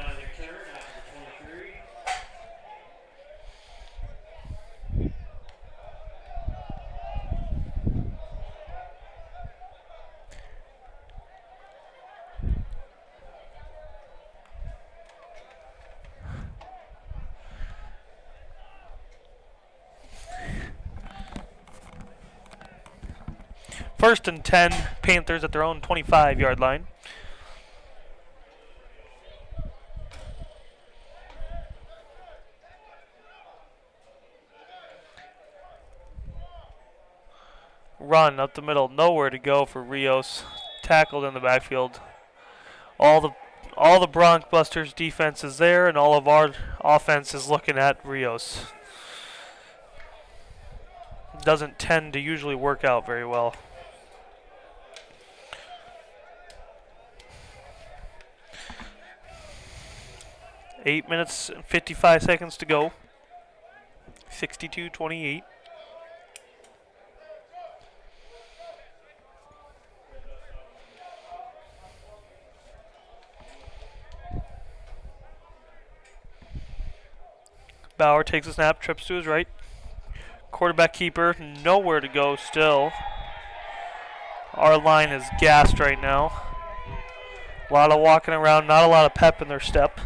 First and 10, Panthers at their own 25-yard line. Run up the middle, nowhere to go for Rios. Tackled in the backfield. All the Broncbusters defense is there, and all of our offense is looking at Rios. Doesn't tend to usually work out very well. Eight minutes and 55 seconds to go. 62-28. Bauer takes a snap, trips to his right. Quarterback keeper, nowhere to go still. Our line is gassed right now. A lot of walking around, not a lot of pep in their step.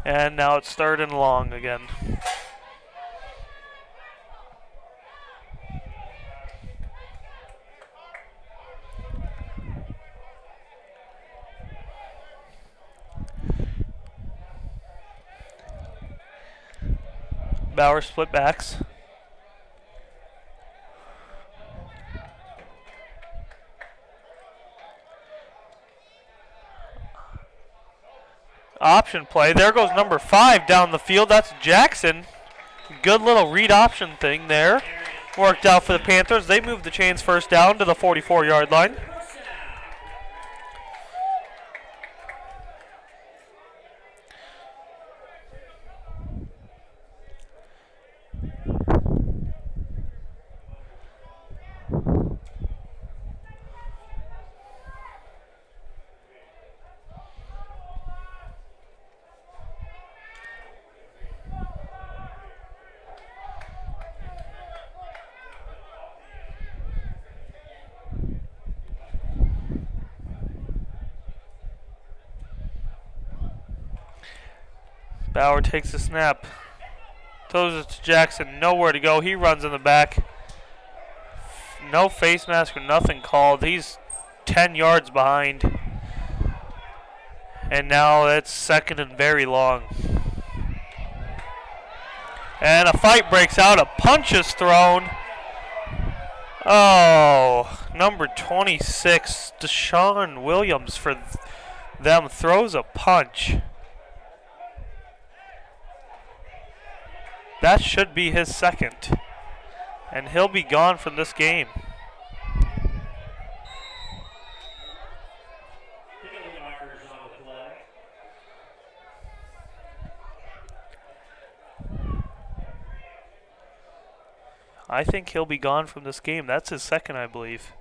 And now it's 3rd and long again. Bauer split backs. Option play. There goes number 5 down the field. That's Jackson. Good little read option thing there. Worked out for the Panthers. They moved the chains 1st down to the 44-yard line. Bauer takes the snap. Throws it to Jackson. Nowhere to go. He runs in the back. No face mask or nothing called. He's 10 yards behind. And now it's 2nd and very long. And a fight breaks out. A punch is thrown. Oh, number 26, Deshaun Williams for them throws a punch. That should be his 2nd. And he'll be gone from this game. I think he'll be gone from this game. That's his 2nd, I believe.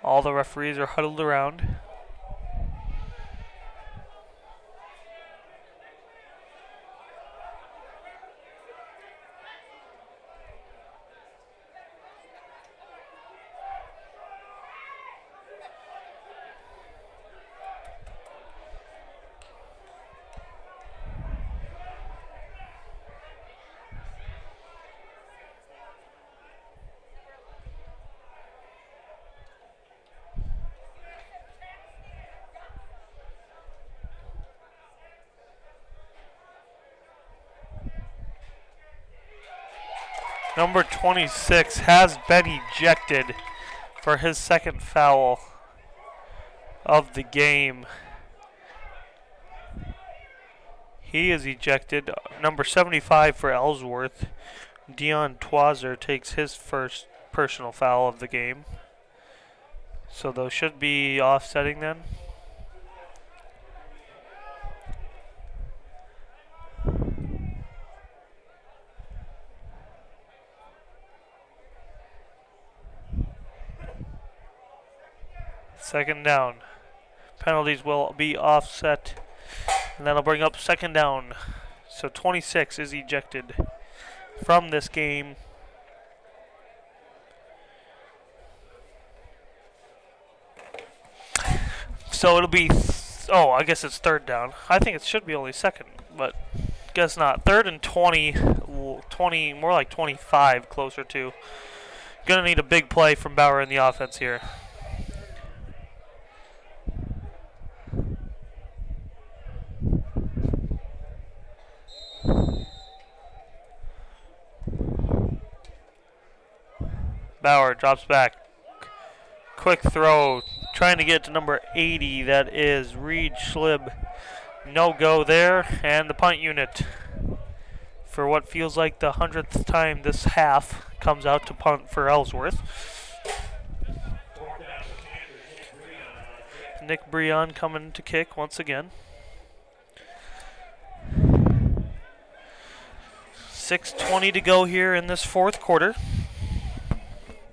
All the referees are huddled around. Number 26 has been ejected for his second foul of the game. He is ejected. Number 75 for Ellsworth, Dion Twazer, takes his first personal foul of the game. So those should be offsetting then. Second down. Penalties will be offset, and that'll bring up second down. So 26 is ejected from this game. So it'll be, I guess it's third down. I think it should be only second, but guess not. Third and 20, more like 25, closer to. Gonna need a big play from Bauer in the offense here. Bauer drops back. Quick throw. Trying to get to number 80. That is Reed Schlib. No go there. And the punt unit, for what feels like the 100th time this half, comes out to punt for Ellsworth. Nick Breon coming to kick once again. 6:20 to go here in this fourth quarter.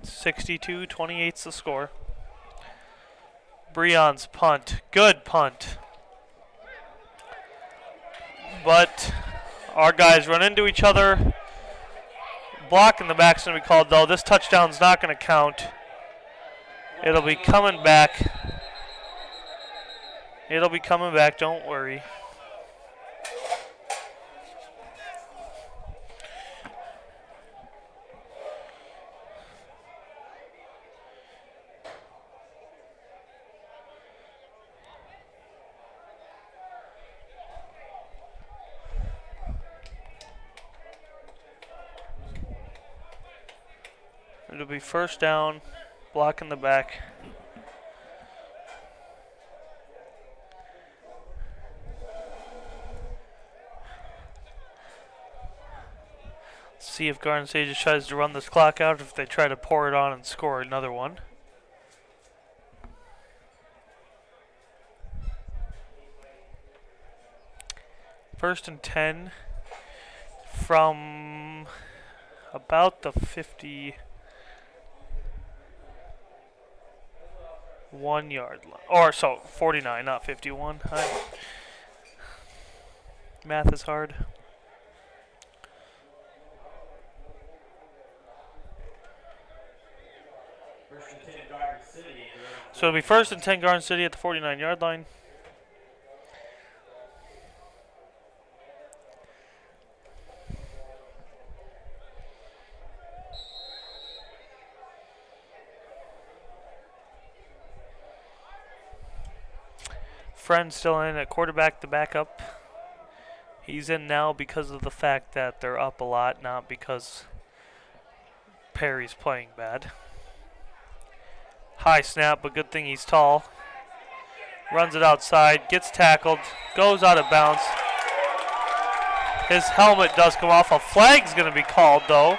62-28's the score. Breon's punt. Good punt. But our guys run into each other. Block in the back's going to be called, though. This touchdown's not going to count. It'll be coming back. It'll be coming back, don't worry. It'll be first down, block in the back. See if Garden State just tries to run this clock out, if they try to pour it on and score another one. First and 10 from about the 51-yard line. Or, so, 49, not 51. Math is hard. So it'll be first and 10 Garden City at the 49-yard line. Friend still in at quarterback, the backup. He's in now because of the fact that they're up a lot, not because Perry's playing bad. High snap, but good thing he's tall. Runs it outside, gets tackled, goes out of bounds. His helmet does come off. A flag's going to be called, though.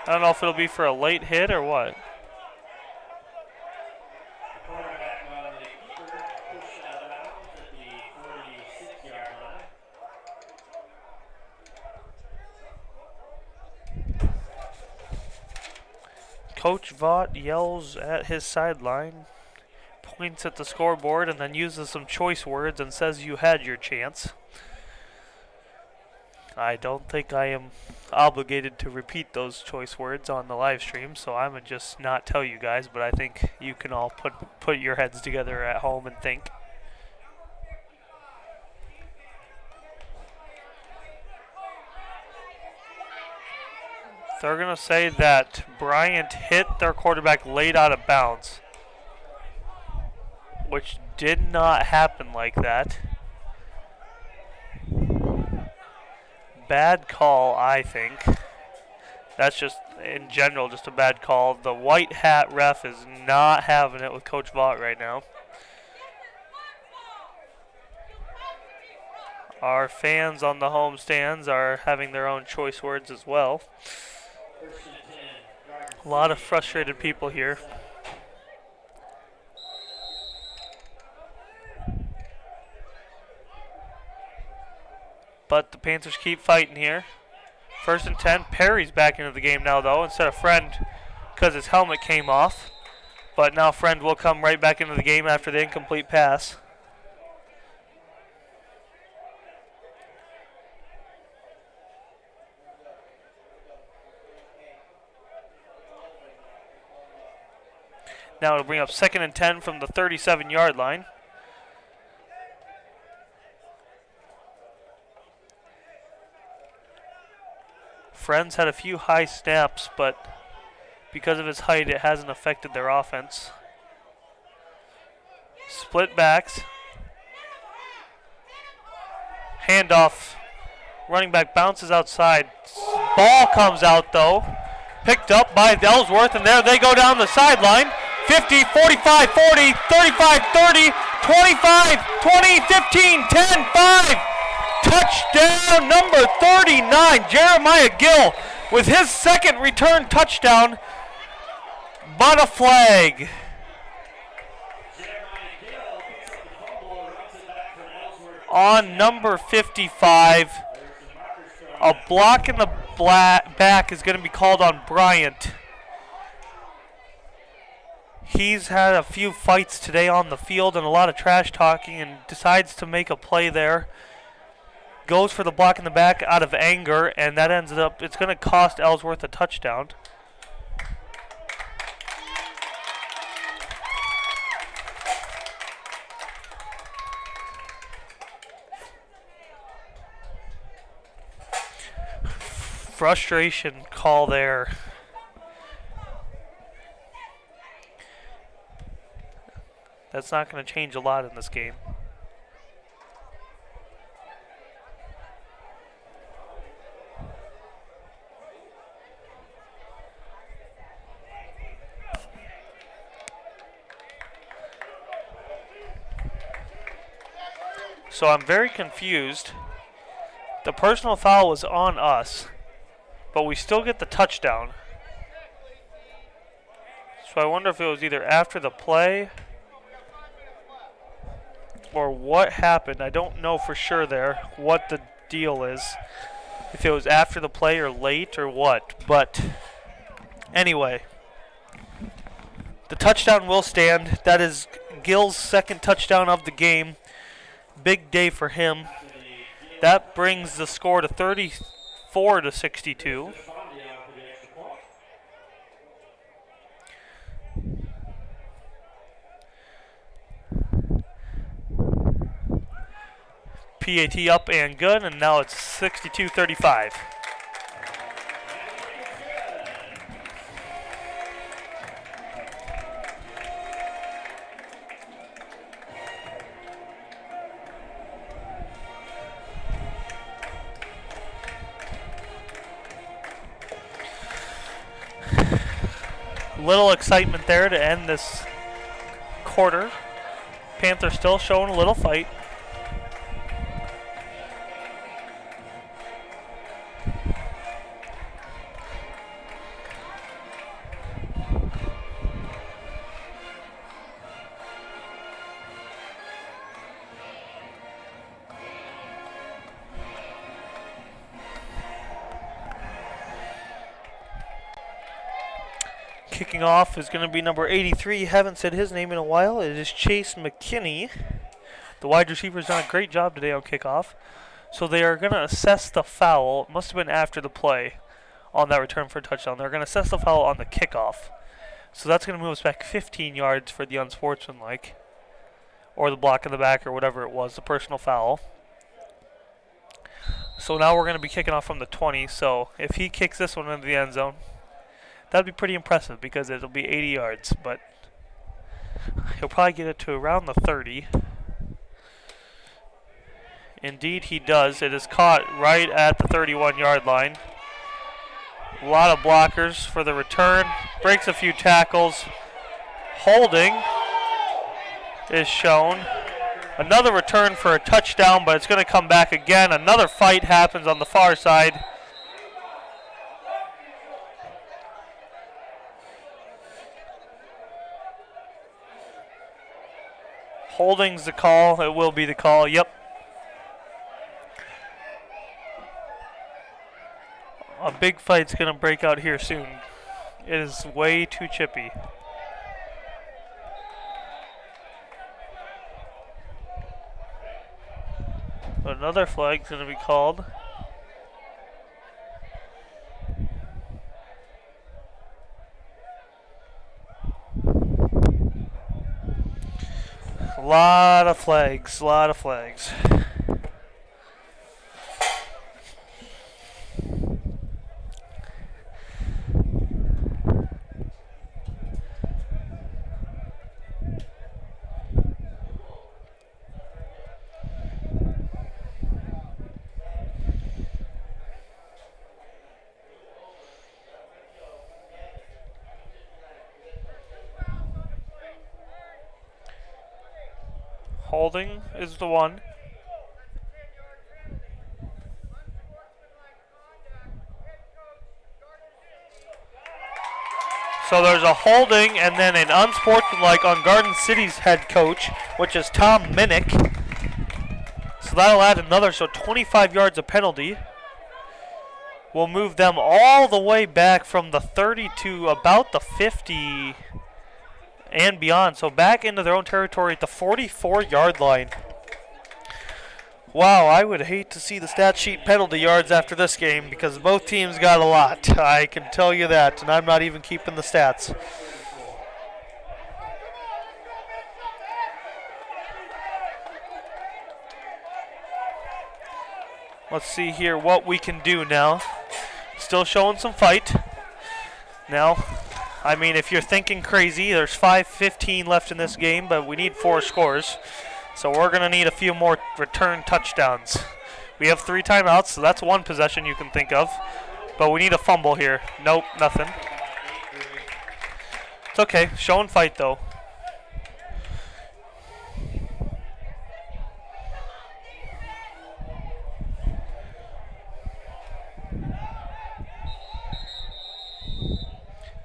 I don't know if it'll be for a late hit or what. Coach Vaught yells at his sideline, points at the scoreboard, and then uses some choice words and says you had your chance. I don't think I am obligated to repeat those choice words on the live stream, so I'm going to just not tell you guys, but I think you can all put your heads together at home and think. They're going to say that Bryant hit their quarterback late out of bounds, which did not happen like that. Bad call, I think. That's just, in general, just a bad call. The white hat ref is not having it with Coach Vaught right now. Our fans on the home stands are having their own choice words as well. A lot of frustrated people here. But the Panthers keep fighting here. 1st and 10. Perry's back into the game now, though, instead of Friend because his helmet came off. But now Friend will come right back into the game after the incomplete pass. Now it'll bring up 2nd and 10 from the 37-yard line. Friends had a few high snaps, but because of his height, it hasn't affected their offense. Split backs. Handoff. Running back bounces outside. Ball comes out, though. Picked up by Ellsworth, and there they go down the sideline. 50, 45, 40, 35, 30, 25, 20, 15, 10, 5. Touchdown number 39, Jeremiah Gill with his 2nd return touchdown, but a flag. On number 55, a block in the back is going to be called on Bryant. He's had a few fights today on the field and a lot of trash talking and decides to make a play there. Goes for the block in the back out of anger, and that ends up, it's going to cost Ellsworth a touchdown. Frustration call there. That's not going to change a lot in this game. So I'm very confused. The personal foul was on us, but we still get the touchdown. So I wonder if it was either after the play or what happened. I don't know for sure there what the deal is. If it was after the play or late or what. But anyway, the touchdown will stand. That is Gill's 2nd touchdown of the game. Big day for him. That brings the score to 34-62. PAT up and good, and now it's 62-35. Little excitement there to end this quarter. Panthers still showing a little fight. Kicking off is going to be number 83. Haven't said his name in a while. It is Chase McKinney. The wide receiver's done a great job today on kickoff. So they are going to assess the foul. It must have been after the play on that return for a touchdown. They're going to assess the foul on the kickoff. So that's going to move us back 15 yards for the unsportsmanlike, or the block in the back, or whatever it was, the personal foul. So now we're going to be kicking off from the 20. So if he kicks this one into the end zone, that'd be pretty impressive because it'll be 80 yards. But he'll probably get it to around the 30. Indeed, he does. It is caught right at the 31-yard line. A lot of blockers for the return. Breaks a few tackles. Holding is shown. Another return for a touchdown, but it's going to come back again. Another fight happens on the far side. Holding's the call. It will be the call. Yep. A big fight's going to break out here soon. It is way too chippy. Another flag's going to be called. A lot of flags, Holding is the one. So there's a holding and then an unsportsmanlike on Garden City's head coach, which is Tom Minnick. So that'll add another, so 25 yards of penalty. We'll move them all the way back from the 30 to about the 50 and beyond. So back into their own territory at the 44-yard line. Wow, I would hate to see the stat sheet penalty yards after this game because both teams got a lot. I can tell you that, and I'm not even keeping the stats. Let's see here what we can do now. Still showing some fight. Now, I mean, if you're thinking crazy, there's 5:15 left in this game, but we need 4 scores. So we're going to need a few more return touchdowns. We have 3 timeouts, so that's one possession you can think of. But we need a fumble here. Nope, nothing. It's okay. Showing fight, though.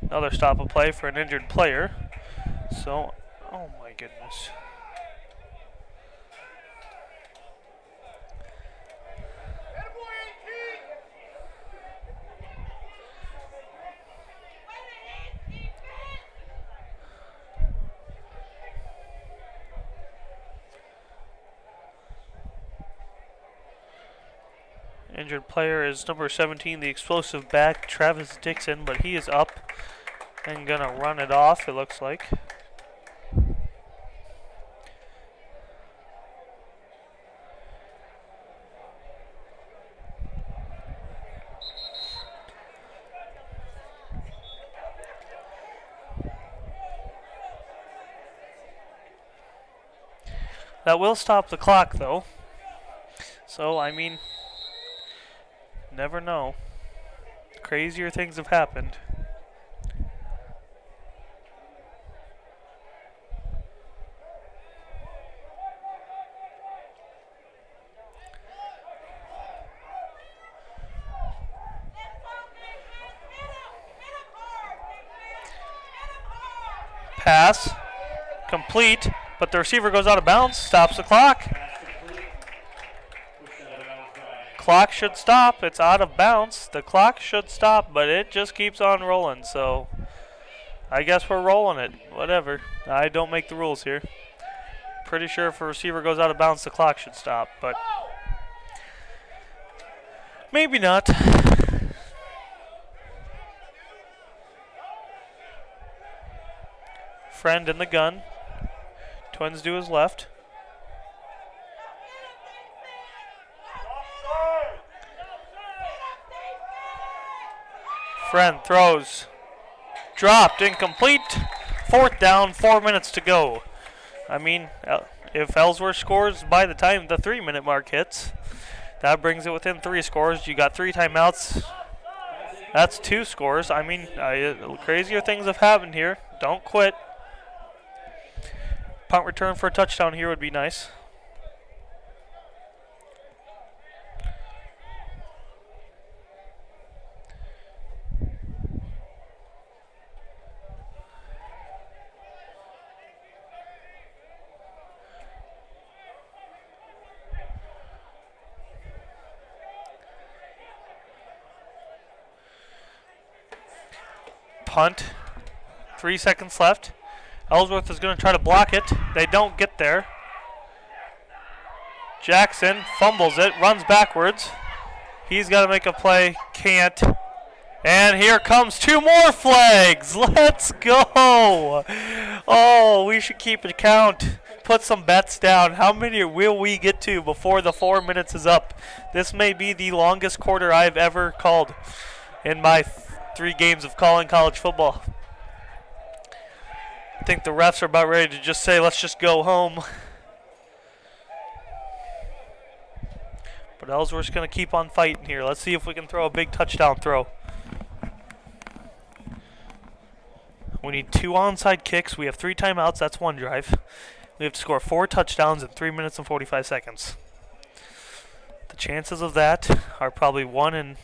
Another stop of play for an injured player. So, oh my goodness. Injured player is number 17, the explosive back, Travis Dixon, but he is up and gonna run it off, it looks like. That will stop the clock, though. So, I mean, never know. Crazier things have happened. Pass. Complete. But the receiver goes out of bounds. Stops the clock. Clock should stop. It's out of bounds. The clock should stop, but it just keeps on rolling. So I guess we're rolling it. Whatever. I don't make the rules here. Pretty sure if a receiver goes out of bounds, the clock should stop, but maybe not. Friend in the gun. Twins to his left. Friend throws. Dropped, incomplete. 4th down, 4 minutes to go. I mean, if Ellsworth scores by the time the 3-minute mark hits, that brings it within 3 scores. You got 3 timeouts. That's 2 scores. I mean, crazier things have happened here. Don't quit. Punt return for a touchdown here would be nice. Punt. 3 seconds left. Ellsworth is going to try to block it. They don't get there. Jackson fumbles it, runs backwards. He's got to make a play, can't. And here comes 2 more flags. Let's go. Oh, we should keep a count. Put some bets down. How many will we get to before the 4 minutes is up? This may be the longest quarter I've ever called in my 3 games of calling college football. I think the refs are about ready to just say, let's just go home. But Ellsworth's going to keep on fighting here. Let's see if we can throw a big touchdown throw. We need 2 onside kicks. We have 3 timeouts. That's 1 drive. We have to score 4 touchdowns in 3 minutes and 45 seconds. The chances of that are probably 1 in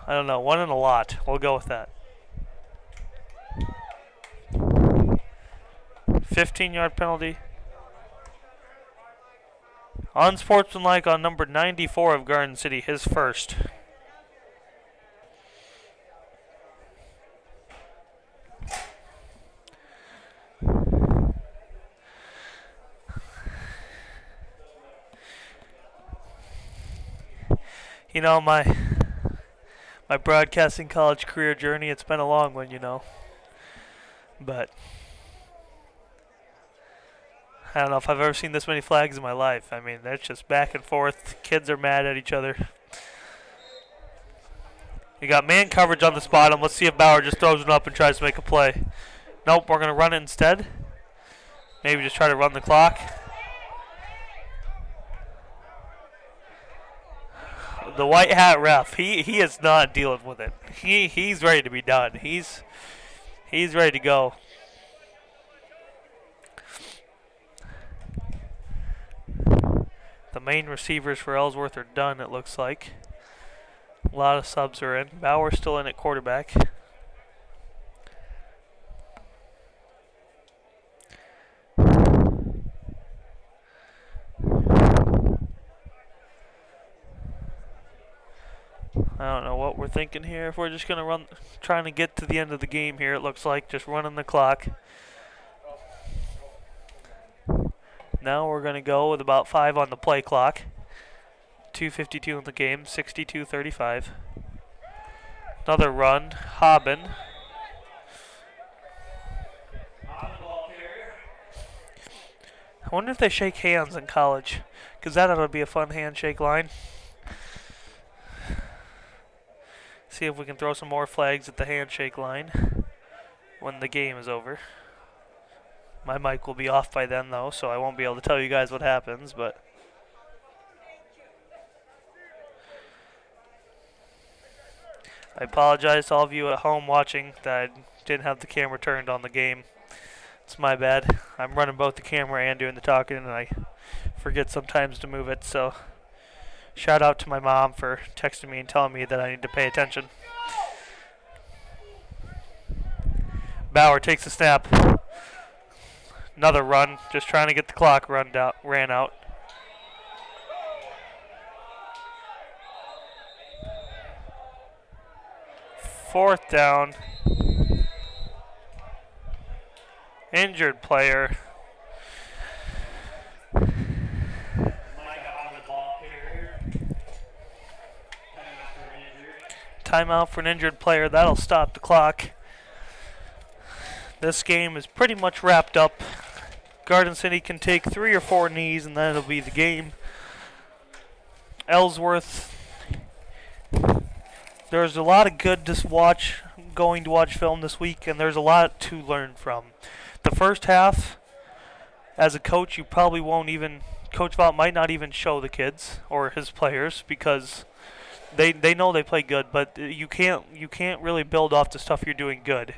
I don't know, 1 in a lot. We'll go with that. 15-yard penalty. Unsportsmanlike on number 94 of Garden City, his first. You know, my broadcasting college career journey, it's been a long one, you know. But I don't know if I've ever seen this many flags in my life. I mean, that's just back and forth. Kids are mad at each other. You got man coverage on this bottom. Let's see if Bauer just throws it up and tries to make a play. Nope, we're going to run it instead. Maybe just try to run the clock. The white hat ref, he is not dealing with it. He's ready to be done. He's ready to go. The main receivers for Ellsworth are done, it looks like. A lot of subs are in. Bauer's still in at quarterback. I don't know what we're thinking here. If we're just going to run, trying to get to the end of the game here, it looks like, just running the clock. Now we're going to go with about 5 on the play clock. 2:52 in the game, 62-35. Another run, Hobbin. I wonder if they shake hands in college, because that ought to be a fun handshake line. See if we can throw some more flags at the handshake line when the game is over. My mic will be off by then, though, so I won't be able to tell you guys what happens, but I apologize to all of you at home watching that I didn't have the camera turned on the game. It's my bad. I'm running both the camera and doing the talking, and I forget sometimes to move it, so shout out to my mom for texting me and telling me that I need to pay attention. Bauer takes a snap. Another run, just trying to get the clock ran out. Fourth down. Injured player. Micah on the ball carrier. Timeout for injury. Timeout for an injured player. That'll stop the clock. This game is pretty much wrapped up. Garden City can take 3 or 4 knees, and then it'll be the game. Ellsworth. There's a lot of good to watch, going to watch film this week, and there's a lot to learn from. The first half, as a coach, you probably won't even, Coach Vaught might not even show the kids or his players because they know they play good, but you can't really build off the stuff you're doing good.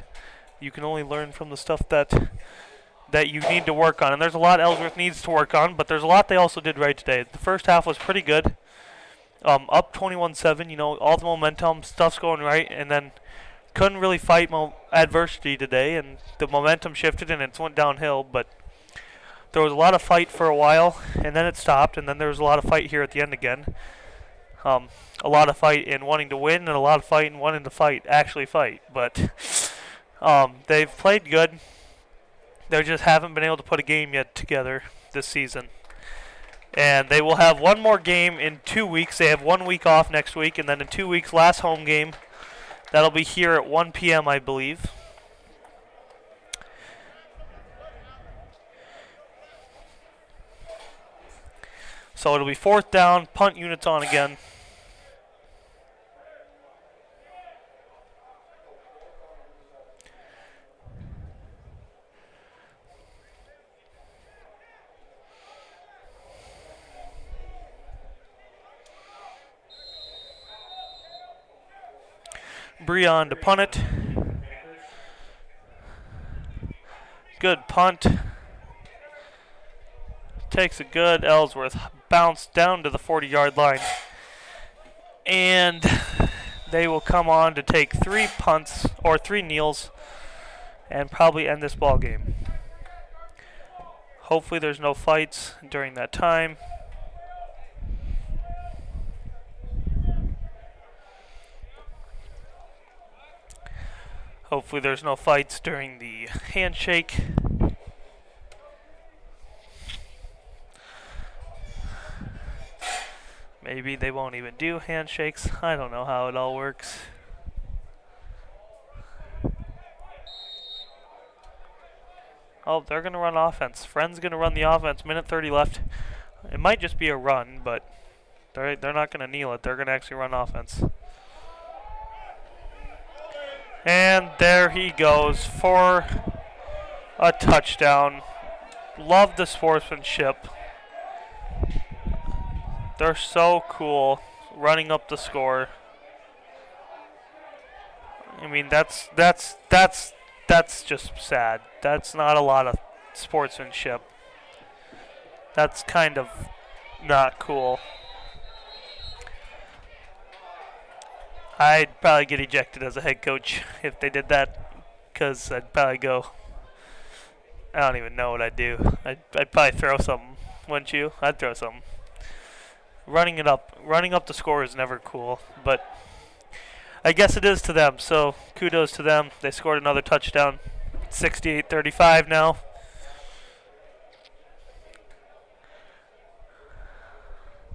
You can only learn from the stuff that you need to work on, and there's a lot Ellsworth needs to work on, but there's a lot they also did right today. The first half was pretty good. Up 21-7, all the momentum, stuff's going right, and then couldn't really fight adversity today, and the momentum shifted and it went downhill, but there was a lot of fight for a while, and then it stopped, and then there was a lot of fight here at the end again. A lot of fight in wanting to win, and a lot of fight in wanting to actually fight, but they've played good. They just haven't been able to put a game yet together this season. And they will have one more game in 2 weeks. They have 1 week off next week, and then in 2 weeks, last home game. That'll be here at 1 p.m., I believe. So it'll be 4th down, punt units on again. Breon to punt it. Good punt. Takes a good Ellsworth. Bounce down to the 40-yard line. And they will come on to take 3 punts or 3 kneels and probably end this ball game. Hopefully there's no fights during that time. Hopefully there's no fights during the handshake. Maybe they won't even do handshakes. I don't know how it all works. Oh, they're going to run offense. Friend's going to run the offense. Minute 30 left. It might just be a run, but they're not going to kneel it. They're going to actually run offense. And there he goes for a touchdown. Love the sportsmanship. They're so cool running up the score. I mean, that's just sad. That's not a lot of sportsmanship. That's kind of not cool. I'd probably get ejected as a head coach if they did that, because I'd probably go, I don't even know what I'd do. I'd probably throw something, wouldn't you? I'd throw something. Running up the score is never cool, but I guess it is to them, so kudos to them. They scored another touchdown, 68-35 now.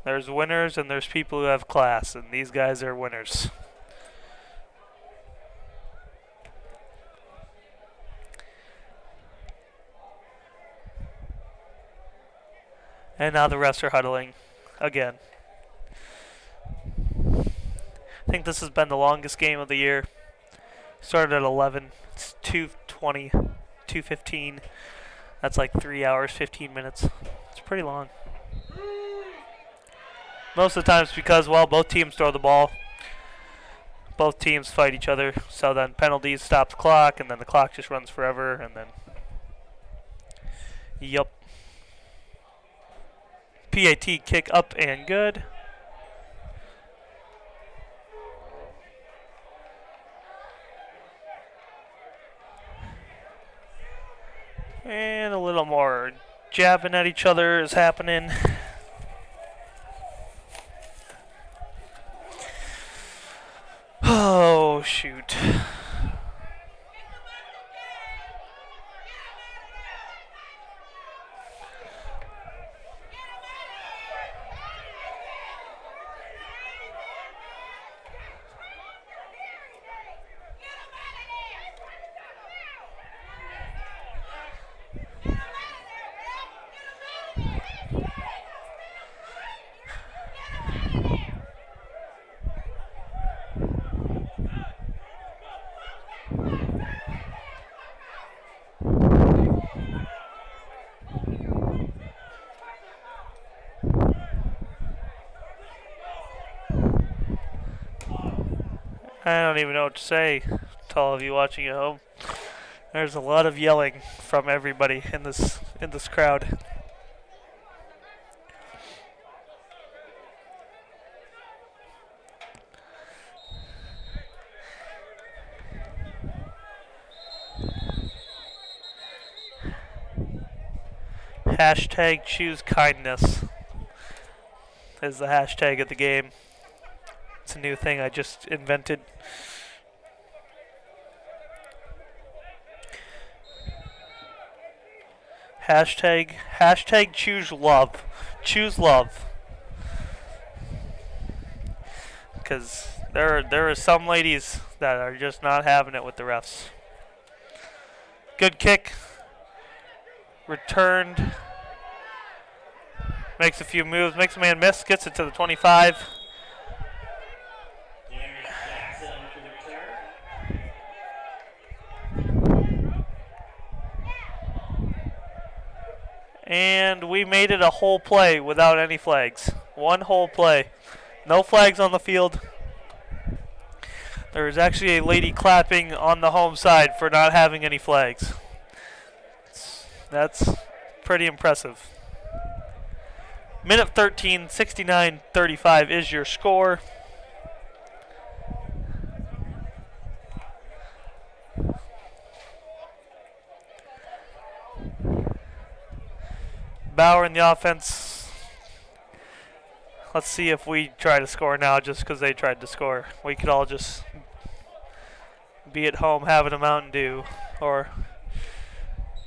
There's winners and there's people who have class, and these guys are winners. And now the refs are huddling again. I think this has been the longest game of the year. Started at 11. It's 2:20, 2:15. That's like 3 hours, 15 minutes. It's pretty long. Most of the time it's because, well, both teams throw the ball. Both teams fight each other. So then penalties stop the clock, and then the clock just runs forever, and then... Yup. PAT kick up and good. And a little more jabbing at each other is happening. Oh, shoot. I don't even know what to say to all of you watching at home. There's a lot of yelling from everybody in this crowd. Hashtag choose kindness is the hashtag of the game. It's a new thing I just invented. Hashtag choose love. Choose love. Because there are some ladies that are just not having it with the refs. Good kick. Returned. Makes a few moves. Makes a man miss. Gets it to the 25. And we made it a whole play without any flags. One whole play. No flags on the field. There is actually a lady clapping on the home side for not having any flags. That's pretty impressive. Minute 13, 69-35 is your score. Bauer in the offense. Let's see if we try to score now just because they tried to score. We could all just be at home having a Mountain Dew. Or,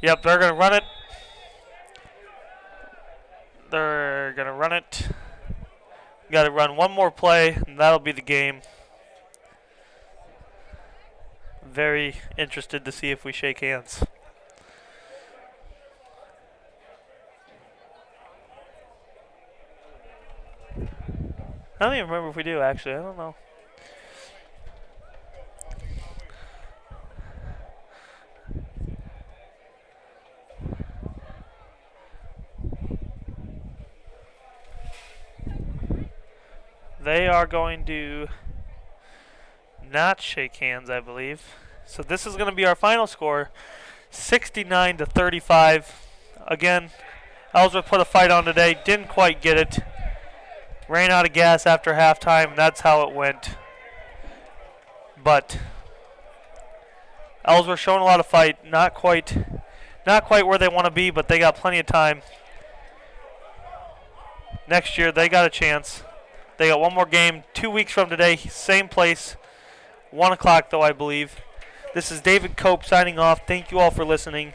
yep, they're going to run it. They're going to run it. Got to run one more play, and that'll be the game. Very interested to see if we shake hands. I don't even remember if we do, actually. I don't know. They are going to not shake hands, I believe. So this is going to be our final score, 69-35. Again, Ellsworth put a fight on today. Didn't quite get it. Ran out of gas after halftime. That's how it went. But Ellsworth showing a lot of fight. Not quite where they want to be, but they got plenty of time. Next year, they got a chance. They got one more game 2 weeks from today. Same place. 1 o'clock, though, I believe. This is David Cope signing off. Thank you all for listening.